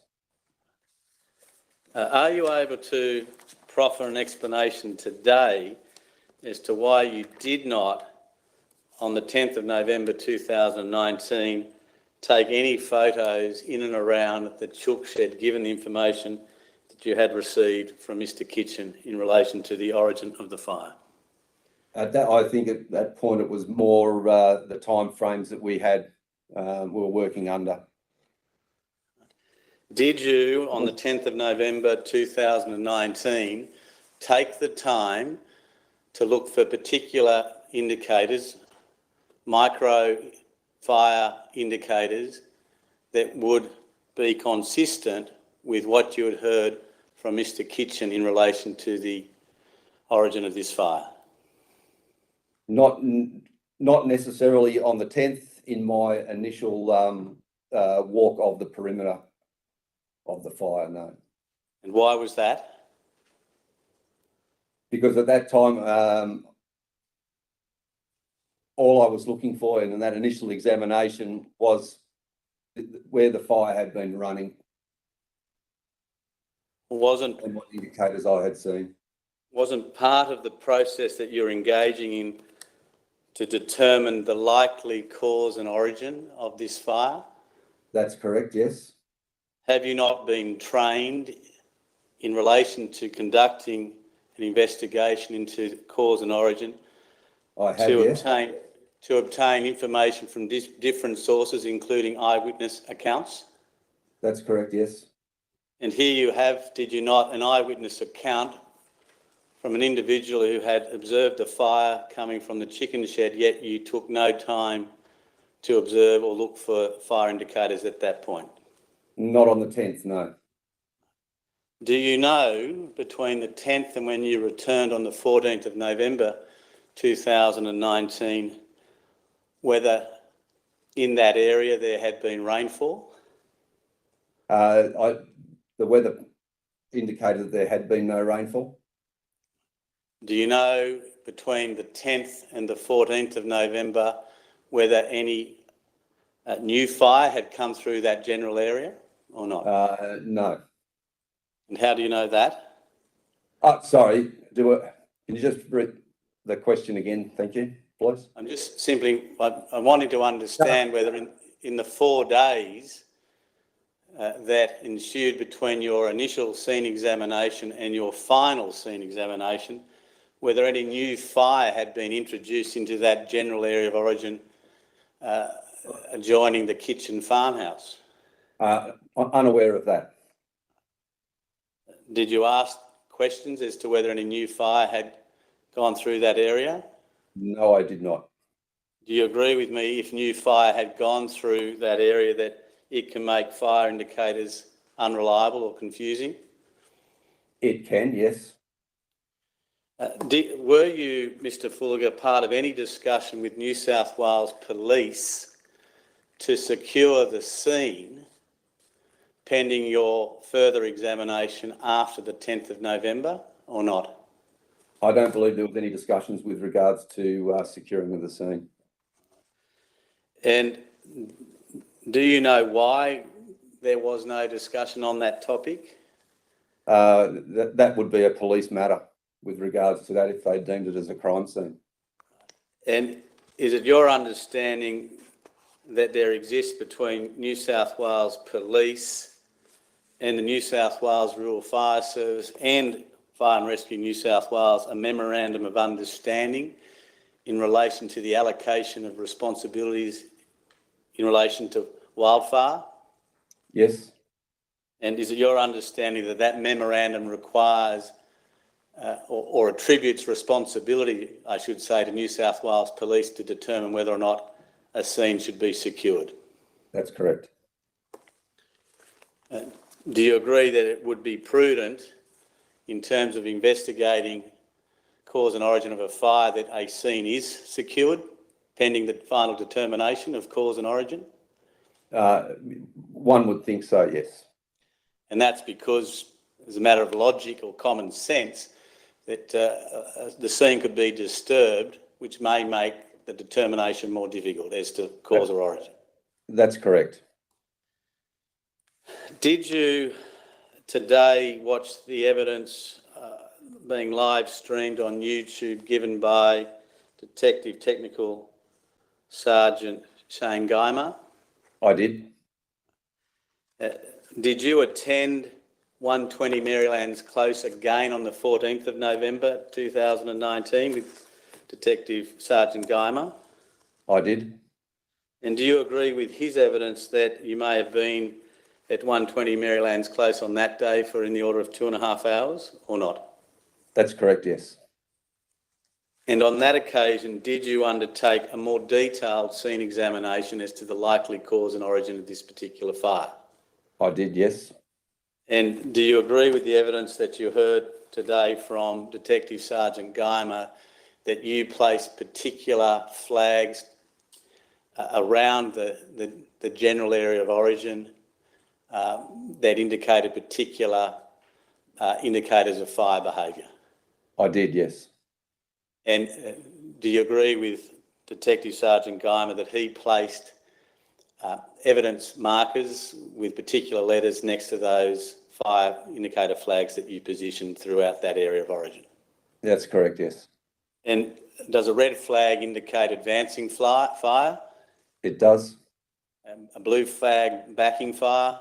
Are you able to proffer an explanation today as to why you did not, on the 10th of November 2019, take any photos in and around the chook shed, given the information that you had received from Mr. Kitchen in relation to the origin of the fire? I think at that point it was more the time frames that we were working under. Did you, on the 10th of November 2019, take the time to look for particular indicators, micro fire indicators, that would be consistent with what you had heard from Mr. Kitchen in relation to the origin of this fire? Not necessarily on the 10th in my initial walk of the perimeter of the fire, no. And why was that? Because at that time, all I was looking for in that initial examination was where the fire had been running. And what indicators I had seen. Wasn't part of the process that you're engaging in to determine the likely cause and origin of this fire? That's correct, yes. Have you not been trained in relation to conducting an investigation into the cause and origin I have, yes. to obtain information from different sources, including eyewitness accounts? That's correct, yes. And here you have, did you not, an eyewitness account from an individual who had observed the fire coming from the chicken shed, yet you took no time to observe or look for fire indicators at that point? Not on the 10th, no. Do you know, between the 10th and when you returned on the 14th of November 2019, whether in that area there had been rainfall? The weather indicated that there had been no rainfall. Do you know, between the 10th and the 14th of November, whether any new fire had come through that general area or not? No. And how do you know that? Sorry, can you just read the question again? Thank you, please. I'm just simply, I'm wanting to understand whether in the 4 days that ensued between your initial scene examination and your final scene examination, whether any new fire had been introduced into that general area of origin adjoining the kitchen farmhouse? Unaware of that. Did you ask questions as to whether any new fire had gone through that area? No, I did not. Do you agree with me, if new fire had gone through that area, that it can make fire indicators unreliable or confusing? It can, yes. Were you, Mr. Fulliger, part of any discussion with New South Wales Police to secure the scene pending your further examination after the 10th of November or not? I don't believe there was any discussions with regards to securing of the scene. And do you know why there was no discussion on that topic? That would be a police matter with regards to that if they deemed it as a crime scene. And is it your understanding that there exists between New South Wales Police and the New South Wales Rural Fire Service and Fire and Rescue New South Wales a memorandum of understanding in relation to the allocation of responsibilities in relation to Wildfire? Yes, And is it your understanding that that memorandum requires or attributes responsibility, I should say, to New South Wales Police to determine whether or not a scene should be secured? that's correct. Do you agree that it would be prudent in terms of investigating cause and origin of a fire that a scene is secured pending the final determination of cause and origin? One would think so, yes. And that's because, as a matter of logic or common sense, that the scene could be disturbed, which may make the determination more difficult as to cause or origin. That's correct. Did you today watch the evidence being live streamed on YouTube given by Detective Technical Sergeant Shane Guymer? I did. Did you attend 120 Maryland's Close again on the 14th of November 2019 with Detective Sergeant Guymer? I did. And do you agree with his evidence that you may have been at 120 Maryland's Close on that day for in the order of 2.5 hours or not? That's correct, yes. And on that occasion, did you undertake a more detailed scene examination as to the likely cause and origin of this particular fire? I did, yes. And do you agree with the evidence that you heard today from Detective Sergeant Guymer that you placed particular flags around the general area of origin that indicated particular indicators of fire behaviour? I did, yes. And do you agree with Detective Sergeant Guymer that he placed evidence markers with particular letters next to those fire indicator flags that you positioned throughout that area of origin? That's correct, yes. And does a red flag indicate advancing fire? It does. A blue flag backing fire?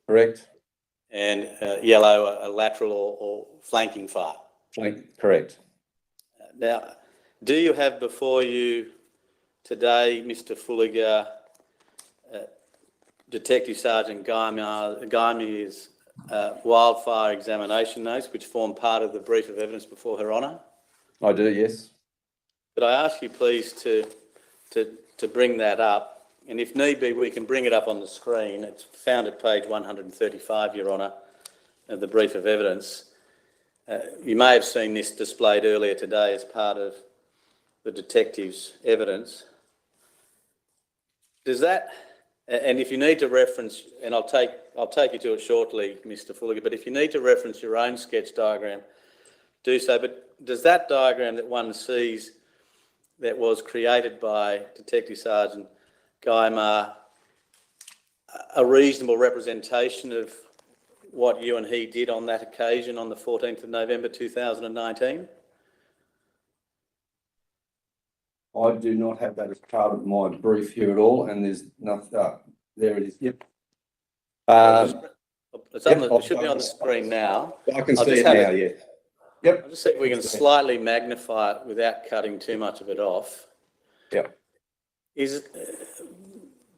Correct. And yellow a lateral or flanking fire? Correct. Now, do you have before you today, Mr. Fulliger, Detective Sergeant Guymer's wildfire examination notes, which form part of the brief of evidence before Her Honour? I do, yes. Could I ask you please to bring that up? And if need be, we can bring it up on the screen. It's found at page 135, Your Honour, of the brief of evidence. You may have seen this displayed earlier today as part of the detective's evidence. Does that, and if you need to reference, and I'll take you to it shortly, Mr. Fulliger, but if you need to reference your own sketch diagram, do so. But does that diagram that one sees that was created by Detective Sergeant Guymer a reasonable representation of what you and he did on that occasion on the 14th of November 2019? I do not have that as part of my brief here at all, and there's nothing. There it is. Yep. It should be on the screen now. I can see it now. Yeah. Yep. I'll just see if we can slightly magnify it without cutting too much of it off. Yep. Is it,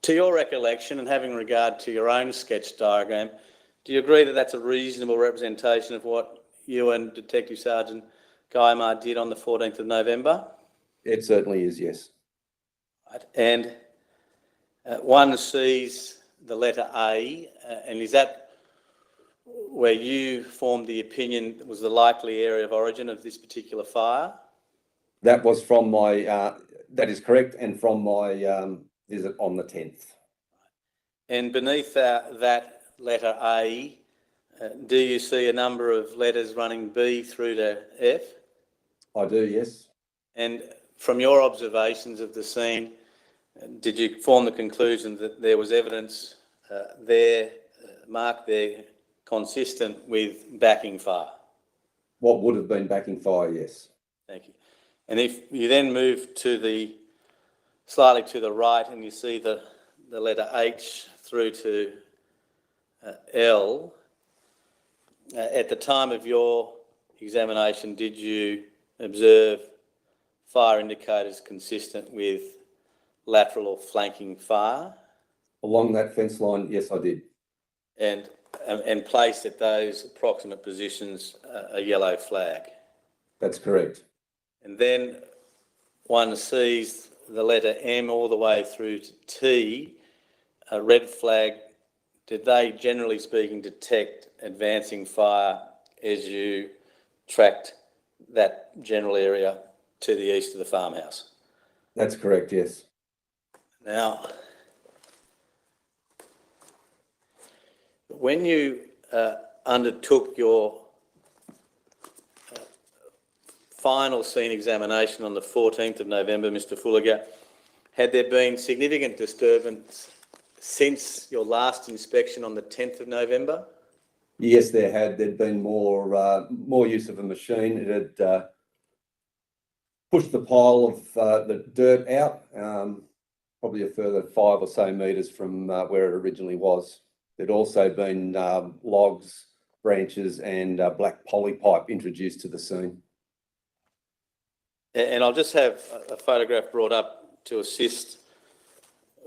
to your recollection and having regard to your own sketch diagram, do you agree that that's a reasonable representation of what you and Detective Sergeant Guymer did on the 14th of November? It certainly is, yes. Right. And one sees the letter A, and is that where you formed the opinion was the likely area of origin of this particular fire? That was from my, that is correct, and from my visit on the 10th. And beneath that letter A, do you see a number of letters running B through to F? I do, yes. And from your observations of the scene, did you form the conclusion that there was evidence there, marked there, consistent with backing fire? What would have been backing fire, yes. Thank you. And if you then move to slightly to the right and you see the letter H through to L, at the time of your examination did you observe fire indicators consistent with lateral or flanking fire? Along that fence line, yes, I did. And placed at those approximate positions a yellow flag? That's correct. And then one sees the letter M all the way through to T, a red flag. Did they, generally speaking, detect advancing fire as you tracked that general area to the east of the farmhouse? That's correct, yes. Now, when you undertook your final scene examination on the 14th of November, Mr. Fulliger, had there been significant disturbance since your last inspection on the 10th of November? Yes, there had. There'd been more use of a machine. It had pushed the pile of the dirt out, probably a further 5 or so metres from where it originally was. There'd also been logs, branches and black polypipe introduced to the scene. And I'll just have a photograph brought up to assist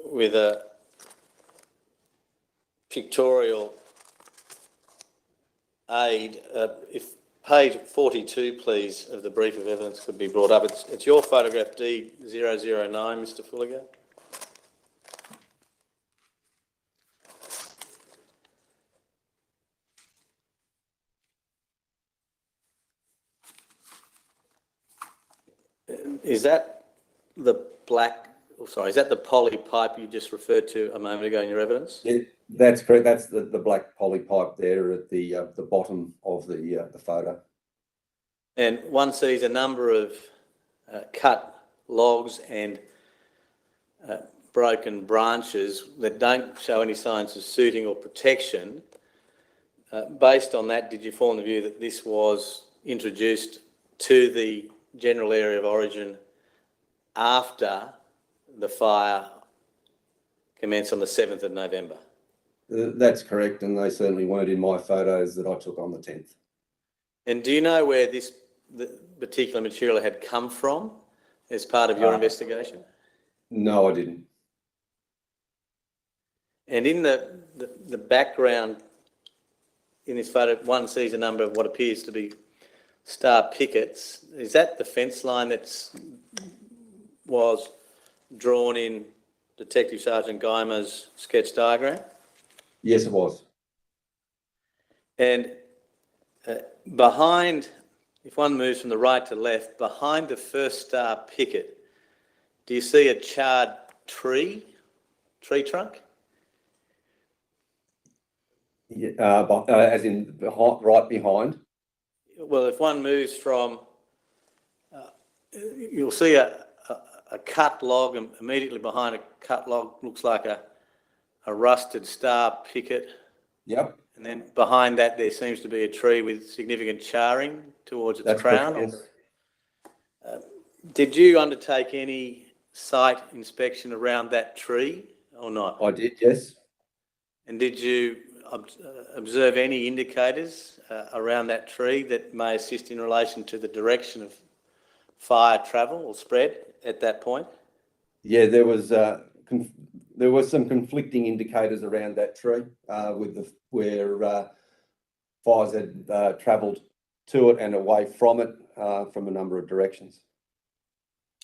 with a pictorial aid. If page 42, please, of the brief of evidence could be brought up. It's your photograph D009, Mr. Fulliger. Is that the is that the poly pipe you just referred to a moment ago in your evidence? Yeah, that's correct. That's the black polypipe there at the bottom of the photo. And one sees a number of cut logs and broken branches that don't show any signs of suiting or protection. Based on that, did you form the view that this was introduced to the general area of origin after the fire commenced on the 7th of November? That's correct, and they certainly weren't in my photos that I took on the 10th. And do you know where the particular material had come from as part of your investigation? No, I didn't. And in the background in this photo, one sees a number of what appears to be star pickets. Is that the fence line that was drawn in Detective Sergeant Guymer's sketch diagram? Yes, it was. And behind, if one moves from the right to left, behind the first star picket, do you see a charred tree trunk? Yeah, as in right behind? Well, if one moves from, you'll see a cut log, and immediately behind a cut log looks like a rusted star picket. Yep. And then behind that there seems to be a tree with significant charring towards its That's crown. correct, yes. Did you undertake any site inspection around that tree or not? I did, yes. And did you observe any indicators around that tree that may assist in relation to the direction of fire travel or spread at that point? Yeah, there was some conflicting indicators around that tree where fires had travelled to it and away from it from a number of directions.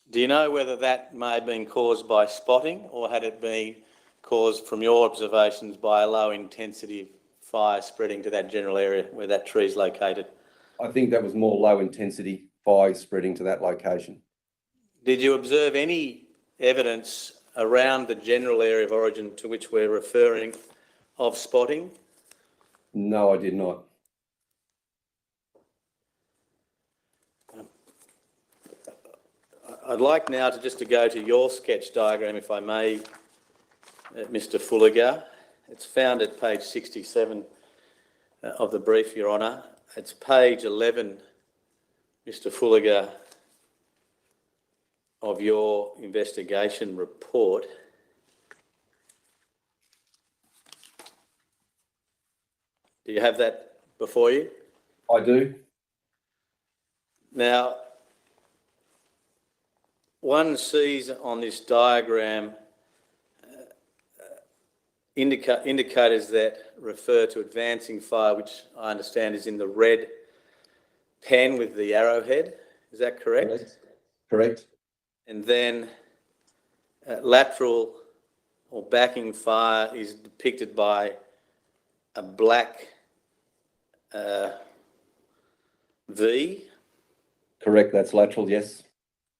Do you know whether that may have been caused by spotting, or had it been caused from your observations by a low intensity fire spreading to that general area where that tree is located? I think that was more low intensity fire spreading to that location. Did you observe any evidence around the general area of origin to which we're referring of spotting? No, I did not. I'd like now to go to your sketch diagram, if I may, Mr. Fulliger. It's found at page 67 of the brief, Your Honour. It's page 11, Mr. Fulliger, of your investigation report. Do you have that before you? I do. Now, one sees on this diagram indicators that refer to advancing fire, which I understand is in the red pen with the arrowhead. Is that correct? Correct. And then lateral or backing fire is depicted by a black V. Correct, that's lateral, yes.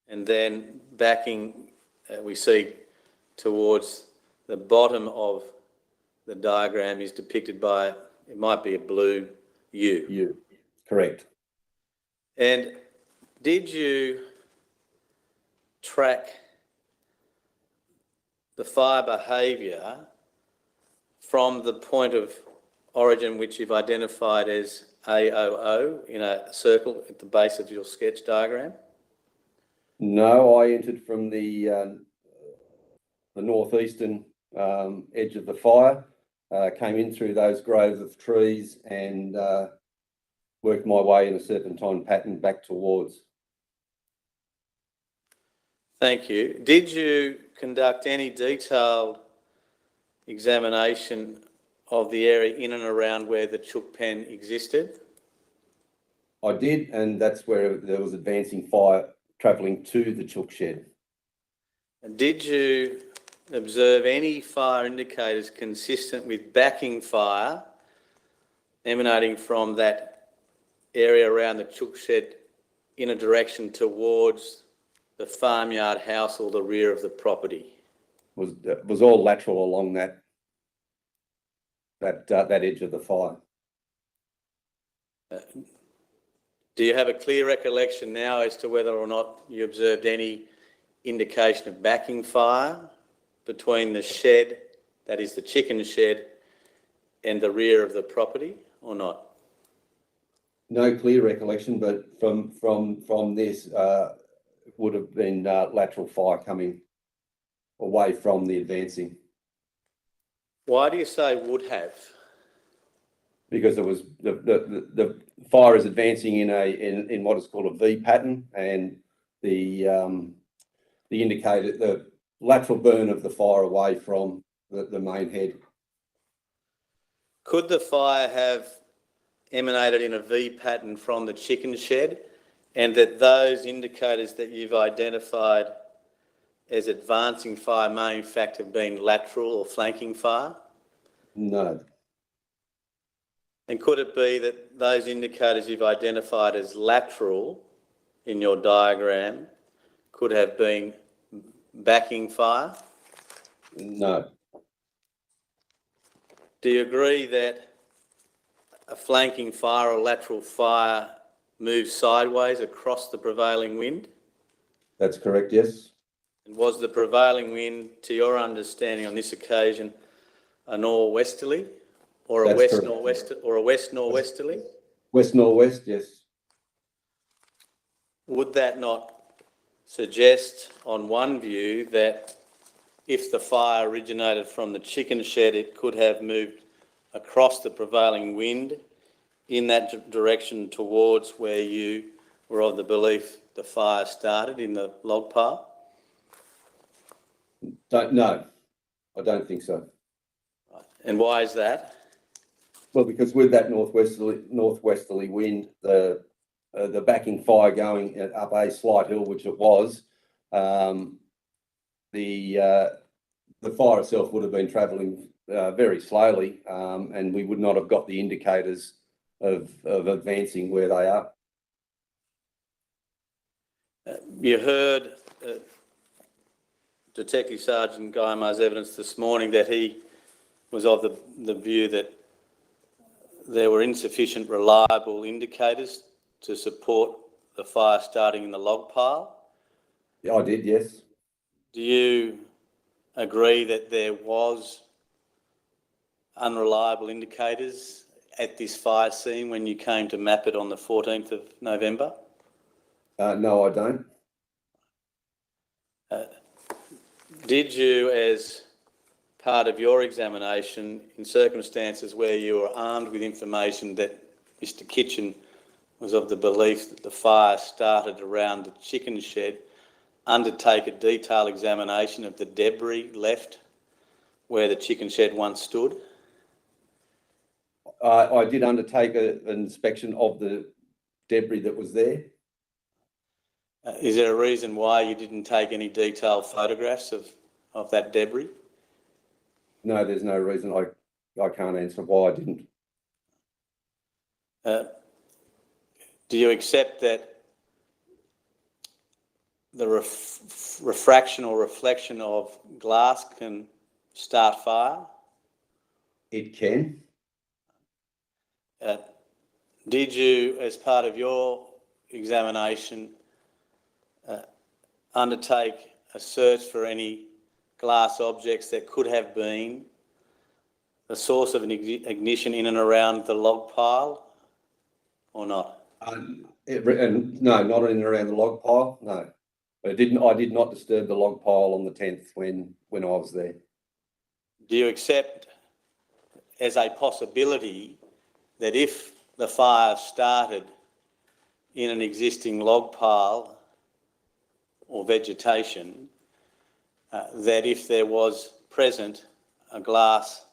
And then backing, we see towards the bottom of the diagram is depicted by, it might be a blue U. U, correct. And did you track the fire behaviour from the point of origin which you've identified as AOO in a circle at the base of your sketch diagram? No, I entered from the northeastern edge of the fire, came in through those groves of trees and worked my way in a serpentine pattern back towards. Thank you. Did you conduct any detailed examination of the area in and around where the chook pen existed? I did, and that's where there was advancing fire travelling to the chook shed. And did you observe any fire indicators consistent with backing fire emanating from that area around the chook shed in a direction towards the farmyard house or the rear of the property? Was all lateral along that edge of the fire. Do you have a clear recollection now as to whether or not you observed any indication of backing fire between the shed, that is the chicken shed, and the rear of the property, or not? No clear recollection, but from this would have been lateral fire coming away from the advancing. Why do you say would have? Because it was the fire is advancing in what is called a V pattern, and the indicator, the lateral burn of the fire away from the main head. Could the fire have emanated in a V pattern from the chicken shed, and that those indicators that you've identified as advancing fire may in fact have been lateral or flanking fire? No. And could it be that those indicators you've identified as lateral in your diagram could have been backing fire? No. Do you agree that a flanking fire or lateral fire moves sideways across the prevailing wind? That's correct, yes. And was the prevailing wind, to your understanding on this occasion, a norwesterly or a west norwesterly? West northwest, yes. Would that not suggest, on one view, that if the fire originated from the chicken shed, it could have moved across the prevailing wind in that direction towards where you were of the belief the fire started in the log pile? No, I don't think so. And why is that? Well, because with that northwesterly wind, the backing fire going up a slight hill, which it was, the fire itself would have been travelling very slowly, and we would not have got the indicators of advancing where they are. You heard Detective Sergeant Guymar's evidence this morning that he was of the view that there were insufficient reliable indicators to support the fire starting in the log pile. Yeah, I did, yes. Do you agree that there was unreliable indicators at this fire scene when you came to map it on the 14th of November? No, I don't. Did you, as part of your examination, in circumstances where you were armed with information that Mr. Kitchen was of the belief that the fire started around the chicken shed, undertake a detailed examination of the debris left where the chicken shed once stood? I did undertake an inspection of the debris that was there. Is there a reason why you didn't take any detailed photographs of that debris? No, there's no reason. I can't answer why I didn't. Do you accept that the refraction or reflection of glass can start fire? It can. Did you, as part of your examination, undertake a search for any glass objects that could have been the source of an ignition in and around the log pile, or not? No, not in and around the log pile. No, but I did not disturb the log pile on the 10th when I was there. Do you accept as a possibility that if the fire started in an existing log pile or vegetation, that if there was present a glass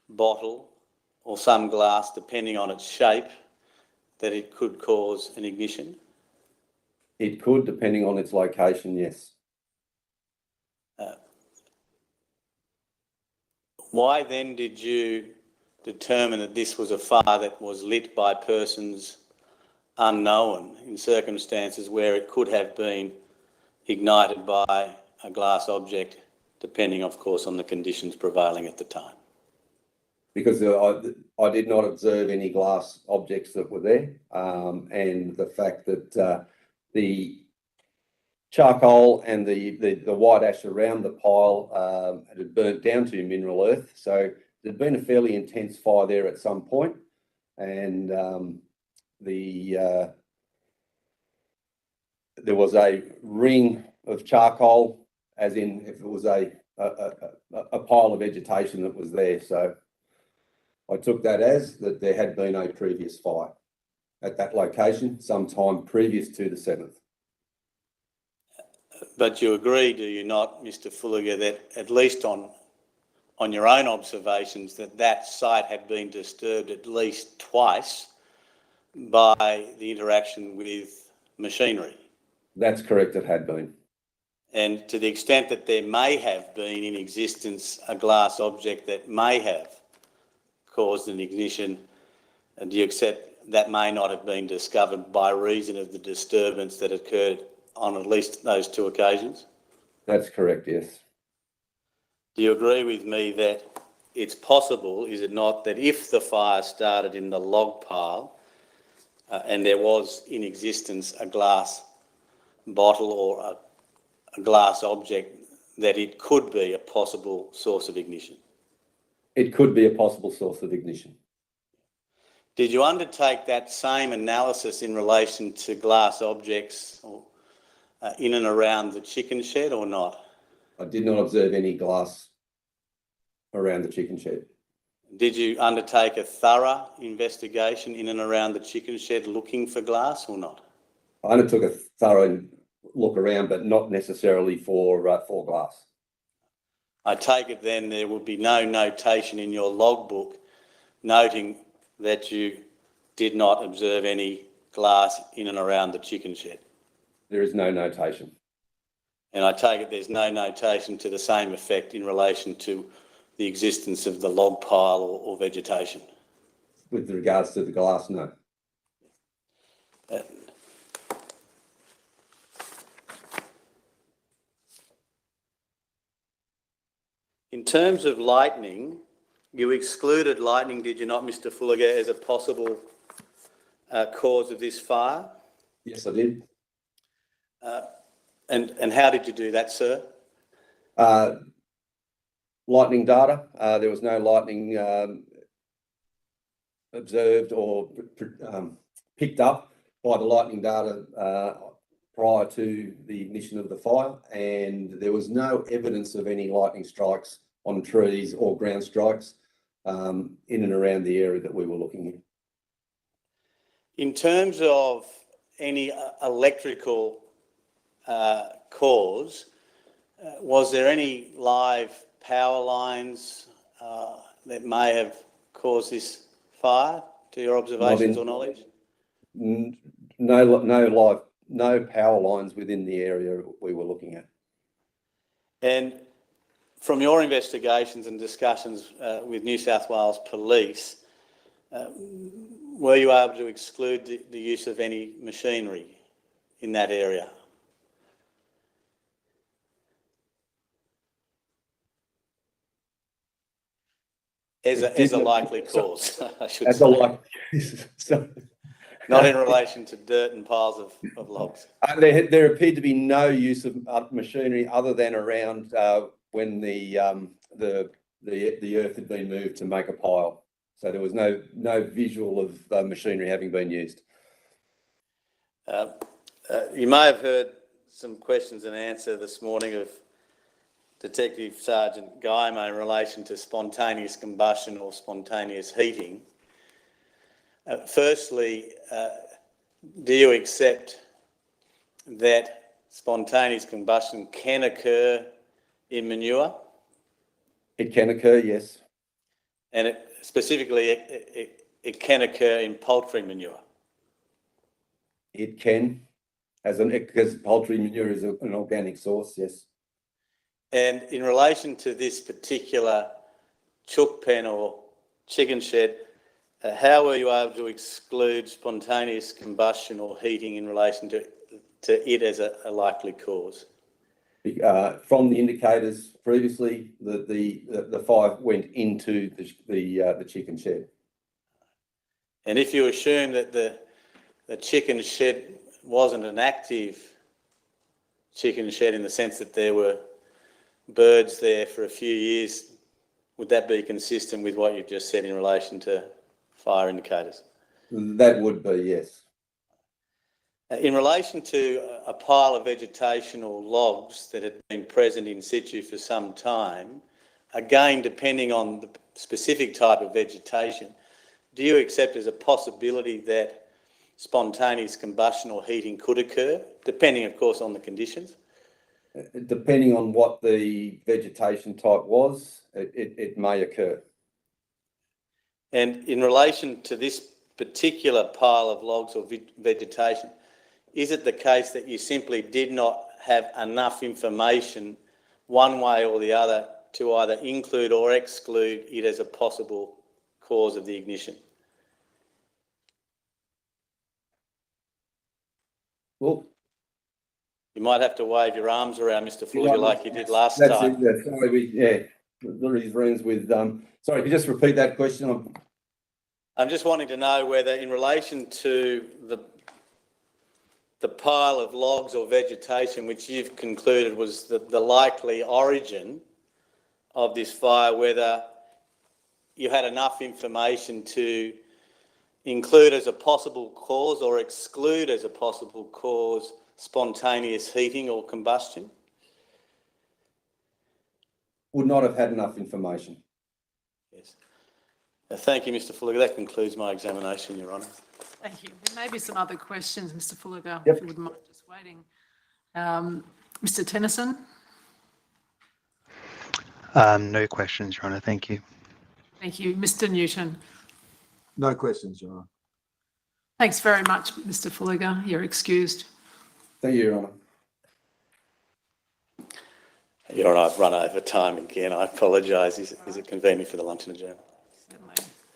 bottle or some glass, depending on its shape, that it could cause an ignition? It could, depending on its location, yes. Why then did you determine that this was a fire that was lit by persons unknown in circumstances where it could have been ignited by a glass object, depending, of course, on the conditions prevailing at the time? Because I did not observe any glass objects that were there, and the fact that the charcoal and the white ash around the pile had burnt down to mineral earth. So there'd been a fairly intense fire there at some point, and there was a ring of charcoal, as in if it was a pile of vegetation that was there. So I took that as that there had been a previous fire at that location sometime previous to the 7th. But you agree, do you not, Mr. Fulliger, that at least on your own observations, that site had been disturbed at least twice by the interaction with machinery? That's correct, it had been. And to the extent that there may have been in existence a glass object that may have caused an ignition, do you accept that may not have been discovered by reason of the disturbance that occurred on at least those two occasions? That's correct, yes. Do you agree with me that it's possible, is it not, that if the fire started in the log pile and there was in existence a glass bottle or a glass object, that it could be a possible source of ignition? It could be a possible source of ignition. Did you undertake that same analysis in relation to glass objects in and around the chicken shed or not? I did not observe any glass around the chicken shed. Did you undertake a thorough investigation in and around the chicken shed looking for glass or not? I undertook a thorough look around, but not necessarily for glass. I take it then there would be no notation in your logbook noting that you did not observe any glass in and around the chicken shed? There is no notation. And I take it there's no notation to the same effect in relation to the existence of the log pile or vegetation? With regards to the glass, no. In terms of lightning, you excluded lightning, did you not, Mr. Fulliger, as a possible cause of this fire? Yes, I did. And how did you do that, sir? Lightning data. There was no lightning observed or picked up by the lightning data prior to the ignition of the fire, and there was no evidence of any lightning strikes on trees or ground strikes in and around the area that we were looking in. In terms of any electrical cause, was there any live power lines that may have caused this fire, to your observations or knowledge? No power lines within the area we were looking at. And from your investigations and discussions with New South Wales Police, were you able to exclude the use of any machinery in that area? As a likely cause, I should say. Not in relation to dirt and piles of logs. There appeared to be no use of machinery other than around when the earth had been moved to make a pile. So there was no visual of machinery having been used. You may have heard some questions and answer this morning of Detective Sergeant Guymo in relation to spontaneous combustion or spontaneous heating. Firstly, do you accept that spontaneous combustion can occur in manure? It can occur, yes. And it can occur in poultry manure? It can, because poultry manure is an organic source, yes. And in relation to this particular chook pen or chicken shed, how were you able to exclude spontaneous combustion or heating in relation to it as a likely cause? From the indicators previously, the fire went into the chicken shed. And if you assume that the chicken shed wasn't an active chicken shed in the sense that there were birds there for a few years, would that be consistent with what you've just said in relation to fire indicators? That would be, yes. In relation to a pile of vegetation or logs that had been present in situ for some time, again, depending on the specific type of vegetation, do you accept as a possibility that spontaneous combustion or heating could occur, depending, of course, on the conditions? Depending on what the vegetation type was, it may occur. And in relation to this particular pile of logs or vegetation, is it the case that you simply did not have enough information one way or the other to either include or exclude it as a possible cause of the ignition? Well, you might have to wave your arms around, Mr. Fuller, like you did last time. That's it, yeah. Sorry, Lily's rings with, sorry, could you just repeat that question? I'm just wanting to know whether in relation to the pile of logs or vegetation which you've concluded was the likely origin of this fire, whether you had enough information to include as a possible cause or exclude as a possible cause spontaneous heating or combustion? Would not have had enough information. Yes. Thank you, Mr. Fuller. That concludes my examination, Your Honour. Thank you. There may be some other questions, Mr. Fuller, Yep. if you wouldn't mind just waiting. Mr. Tennyson? No questions, Your Honour. Thank you. Thank you. Mr. Newton? No questions, Your Honour. Thanks very much, Mr. Fuller. You're excused. Thank you, Your Honour. Your Honour, I've run over time again. I apologise. Is it convenient for the luncheon adjournment?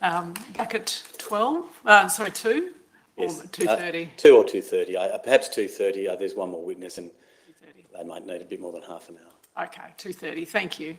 Back at 2? Yes. Or 2:30? 2 or 2:30. Perhaps 2:30. There's one more witness and they might need a bit more than half an hour. Okay, 2:30. Thank you.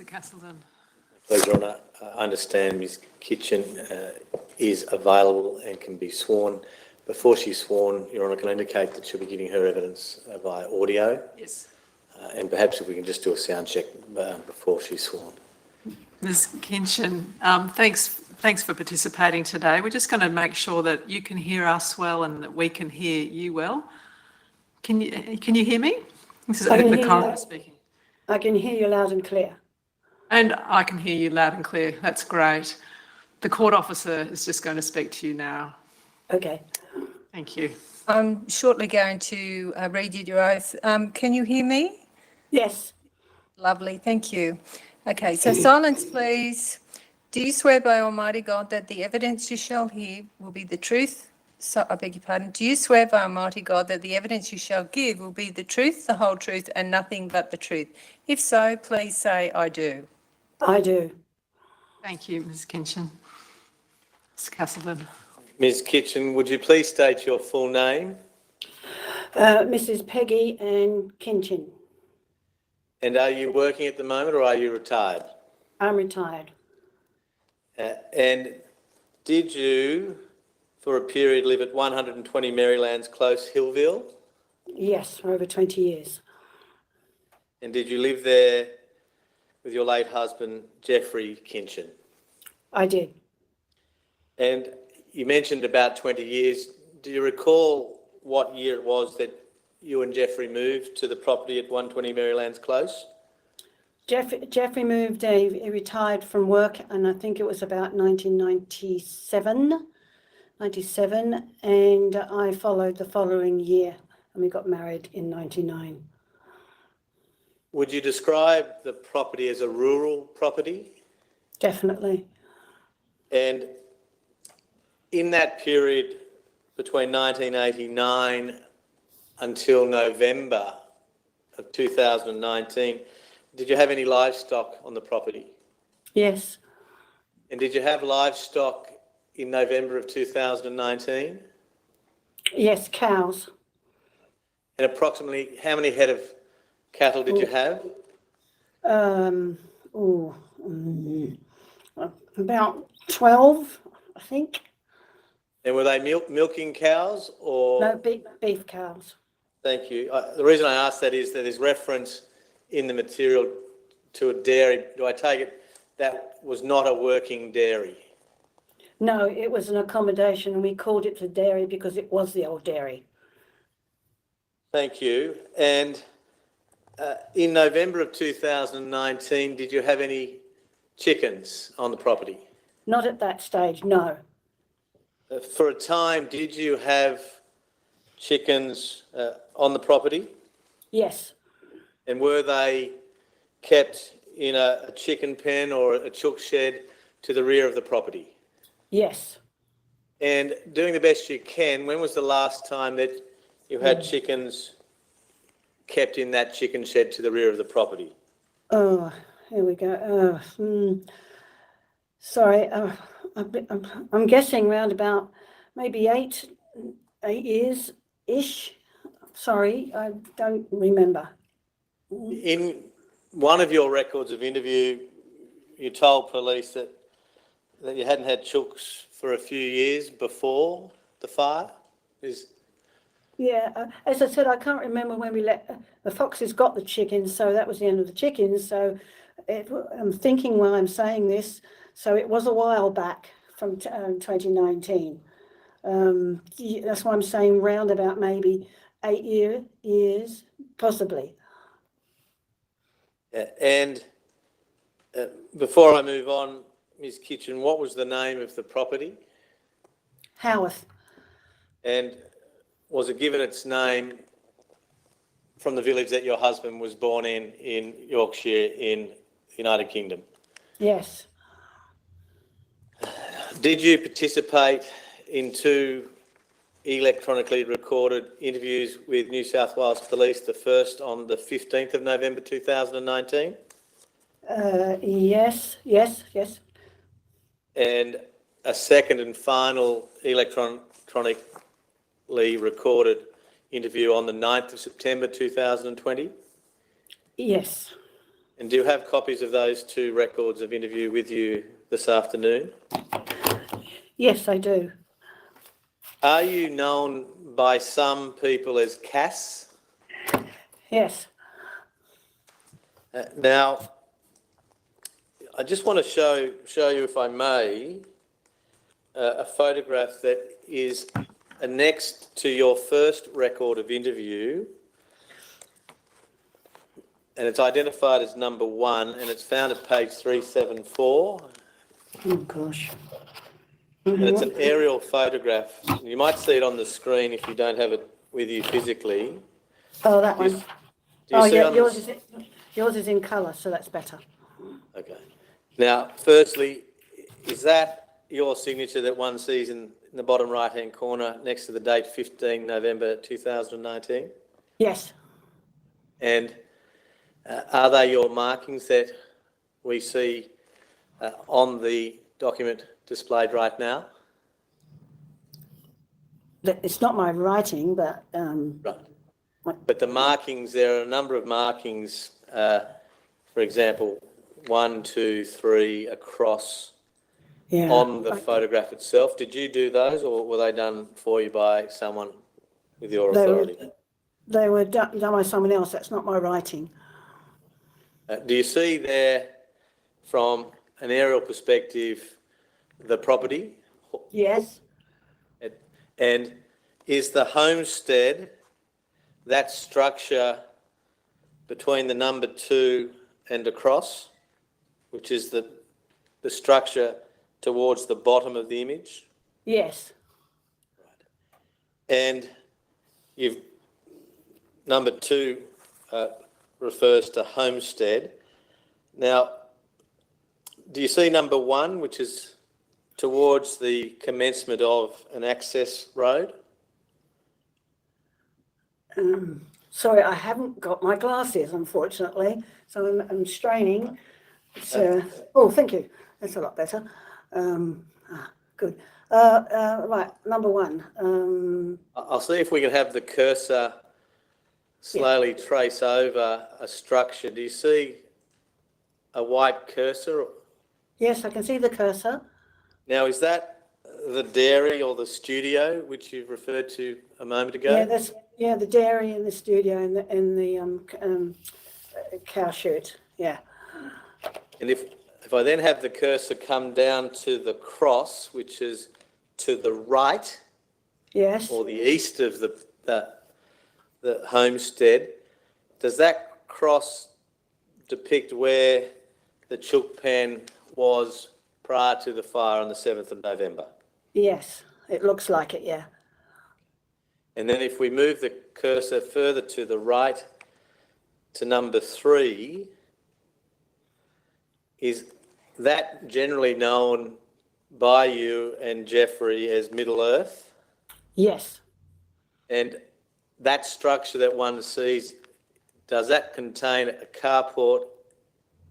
Castleton. Please, Your Honour, I understand Ms Kitchen is available and can be sworn. Before she's sworn, Your Honour, can I indicate that she'll be giving her evidence via audio? Yes. And perhaps if we can just do a sound check before she's sworn. Ms Kinchin, thanks for participating today. We're just going to make sure that you can hear us well and that we can hear you well. Can you hear me? This is the coroner speaking. I can hear you loud and clear. And I can hear you loud and clear. That's great. The court officer is just going to speak to you now. Okay. Thank you. I'm shortly going to read you your oath. Can you hear me? Yes. Lovely, thank you. Okay, so silence, please. Do you swear by Almighty God that the evidence you shall hear will be the truth? So, I beg your pardon. Do you swear by Almighty God that the evidence you shall give will be the truth, the whole truth, and nothing but the truth? If so, please say, I do. I do. Thank you, Ms Kinchin. Ms Castleton. Ms Kitchen, would you please state your full name? Mrs. Peggy Ann Kinchin. And are you working at the moment or are you retired? I'm retired. And did you, for a period, live at 120 Marylands Close, Hillville? Yes, for over 20 years. And did you live there with your late husband, Jeffrey Kinchin? I did. And you mentioned about 20 years. Do you recall what year it was that you and Jeffrey moved to the property at 120 Marylands Close? Jeffrey moved, he retired from work, and I think it was about 1997, and I followed the following year, and we got married in 99. Would you describe the property as a rural property? Definitely. And in that period between 1989 until November of 2019, did you have any livestock on the property? Yes. And did you have livestock in November of 2019? Yes, cows. And approximately how many head of cattle did you have? About 12, I think. And were they milking cows or? No, beef cows. Thank you. The reason I ask that is that there's reference in the material to a dairy. Do I take it that was not a working dairy? No, it was an accommodation, and we called it the dairy because it was the old dairy. Thank you. And in November of 2019, did you have any chickens on the property? Not at that stage, no. For a time, did you have chickens on the property? Yes. And were they kept in a chicken pen or a chook shed to the rear of the property? Yes. And doing the best you can, when was the last time that you had chickens kept in that chicken shed to the rear of the property? Oh, here we go. Sorry, I'm guessing round about maybe 8 years-ish. Sorry, I don't remember. In one of your records of interview, you told police that you hadn't had chooks for a few years before the fire. Yeah, as I said, I can't remember when we let the foxes got the chickens, so that was the end of the chickens. So I'm thinking while I'm saying this, so it was a while back from 2019. That's why I'm saying round about maybe 8 years, possibly. And before I move on, Ms. Kitchen, what was the name of the property? Howarth. And was it given its name from the village that your husband was born in Yorkshire in the United Kingdom? Yes. Did you participate in 2 electronically recorded interviews with New South Wales Police, the first on the 15th of November 2019? Yes. And a second and final electronically recorded interview on the 9th of September 2020? Yes. And do you have copies of those two records of interview with you this afternoon? Yes, I do. Are you known by some people as Cass? Yes. Now, I just want to show you, if I may, a photograph that is annexed to your first record of interview, and it's identified as number 1, and it's found at page 374. Oh, gosh. And it's an aerial photograph. You might see it on the screen if you don't have it with you physically. Oh, that one. Do you Oh, see yeah, on yours is in colour, so that's better. Okay. Now, firstly, is that your signature that one sees in the bottom right-hand corner next to the date 15 November 2019? Yes. And are they your markings that we see on the document displayed right now? It's not my writing, but... Right. But the markings, there are a number of markings, for example, 1, 2, 3 across on the photograph itself. Did you do those, or were they done for you by someone with your authority? They were done by someone else. That's not my writing. Do you see there, from an aerial perspective, the property? Yes. And is the homestead, that structure between the number 2 and across, which is the structure towards the bottom of the image? Yes. And number 2 refers to homestead. Now, do you see number 1, which is towards the commencement of an access road? Sorry, I haven't got my glasses, unfortunately, so I'm straining. Oh, thank you. That's a lot better. Good. Right, number 1. I'll see if we can have the cursor slowly trace over a structure. Do you see a white cursor? Yes, I can see the cursor. Now, is that the dairy or the studio, which you referred to a moment ago? Yeah, the dairy and the studio and the cow chute. Yeah. And if I then have the cursor come down to the cross, which is to the right, Yes. or the east of the homestead, does that cross depict where the chook pen was prior to the fire on the 7th of November? Yes, it looks like it, yeah. And then if we move the cursor further to the right to number 3, is that generally known by you and Jeffrey as Middle Earth? Yes. And that structure that one sees, does that contain a carport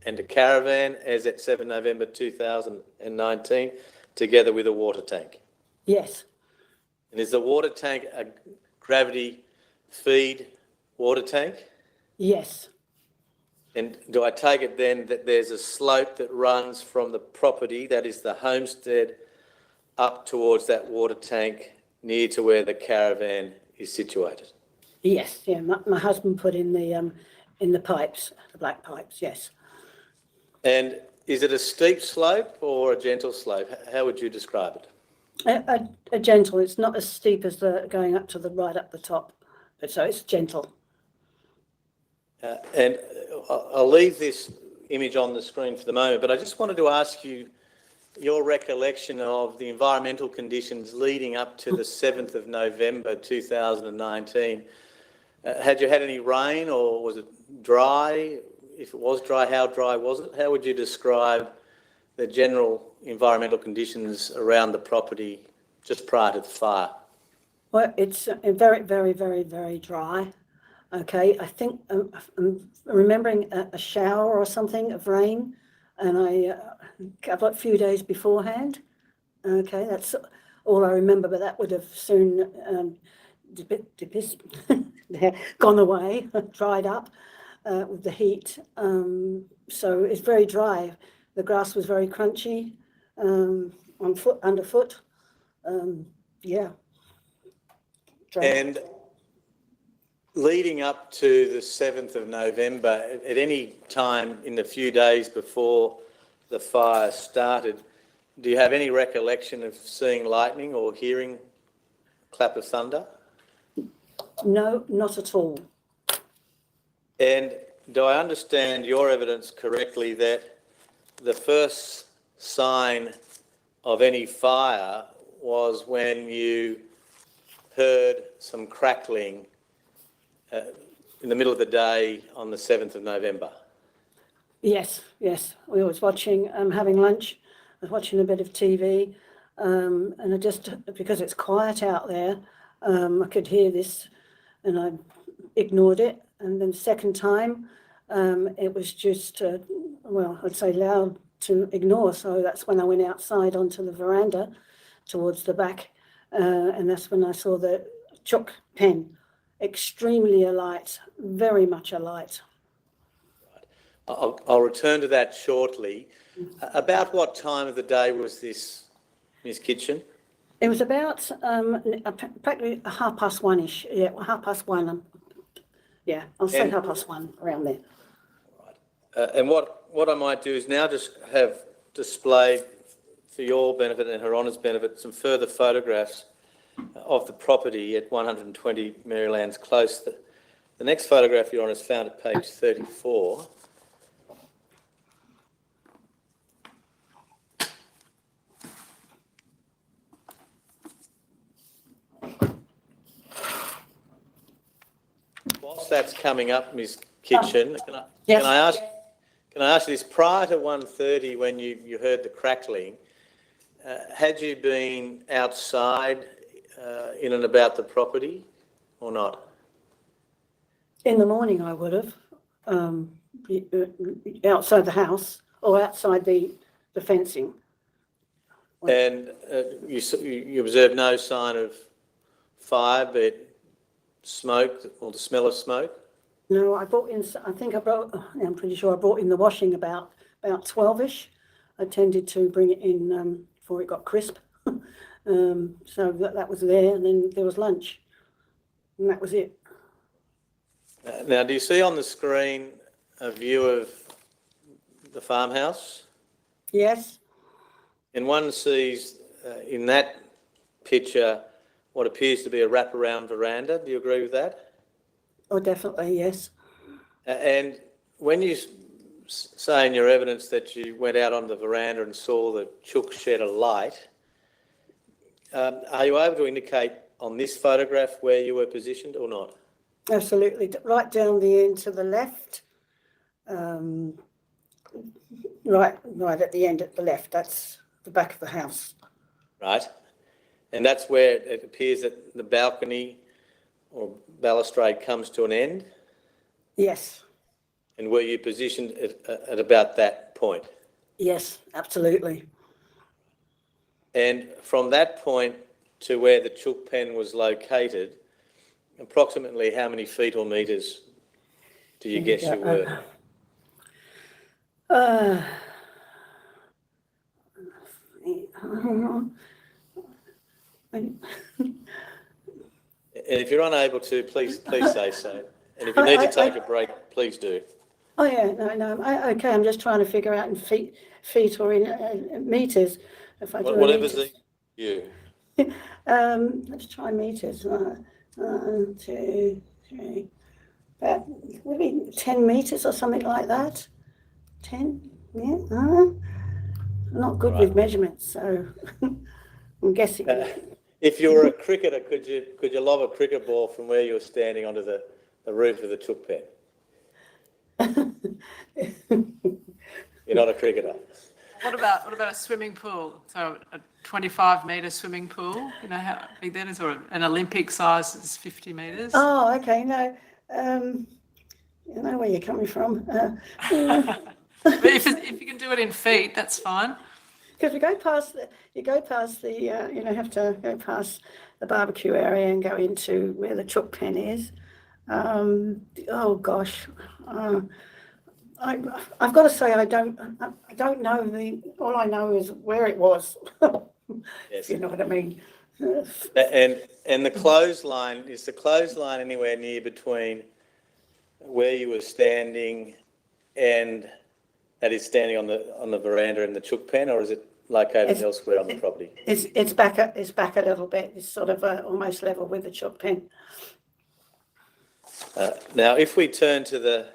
and a caravan as at 7 November 2019, together with a water tank? Yes. And is the water tank a gravity feed water tank? Yes. And do I take it then that there's a slope that runs from the property, that is the homestead, up towards that water tank near to where the caravan is situated? Yes, yeah. My husband put in the pipes, the black pipes, yes. And is it a steep slope or a gentle slope? How would you describe it? A gentle. It's not as steep as the going up to the right up the top, but so it's gentle. And I'll leave this image on the screen for the moment, but I just wanted to ask you your recollection of the environmental conditions leading up to the 7th of November 2019. Had you had any rain, or was it dry? If it was dry, how dry was it? How would you describe the general environmental conditions around the property just prior to the fire? Well, it's very, very, very, very dry. Okay, I think I'm remembering a shower or something of rain, and a few days beforehand. Okay, that's all I remember, but that would have soon gone away, dried up. with the heat. So it's very dry. The grass was very crunchy underfoot. Yeah. Dry. And leading up to the 7th of November, at any time in the few days before the fire started, do you have any recollection of seeing lightning or hearing a clap of thunder? No, not at all. And do I understand your evidence correctly that the first sign of any fire was when you heard some crackling in the middle of the day on the 7th of November? Yes. We was watching, having lunch. I was watching a bit of TV, and I just, because it's quiet out there, I could hear this, and I ignored it. And then the second time, it was just, I'd say loud to ignore. So that's when I went outside onto the veranda towards the back, and that's when I saw the chook pen, extremely alight, very much alight. I'll return to that shortly. About what time of the day was this, Ms. Kitchen? It was about practically 1:30-ish. Yeah, 1:30. Yeah, I'll say 1:30, around there. And what I might do is now just have displayed, for your benefit and Her Honour's benefit, some further photographs of the property at 120 Marylands Close. The next photograph, Your Honour, is found at page 34. Whilst that's coming up, Ms. Kitchen, Yes. can I ask you this? Prior to 1:30, when you heard the crackling, had you been outside in and about the property or not? In the morning, I would have, outside the house or outside the fencing. And you observed no sign of fire, be it smoke or the smell of smoke? No, I brought in, I'm pretty sure I brought in the washing about 12-ish. I tended to bring it in before it got crisp. So that was there, and then there was lunch, and that was it. Now, do you see on the screen a view of the farmhouse? Yes. And one sees in that picture what appears to be a wraparound veranda. Do you agree with that? Oh, definitely, yes. And when you say in your evidence that you went out on the veranda and saw the chook shed a light, are you able to indicate on this photograph where you were positioned or not? Absolutely. Right down the end to the left. Right at the end at the left. That's the back of the house. Right. And that's where it appears that the balcony or balustrade comes to an end? Yes. And were you positioned at about that point? Yes, absolutely. And from that point to where the chook pen was located, approximately how many feet or metres do you guess you were? And if you're unable to, please say so. And if you need to take a break, please do. Oh yeah, no. Okay, I'm just trying to figure out in feet or in metres. If I do Whatever's you. Let's try metres. 1, 2, 3. About maybe 10 metres or something like that. 10. Yeah. I'm not good with measurements, so I'm guessing. If you were a cricketer, could you lob a cricket ball from where you were standing onto the roof of the chook pen? You're not a cricketer. What about a swimming pool? So a 25-metre swimming pool, you know how big that is, or an Olympic size is 50 metres? Oh, okay, no. You know where you're coming from. But if you can do it in feet, that's fine. Because you go past the, have to go past the barbecue area and go into where the chook pen is. Oh gosh. I've got to say I don't know all I know is where it was. Yes. You know what I mean? And the clothesline, is the clothesline anywhere near between where you were standing and that is standing on the veranda in the chook pen, or is it located elsewhere on the property? It's back a little bit. It's sort of almost level with the chook pen. Now, if we turn to the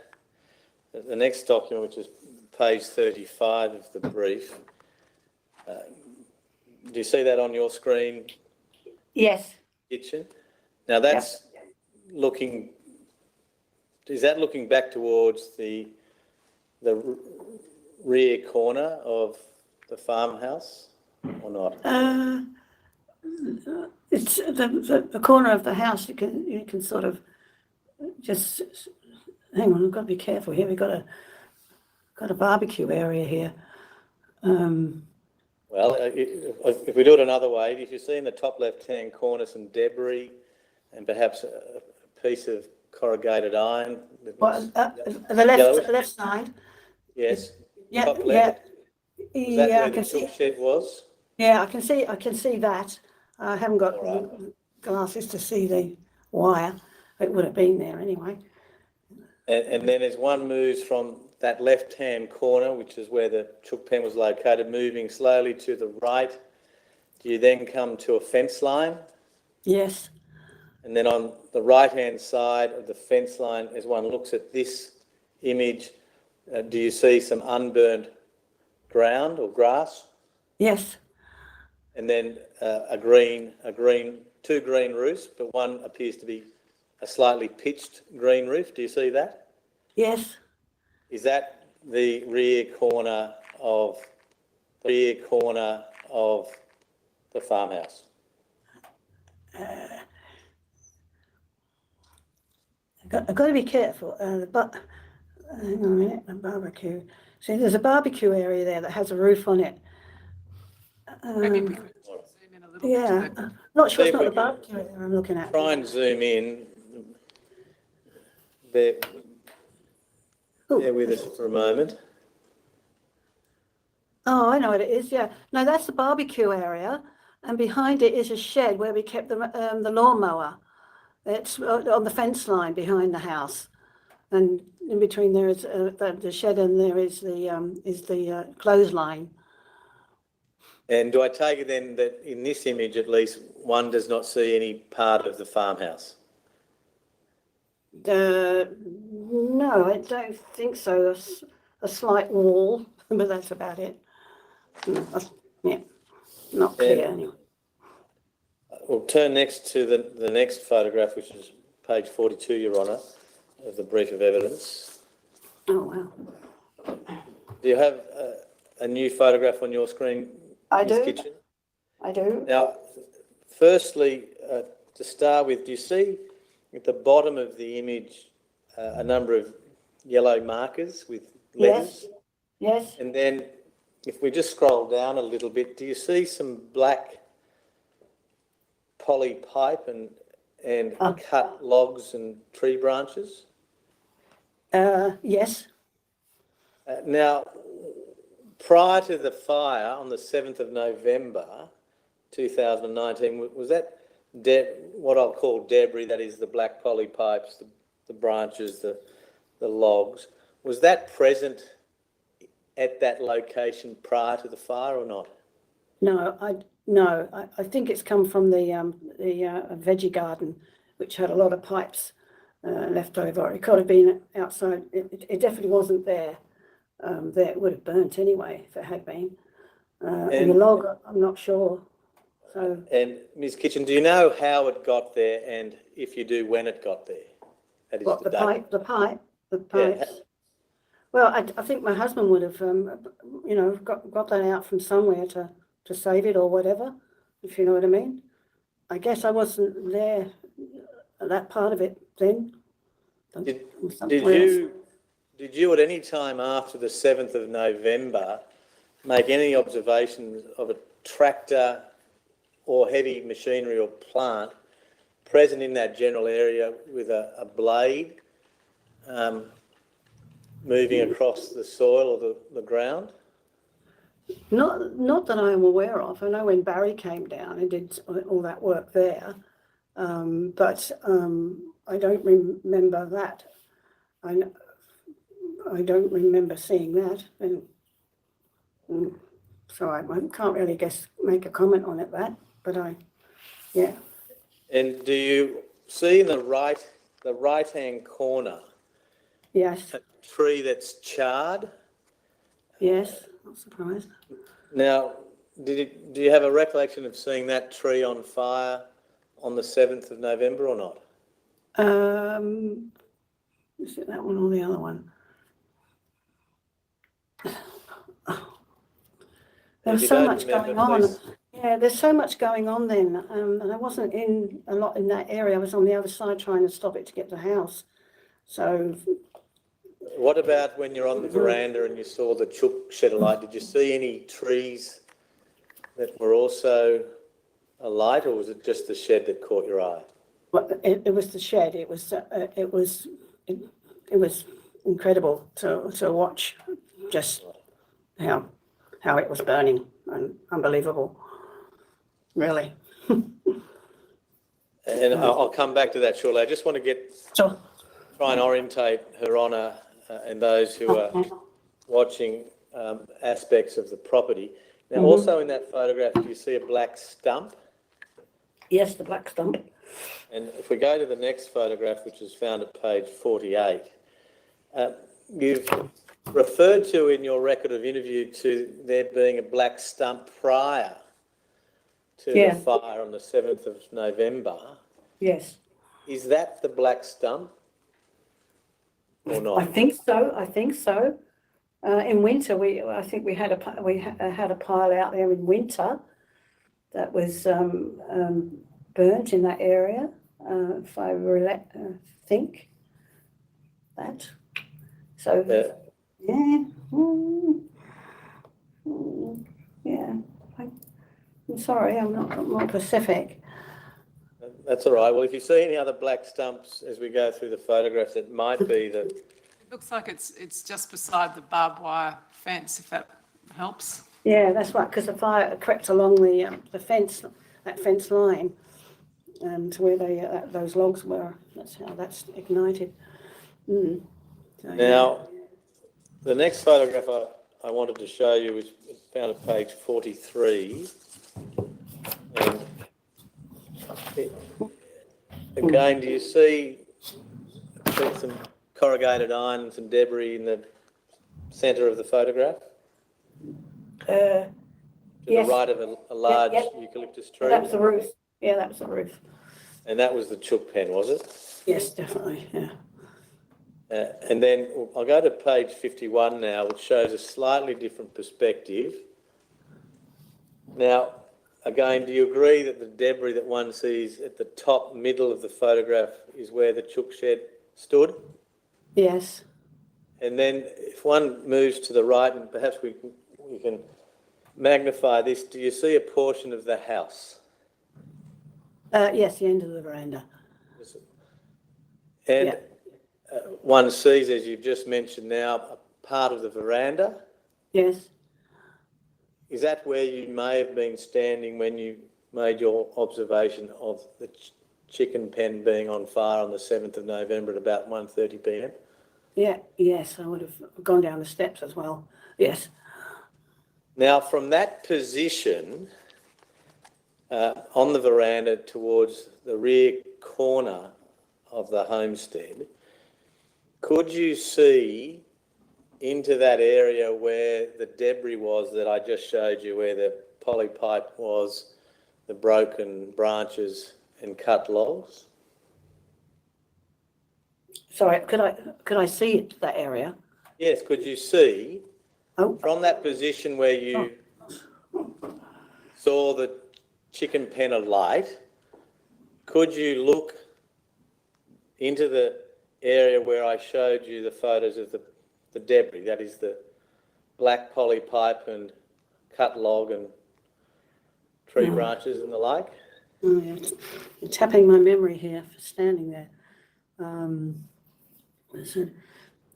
next document, which is page 35 of the brief, do you see that on your screen? Yes. Kitchen. Now that's looking. Is that looking back towards the rear corner of the farmhouse, or not? It's the corner of the house. You can sort of just hang on. I've got to be careful here. We've got a barbecue area here. Well, if we do it another way, if you see in the top left-hand corner some debris and perhaps a piece of corrugated iron. The left side. Yes. Yeah, top yeah, left. yeah. That where I the can see. tool shed was? Yeah, I can see that. I haven't got glasses to see the wire. It would have been there anyway. And then as one moves from that left-hand corner, which is where the chook pen was located, moving slowly to the right, do you then come to a fence line? Yes. And then on the right-hand side of the fence line, as one looks at this image, do you see some unburned ground or grass? Yes. And then two green roofs, but one appears to be a slightly pitched green roof. Do you see that? Yes. Is that the rear corner of the farmhouse? I've got to be careful. But hang on a minute. A barbecue. See, there's a barbecue area there that has a roof on it. Maybe we could zoom in a little Yeah, bit. not sure it's not the barbecue area I'm looking at. Try and zoom in. Bear with us for a moment. Oh, I know what it is. Yeah, no, that's the barbecue area, and behind it is a shed where we kept the lawnmower. It's on the fence line behind the house, and in between there is the shed, and there is the clothesline. And do I take it then that in this image, at least, one does not see any part of the farmhouse? No, I don't think so. A slight wall, but that's about it. Yeah, not clear anyway. We'll turn next to the next photograph, which is page 42, Your Honour, of the brief of evidence. Oh, wow. Do you have a new photograph on your screen, I Ms. do. Kitchen? I do. Now, firstly, to start with, do you see at the bottom of the image a number of yellow markers with letters? Yes. And then if we just scroll down a little bit, do you see some black poly pipe and cut logs and tree branches? Yes. Now, prior to the fire on the 7th of November 2019, was that what I'll call debris, that is the black poly pipes, the branches, the logs, was that present at that location prior to the fire or not? No, I think it's come from the veggie garden, which had a lot of pipes left over. It could have been outside. It definitely wasn't there. There it would have burnt anyway if it had been. And the log, I'm not sure. So. And Ms. Kitchen, do you know how it got there, and if you do, when it got there? That is what, the pipes? Yeah. Well, I think my husband would have, got that out from somewhere to save it or whatever, if you know what I mean. I guess I wasn't there at that part of it then. Did you at any time after the 7th of November make any observations of a tractor or heavy machinery or plant present in that general area with a blade moving across the soil or the ground? Not that I'm aware of. I know when Barry came down and did all that work there, but I don't remember that. I don't remember seeing that, and so I can't really make a comment on it. Yeah. And do you see in the right-hand corner Yes. a tree that's charred? Yes. Not surprised. Now, do you have a recollection of seeing that tree on fire on the 7th of November or not? Is it that one or the other one? There was so much going on. Yeah, there's so much going on then, and I wasn't a lot in that area. I was on the other side trying to stop it to get to the house. So. What about when you're on the veranda and you saw the chook shed alight? Did you see any trees that were also alight, or was it just the shed that caught your eye? Well, it was the shed. It was incredible to watch, just how it was burning, and unbelievable, really. And I'll come back to that shortly. I just want to try and orientate Her Honour and those who are watching aspects of the property. Now, also in that photograph, do you see a black stump? Yes, the black stump. And if we go to the next photograph, which is found at page 48, you've referred to in your record of interview to there being a black stump prior to the fire on the 7th of November. Yes. Is that the black stump or not? I think so. In winter, I think we had a pile out there in winter that was burnt in that area. If I think that. So yeah. Yeah. I'm sorry, I'm not more specific. That's all right. Well, if you see any other black stumps as we go through the photographs, it might be that. It looks like it's just beside the barbed wire fence, if that helps. Yeah, that's right, because the fire crept along the fence, that fence line, to where those logs were. That's how that's ignited. So, now, the next photograph I wanted to show you is found at page 43. And again, do you see some corrugated iron and some debris in the centre of the photograph? To the right of a large eucalyptus tree? That was the roof. Yeah, that was the roof. And that was the chook pen, was it? Yes, definitely, yeah. And then I'll go to page 51 now, which shows a slightly different perspective. Now, again, do you agree that the debris that one sees at the top middle of the photograph is where the chook shed stood? Yes. And then if one moves to the right, and perhaps we can magnify this, do you see a portion of the house? Yes, the end of the veranda. And one sees, as you've just mentioned now, a part of the veranda. Yes. Is that where you may have been standing when you made your observation of the chicken pen being on fire on the 7th of November at about 1:30 p.m? Yeah, yes, I would have gone down the steps as well. Yes. Now, from that position on the veranda towards the rear corner of the homestead, could you see into that area where the debris was that I just showed you, where the poly pipe was, the broken branches and cut logs? Sorry, could I see it, that area? Yes, could you see from that position where you saw the chicken pen alight, could you look into the area where I showed you the photos of the debris, that is the black poly pipe and cut log and tree branches and the like? Oh, yeah. You're tapping my memory here for standing there. So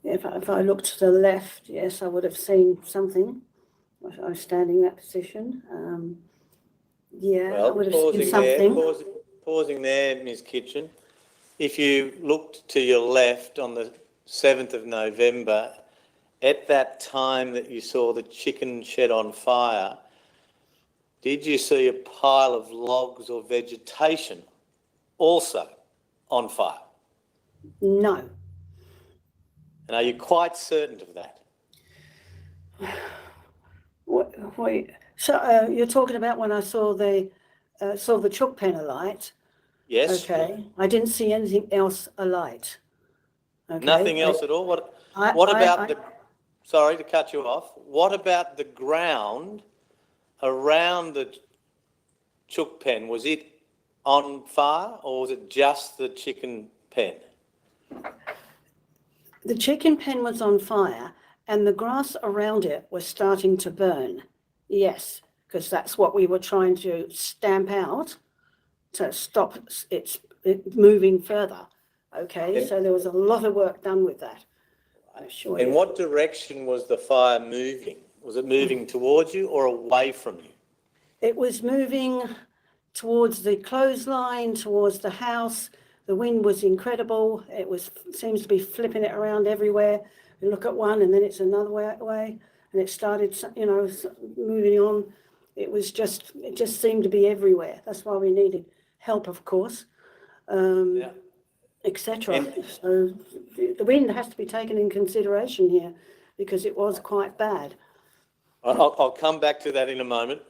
if I looked to the left, yes, I would have seen something. I was standing in that position. Yeah, I Well, would have seen something. pausing there, Ms. Kitchen. If you looked to your left on the 7th of November, at that time that you saw the chicken shed on fire, did you see a pile of logs or vegetation also on fire? No. And are you quite certain of that? Wait. So you're talking about when I saw the chook pen alight? Yes. Okay. I didn't see anything else alight. Okay. Nothing else at all? What about sorry to cut you off, what about the ground around the chook pen? Was it on fire or was it just the chicken pen? The chicken pen was on fire and the grass around it was starting to burn. Yes, because that's what we were trying to stamp out to stop it moving further. Okay, so there was a lot of work done with that. I'm sure. In what direction was the fire moving? Was it moving towards you or away from you? It was moving towards the clothesline, towards the house. The wind was incredible. It seems to be flipping it around everywhere. You look at one and then it's another way, and it started, moving on. It just seemed to be everywhere. That's why we needed help, of course, etc. So the wind has to be taken in consideration here because it was quite bad. I'll come back to that in a moment.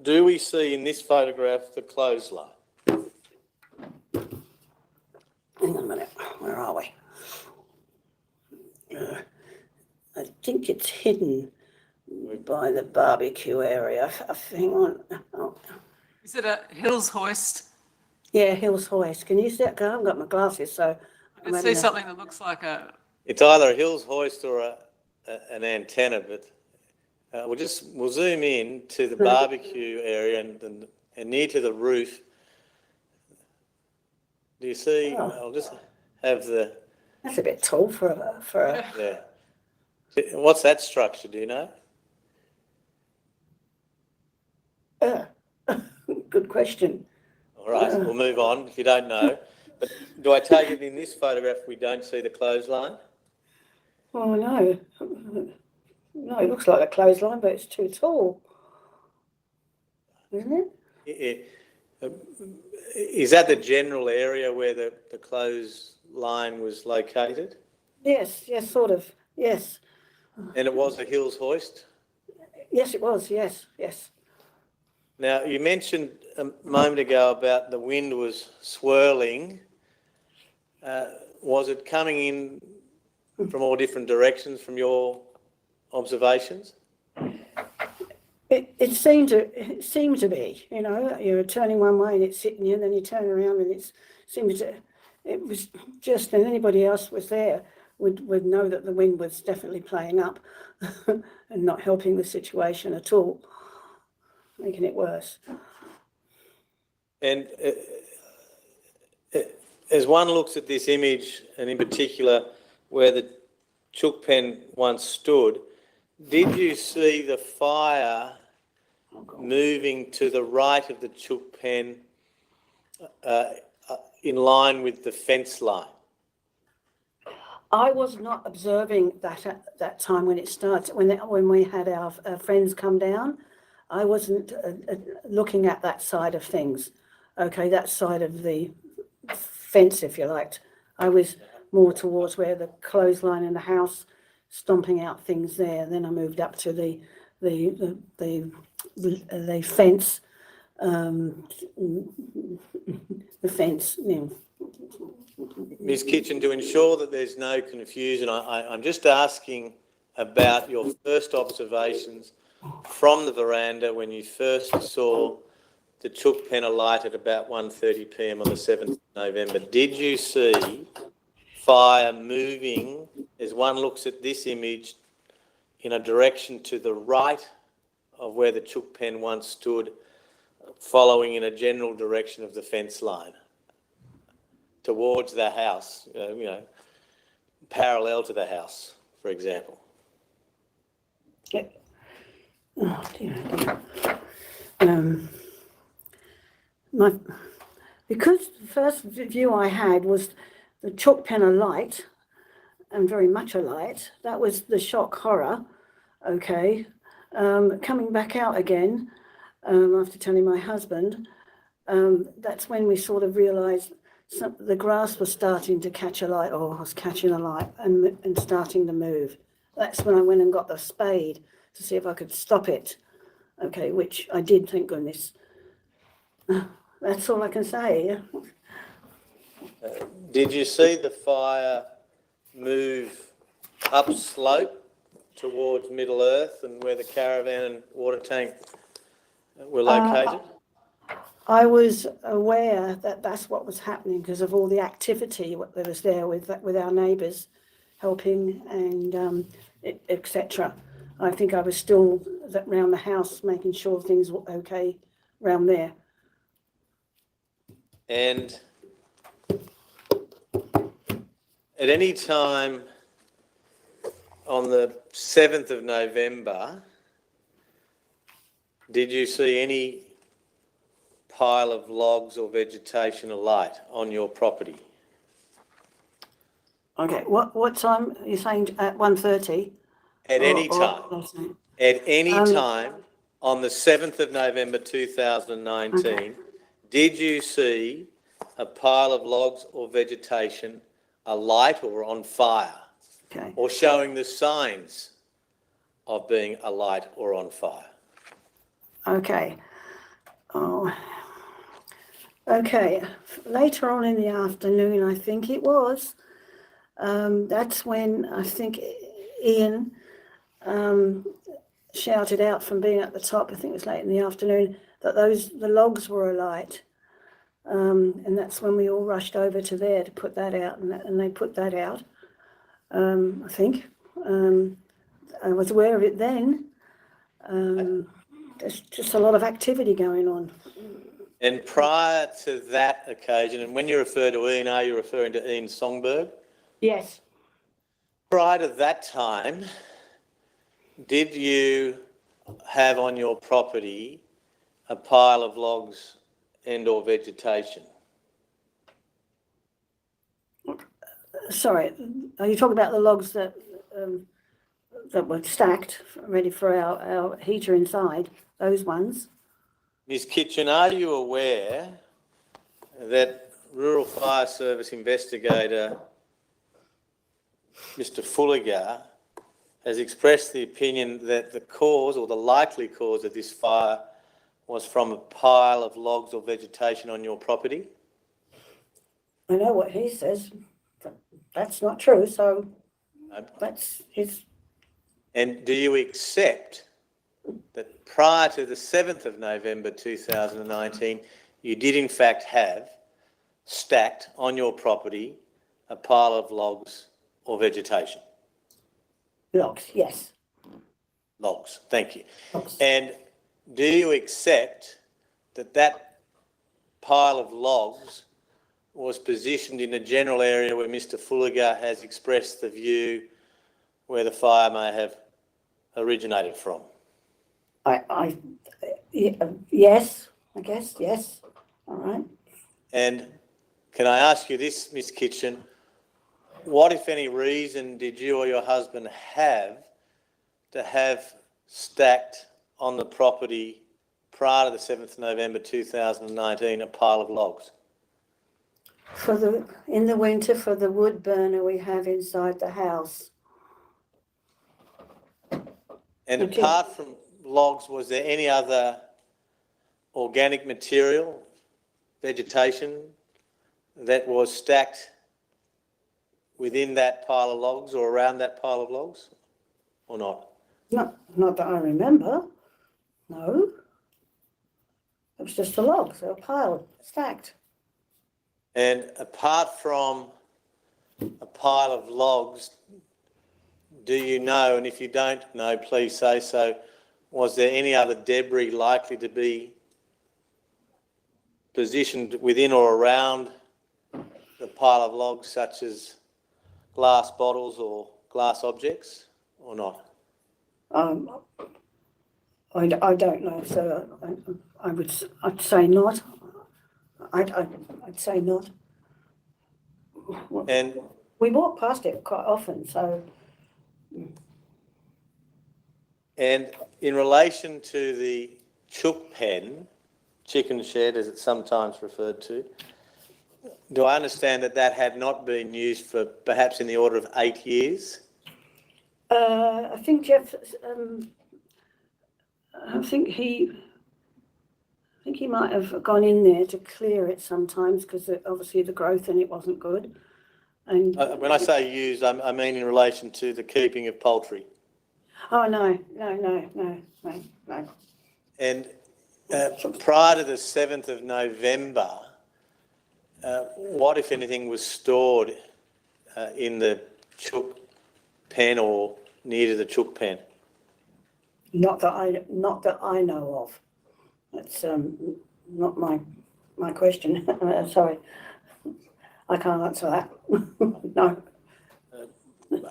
Do we see in this photograph the clothesline? Hang on a minute, where are we? I think it's hidden by the barbecue area. Hang on. Oh. Is it a Hills hoist? Yeah, Hills hoist. Can you see it? I haven't got my glasses, so I can see something that looks like a... It's either a Hills hoist or an antenna, but we'll zoom in to the barbecue area and near to the roof. Do you see? Oh. I'll just have the... That's a bit tall for a... Yeah. What's that structure, do you know? Good question. All right, we'll move on if you don't know. But do I take it in this photograph we don't see the clothesline? Oh, no. No, it looks like a clothesline, but it's too tall. Isn't it? Is that the general area where the clothesline was located? Yes, sort of. Yes. And it was a Hills hoist? Yes, it was. Yes. Now, you mentioned a moment ago about the wind was swirling. Was it coming in from all different directions from your observations? It seemed to be, you're turning one way and it's hitting you, and then you turn around and it was just, and anybody else was there would know that the wind was definitely playing up and not helping the situation at all, making it worse. And as one looks at this image, and in particular where the chook pen once stood, did you see the fire moving to the right of the chook pen in line with the fence line? I was not observing that at that time when it started, when we had our friends come down. I wasn't looking at that side of things. Okay, that side of the fence, if you liked. I was more towards where the clothesline in the house, stomping out things there. And then I moved up to the fence, the fence. Ms. Kitchen, to ensure that there's no confusion, I'm just asking about your first observations from the veranda when you first saw the chook pen alight at about 1:30 p.m. on the 7th of November. Did you see fire moving, as one looks at this image, in a direction to the right of where the chook pen once stood following in a general direction of the fence line towards the house, parallel to the house, for example? Yeah. Oh, dear. Because the first view I had was the chalk pen alight, and very much alight. That was the shock horror. Okay. Coming back out again, after telling my husband, that's when we sort of realised the grass was starting to catch alight, or was catching alight and starting to move. That's when I went and got the spade to see if I could stop it. Okay, which I did, thank goodness. That's all I can say. Did you see the fire move upslope towards Middle Earth and where the caravan and water tank were located? I was aware that that's what was happening because of all the activity that was there with our neighbours helping and etc. I think I was still around the house making sure things were okay around there. And at any time on the 7th of November, did you see any pile of logs or vegetation alight on your property? Okay, what time are you saying? At 1:30? At any time. At any time on the 7th of November 2019, did you see a pile of logs or vegetation alight or on fire? Okay. Or showing the signs of being alight or on fire? Okay. Oh. Okay. Later on in the afternoon, I think it was. That's when I think Ian shouted out from being at the top. I think it was late in the afternoon that the logs were alight. And that's when we all rushed over to there to put that out, and they put that out. I think I was aware of it then. There's just a lot of activity going on. And prior to that occasion, and when you refer to Ian, are you referring to Ian Songberg? Yes. Prior to that time, did you have on your property a pile of logs and or vegetation? Sorry, are you talking about the logs that were stacked, ready for our heater inside, those ones? Ms. Kitchen, are you aware that Rural Fire Service investigator Mr. Fulliger has expressed the opinion that the cause or the likely cause of this fire was from a pile of logs or vegetation on your property? I know what he says, but that's not true, so that's his... And do you accept that prior to the 7th of November 2019, you did in fact have stacked on your property a pile of logs or vegetation? Logs, yes. Logs, thank you. Logs. And do you accept that that pile of logs was positioned in a general area where Mr. Fulliger has expressed the view where the fire may have originated from? Yes, I guess, yes. All right. And can I ask you this, Ms. Kitchen, what, if any, reason did you or your husband have to have stacked on the property prior to the 7th of November 2019 a pile of logs? In the winter, for the wood burner we have inside the house. And apart from logs, was there any other organic material, vegetation, that was stacked within that pile of logs or around that pile of logs, or not? Not that I remember. No. It was just the logs. They were piled, stacked. And apart from a pile of logs, do you know, and if you don't know, please say so, was there any other debris likely to be positioned within or around the pile of logs, such as glass bottles or glass objects, or not? I don't know, so I'd say not. I'd say not. And We walk past it quite often, so. And in relation to the chook pen, chicken shed as it's sometimes referred to, do I understand that that had not been used for perhaps in the order of 8 years? I think Jeff, I think he might have gone in there to clear it sometimes because obviously the growth in it wasn't good. And When I say used, I mean in relation to the keeping of poultry. oh no. And prior to the 7th of November, what, if anything, was stored in the chook pen or near to the chook pen? Not that I know of. That's not my question. Sorry, I can't answer that. No.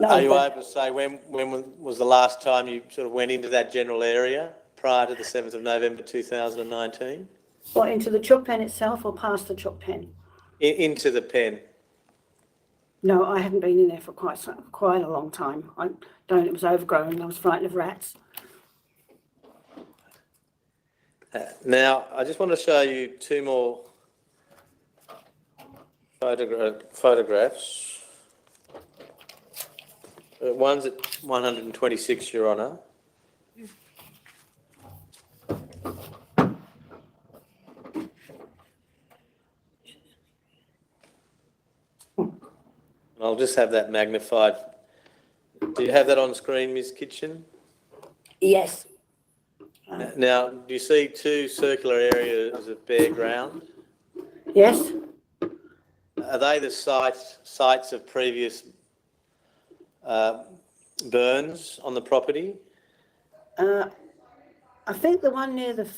Are you able to say when was the last time you sort of went into that general area prior to the 7th of November 2019? What, into the chook pen itself or past the chook pen? Into the pen. No, I haven't been in there for quite a long time. It was overgrown. I was frightened of rats. Now, I just want to show you two more photographs. One's at 126, Your Honour. I'll just have that magnified. Do you have that on screen, Ms. Kitchen? Yes. Now, do you see two circular areas of bare ground? Yes. Are they the sites of previous burns on the property? I think the one near the.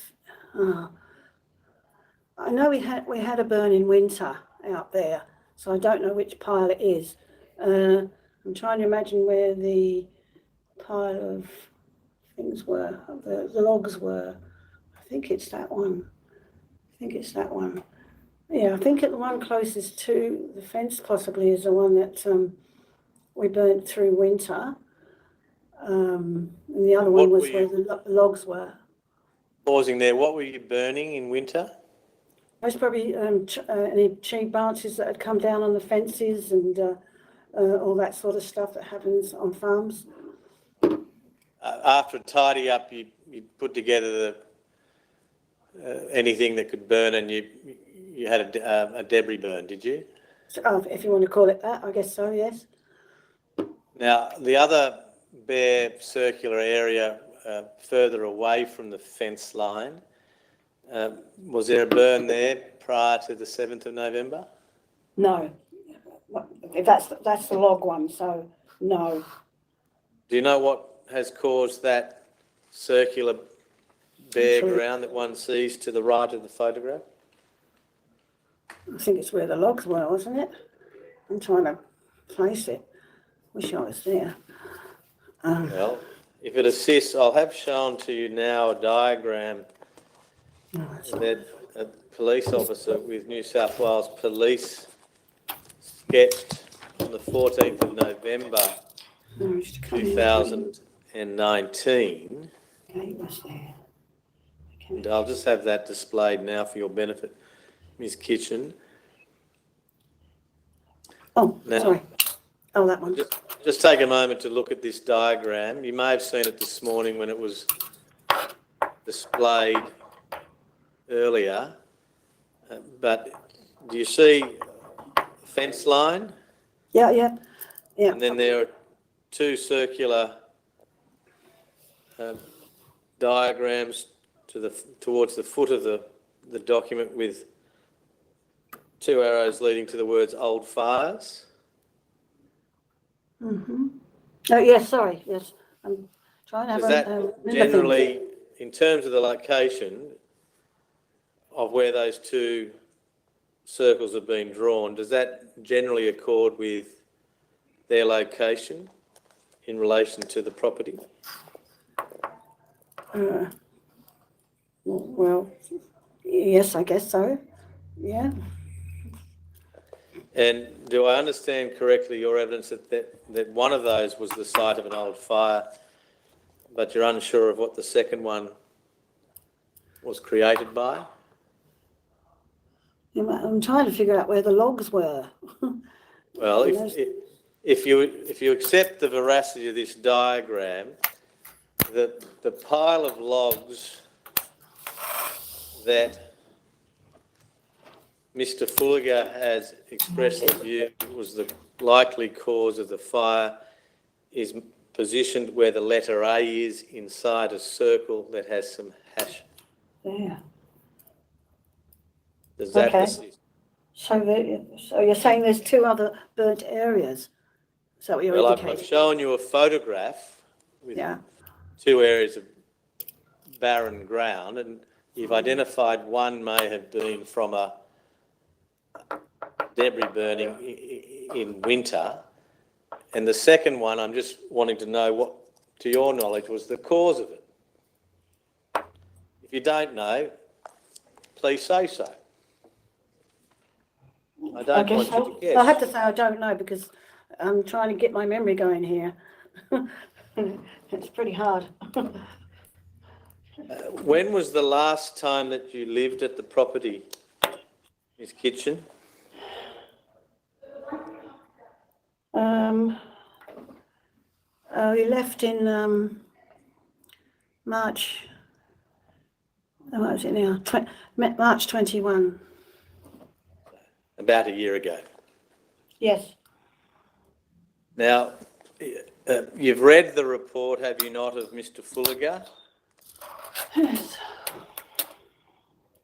I know we had a burn in winter out there, so I don't know which pile it is. I'm trying to imagine where the pile of things were, the logs were. I think it's that one. Yeah, I think the one closest to the fence possibly is the one that we burnt through winter. And the other one was where the logs were. Pausing there, what were you burning in winter? Most probably any tree branches that had come down on the fences and all that sort of stuff that happens on farms. After a tidy up, you put together anything that could burn, and you had a debris burn, did you? If you want to call it that, I guess so, yes. Now, the other bare circular area further away from the fence line, was there a burn there prior to the 7th of November? No. That's the log one, so no. Do you know what has caused that circular bare ground that one sees to the right of the photograph? I think it's where the logs were, wasn't it? I'm trying to place it. Wish I was there. Well, if it assists, I'll have shown to you now a diagram that a police officer with New South Wales Police sketched on the 14th of November 2019. Okay, was there. And I'll just have that displayed now for your benefit, Ms. Kitchen. Oh, Now, sorry. Oh, that one. Just take a moment to look at this diagram. You may have seen it this morning when it was displayed earlier, but do you see a fence line? Yeah. And then there are two circular diagrams towards the foot of the document with two arrows leading to the words old fires. Mm-hmm. Oh, yes, sorry. Yes. I'm trying to have Does that generally, in terms of the location, of where those two circles have been drawn, does that generally accord with their location in relation to the property? Well, yes, I guess so. Yeah. And do I understand correctly your evidence that one of those was the site of an old fire, but you're unsure of what the second one was created by? I'm trying to figure out where the logs were. Well, if you accept the veracity of this diagram, the pile of logs that Mr. Fulliger has expressed the view was the likely cause of the fire is positioned where the letter A is inside a circle that has some hash. Yeah. Does that Okay. assist? So you're saying there's two other burnt areas? Is that what you're Well, I've indicating? shown you a photograph with Yeah. two areas of barren ground, and you've identified one may have been from a debris burning in winter, and the second one, I'm just wanting to know what, to your knowledge, was the cause of it. If you don't know, please say so. I don't guess want you to guess. I'll have to say I don't know because I'm trying to get my memory going here. It's pretty hard. When was the last time that you lived at the property, Miss Kitchen? We left in March. What was it now? March 21. About a year ago. Yes. Now, you've read the report, have you not, of Mr. Fulliger? Yes.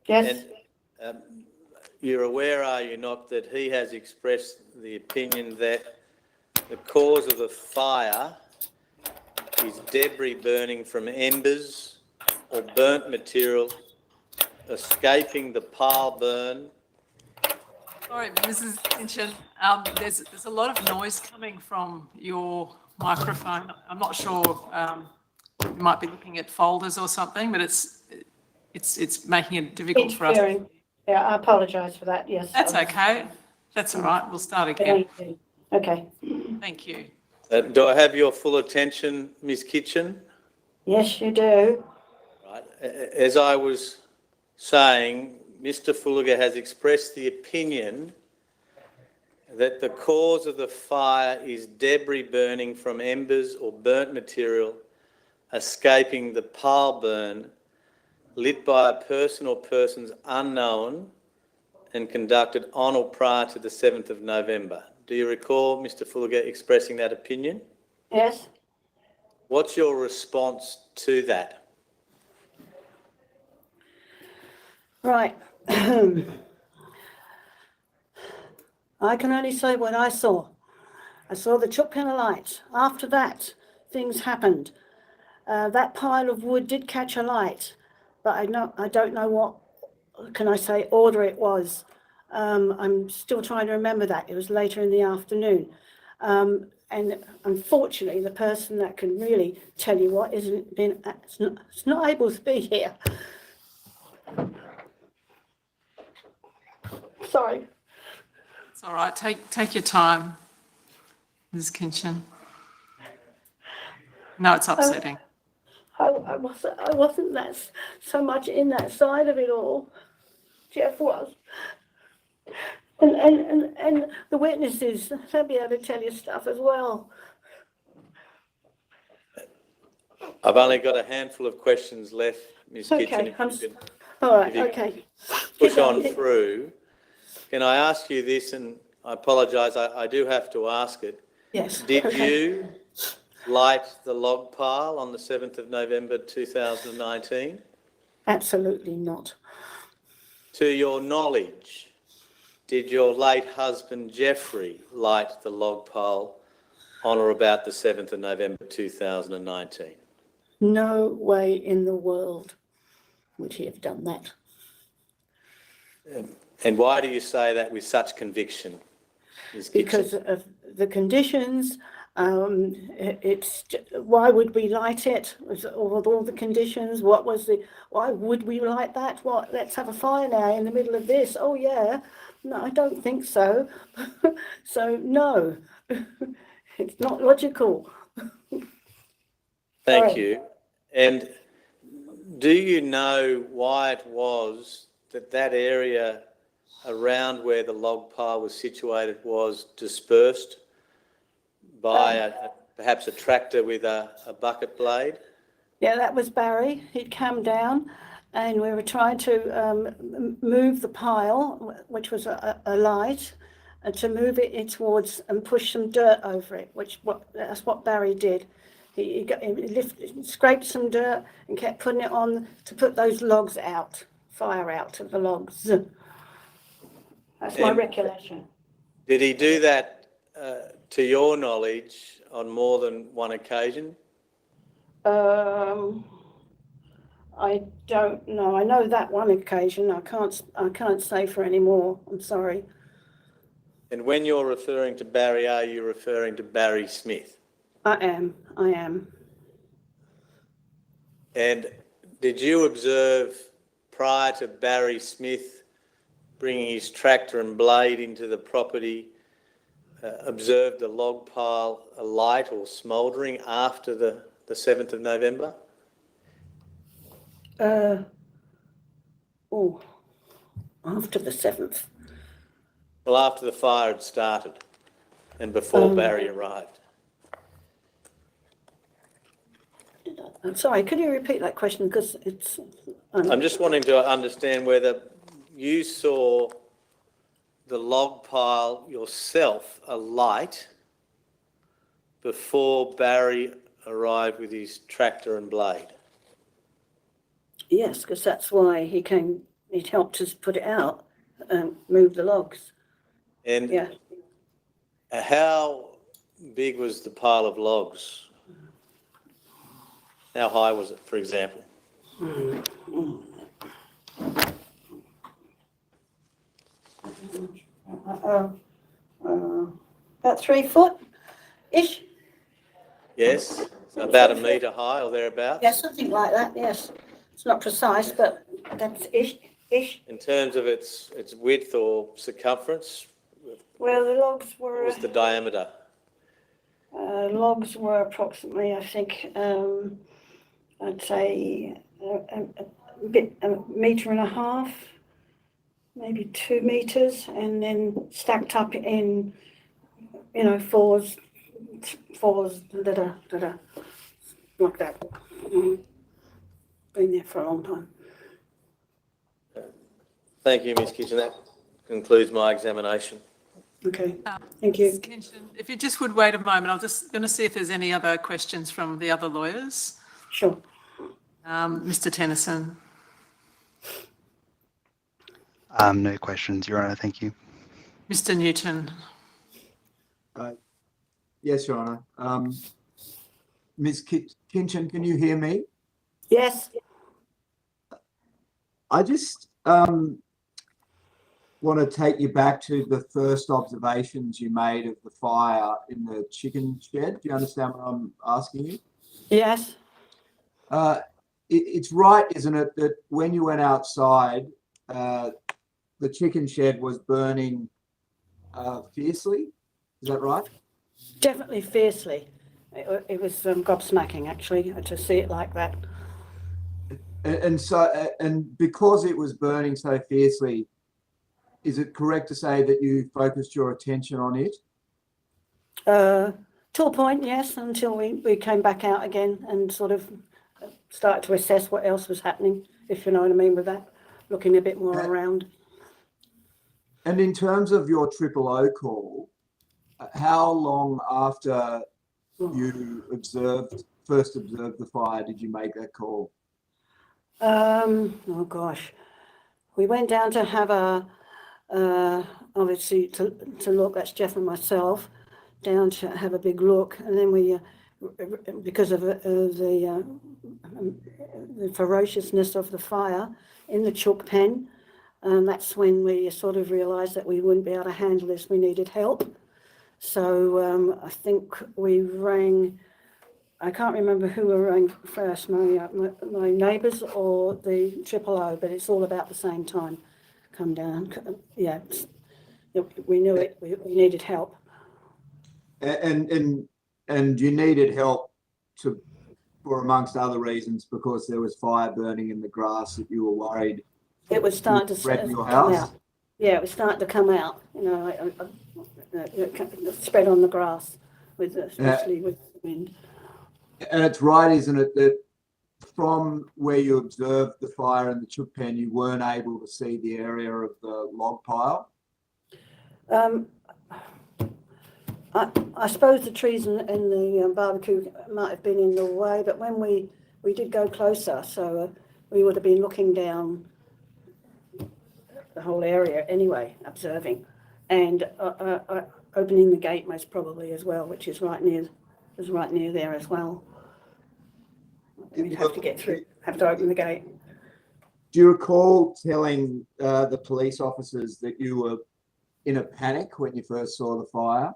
Yes. And you're aware, are you not, that he has expressed the opinion that the cause of the fire is debris burning from embers or burnt material escaping the pile burn. Sorry, Mrs. Kinchin, there's a lot of noise coming from your microphone. I'm not sure, you might be looking at folders or something, but it's making it difficult for us. Yeah, I apologise for that, yes. That's okay. That's all right. We'll start again. Okay. Thank you. Do I have your full attention, Ms. Kitchen? Yes, you do. Right. As I was saying, Mr. Fulliger has expressed the opinion that the cause of the fire is debris burning from embers or burnt material escaping the pile burn lit by a person or persons unknown and conducted on or prior to the 7th of November. Do you recall Mr. Fulliger expressing that opinion? Yes. What's your response to that? Right. I can only say what I saw. I saw the chook pan of light. After that, things happened. That pile of wood did catch a light, but I don't know what, can I say, order it was. I'm still trying to remember that. It was later in the afternoon. And unfortunately, the person that can really tell you what it's not able to be here. Sorry. It's all right. Take your time, Ms. Kinchin. No, it's upsetting. I wasn't that so much in that side of it all. Jeff was. And the witnesses, they'll be able to tell you stuff as well. I've only got a handful of questions left, Ms. Kitchen. Okay, all right, okay. Push on through. Can I ask you this, and I apologise, I do have to ask it. Yes. Did you light the log pile on the 7th of November 2019? Absolutely not. To your knowledge, did your late husband Jeffrey light the log pile on or about the 7th of November 2019? No way in the world would he have done that. And why do you say that with such conviction, Ms. Kitchen? Because of the conditions. Why would we light it with all the conditions? Why would we light that? What, let's have a fire now in the middle of this? Oh yeah, no, I don't think so. So no, it's not logical. Thank Sorry. you. And do you know why it was that that area around where the log pile was situated was dispersed by perhaps a tractor with a bucket blade? Yeah, that was Barry. He'd come down and we were trying to move the pile, which was a light, and to move it towards and push some dirt over it, that's what Barry did. He scraped some dirt and kept putting it on to put those logs out, fire out of the logs. That's my recollection. Did he do that, to your knowledge, on more than one occasion? I don't know. I know that one occasion. I can't say for any more. I'm sorry. And when you're referring to Barry, are you referring to Barry Smith? I am. And did you observe prior to Barry Smith bringing his tractor and blade into the property, observed the log pile alight or smouldering after the 7th of November? After the 7th. Well, after the fire had started and before Barry arrived. I'm sorry, could you repeat that question? Because it's... I'm just wanting to understand whether you saw the log pile yourself alight before Barry arrived with his tractor and blade. Yes, because that's why he came, he'd helped us put it out and move the logs. And Yeah. how big was the pile of logs? How high was it, for example? About 3 foot-ish. Yes, about a metre high or thereabouts? Yeah, something like that, yes. It's not precise, but that's ish. In terms of its width or circumference, Well, the logs were... what was the diameter? Logs were approximately, I think, I'd say a metre and a half, maybe 2 metres, and then stacked up in, fours, like that. Been there for a long time. Thank you, Ms. Kitchen. That concludes my examination. Okay, thank you. Ms. Kinchin, if you just would wait a moment, I'm just going to see if there's any other questions from the other lawyers. Sure. Mr. Tennyson. No questions, Your Honour, thank you. Mr. Newton. Yes, Your Honour. Ms. Kinchin, can you hear me? Yes. I just want to take you back to the first observations you made of the fire in the chicken shed. Do you understand what I'm asking you? Yes. It's right, isn't it, that when you went outside, the chicken shed was burning fiercely? Is that right? Definitely fiercely. It was gobsmacking, actually, to see it like that. And because it was burning so fiercely, is it correct to say that you focused your attention on it? To a point, yes, until we came back out again and sort of started to assess what else was happening, if you know what I mean with that, looking a bit more around. And in terms of your 000 call, how long after you first observed the fire did you make that call? Oh gosh, we went down to have obviously to look, that's Jeff and myself, down to have a big look, and then we, because of the ferociousness of the fire in the chook pen, And that's when we sort of realised that we wouldn't be able to handle this. We needed help. So I think we rang, I can't remember who we rang first, my neighbours or the O, but it's all about the same time. Come down. Yeah, we knew it. We needed help. And you needed help for amongst other reasons, because there was fire burning in the grass that you were worried it was starting to spread in your come house. out. Yeah, it was starting to come out. You know, spread on the grass, especially with the wind. And it's right, isn't it, that from where you observed the fire in the chook pen, you weren't able to see the area of the log pile? I suppose the trees and the barbecue might have been in the way, but when we did go closer, so we would have been looking down the whole area anyway, observing, and opening the gate most probably as well, which is right near there as well. We'd have to get through, have to open the gate. Do you recall telling the police officers that you were in a panic when you first saw the fire?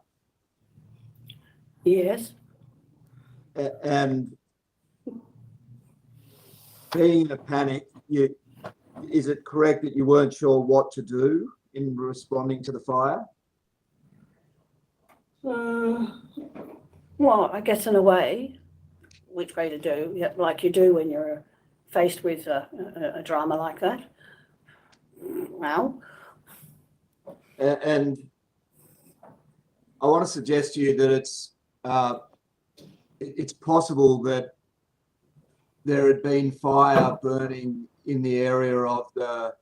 Yes. And being in a panic, is it correct that you weren't sure what to do in responding to the fire? Well, I guess in a way, which way to do, yeah, like you do when you're faced with a drama like that. Well. And I want to suggest to you that it's possible that there had been fire burning in the area of the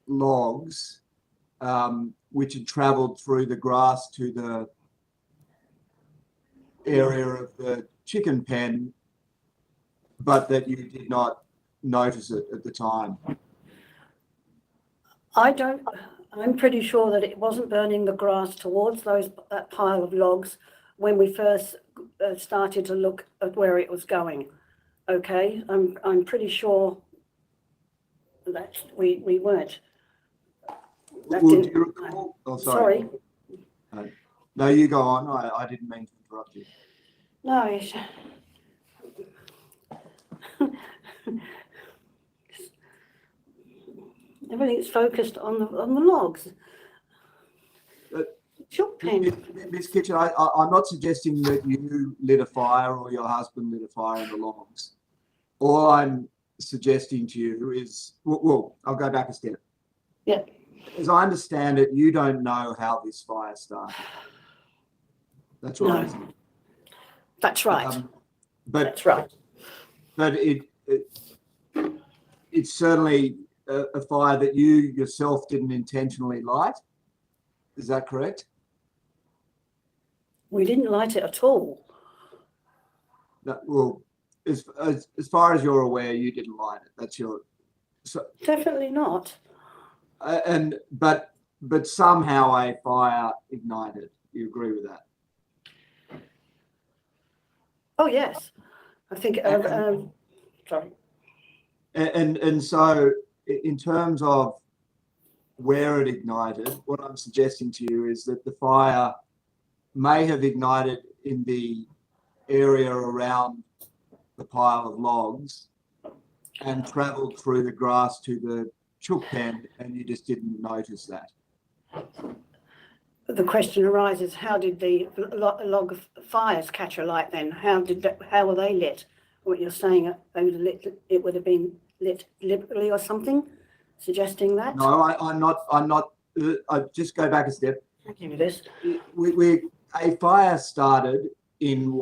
logs, which had travelled through the grass to the area of the chicken pen, but that you did not notice it at the time. I'm pretty sure that it wasn't burning the grass towards that pile of logs when we first started to look at where it was going. Okay, I'm pretty sure that we weren't. Would you recall? Oh, sorry. No, you go on. I didn't mean to interrupt you. No, everything's focused on the logs. Chook pen. Ms. Kitchen, I'm not suggesting that you lit a fire or your husband lit a fire in the logs. All I'm suggesting to you is, well, I'll go back a step. Yeah. As I understand it, you don't know how this fire started. That's right. No. That's right. That's right. But it's certainly a fire that you yourself didn't intentionally light. Is that correct? We didn't light it at all. No, well, as far as you're aware, you didn't light it. That's your. Definitely not. But somehow a fire ignited. You agree with that? Oh yes, I think. Sorry. And so, in terms of where it ignited, what I'm suggesting to you is that the fire may have ignited in the area around the pile of logs and travelled through the grass to the chook pen, and you just didn't notice that. The question arises: how did the log fires catch alight then? How were they lit? What you're saying, it would have been lit deliberately or something, suggesting that? No, I'm not. I just go back a step. Thank you for this. A fire started in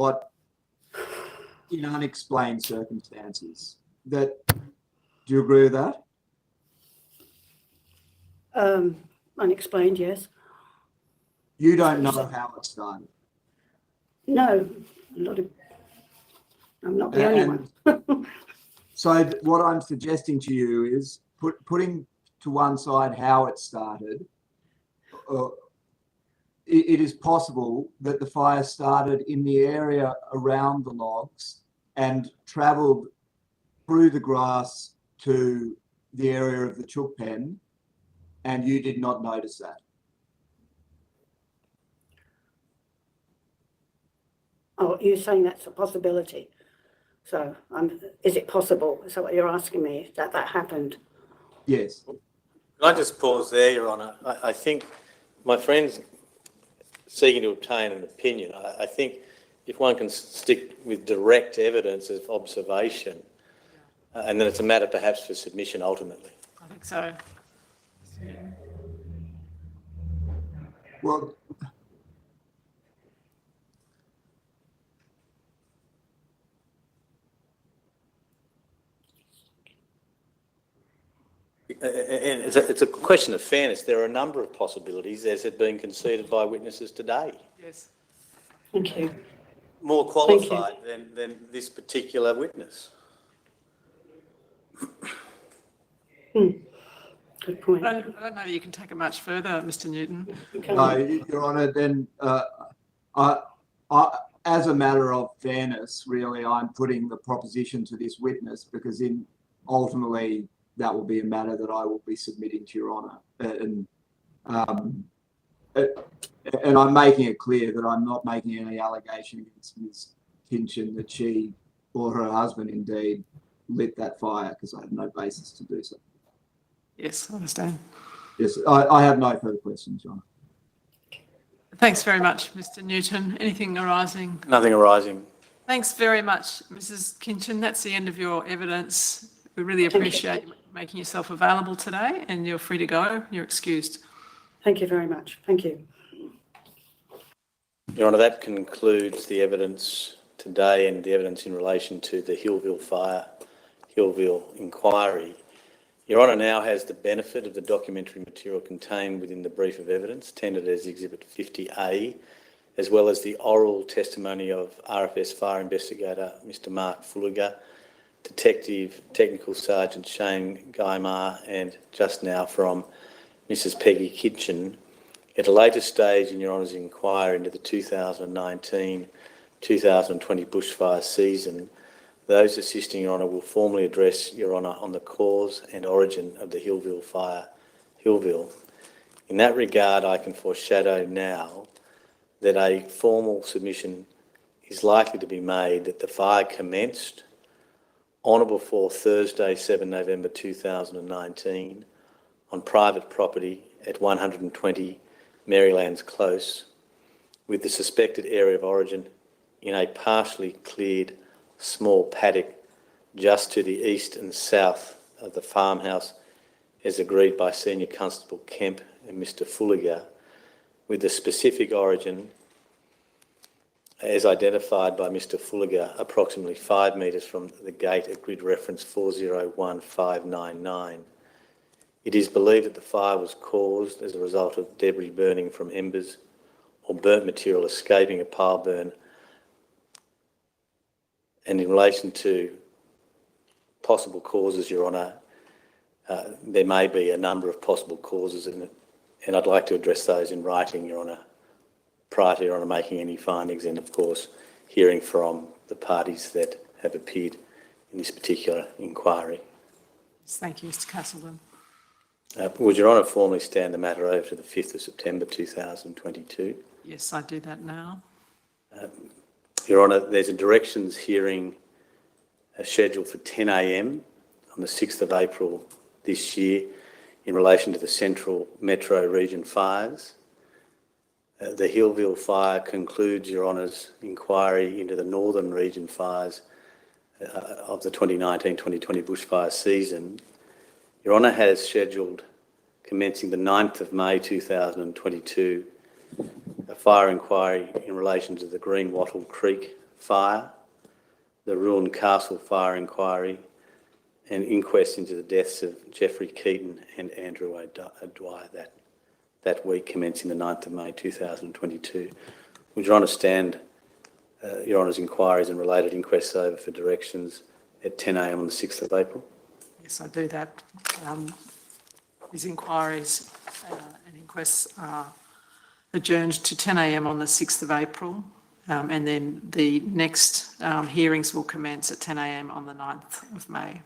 unexplained circumstances. Do you agree with that? Unexplained, yes. You don't know how it started. No, I'm not the only one. So what I'm suggesting to you is putting to one side how it started. It is possible that the fire started in the area around the logs and travelled through the grass to the area of the chook pen and you did not notice that? Oh, you're saying that's a possibility. So is it possible? Is that what you're asking me, that happened? Yes. Can I just pause there, Your Honour? I think my friend's seeking to obtain an opinion. I think if one can stick with direct evidence of observation, and then it's a matter perhaps for submission ultimately. I think so. Well, And it's a question of fairness. There are a number of possibilities, as had been conceded by witnesses today. Yes. Thank you. More qualified than this particular witness. Good point. I don't know that you can take it much further, Mr. Newton. no, Your Honour, then as a matter of fairness, really, I'm putting the proposition to this witness because ultimately that will be a matter that I will be submitting to Your Honour. And I'm making it clear that I'm not making any allegation against Ms. Kinchin that she or her husband indeed lit that fire, because I have no basis to do so. Yes, I understand. Yes, I have no further questions, Your Honour. Thanks very much, Mr. Newton. Anything arising? Nothing arising. Thanks very much, Mrs. Kinchin. That's the end of your evidence. We really appreciate you making yourself available today, and you're free to go. You're excused. Thank you very much. Thank you. Your Honour, that concludes the evidence today and the evidence in relation to the Hillville Fire, Hillville inquiry. Your Honour now has the benefit of the documentary material contained within the brief of evidence, tendered as Exhibit 50A, as well as the oral testimony of RFS Fire Investigator Mr Mark Fulliger, Detective Technical Sergeant Shane Guymar, and just now from Mrs Peggy Kitchen. At a later stage in Your Honour's inquiry into the 2019-2020 bushfire season, those assisting Your Honour will formally address Your Honour on the cause and origin of the Hillville Fire, Hillville. In that regard, I can foreshadow now that a formal submission is likely to be made that the fire commenced on or before Thursday, 7 November 2019, on private property at 120 Marylands Close, with the suspected area of origin in a partially cleared small paddock just to the east and south of the farmhouse, as agreed by Senior Constable Kemp and Mr Fulliger, with the specific origin as identified by Mr Fulliger approximately 5 metres from the gate at grid reference 401599. It is believed that the fire was caused as a result of debris burning from embers or burnt material escaping a pile burn. And in relation to possible causes, Your Honour, there may be a number of possible causes in it, and I'd like to address those in writing, Your Honour, prior to Your Honour making any findings, and of course hearing from the parties that have appeared in this particular inquiry. Thank you, Mr Castleton. Would Your Honour formally stand the matter over to the 5th of September 2022? Yes, I do that now. Your Honour, there's a directions hearing scheduled for 10 a.m. on the 6th of April this year in relation to the Central Metro Region fires. The Hillville Fire concludes Your Honour's inquiry into the Northern Region fires of the 2019-2020 bushfire season. Your Honour has scheduled, commencing the 9th of May 2022, a fire inquiry in relation to the Green Wattle Creek fire, the Ruined Castle fire inquiry, and inquest into the deaths of Jeffrey Keaton and Andrew O'Dwyer that week, commencing the 9th of May 2022. Would Your Honour stand Your Honour's inquiries and related inquests over for directions at 10 a.m. on the 6th of April? Yes, I do that. These inquiries and inquests are adjourned to 10 a.m. on the 6th of April, and then the next hearings will commence at 10 a.m. on the 9th of May.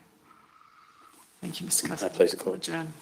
Thank you, Mr. Castleton. Please, the Court. Adjourn.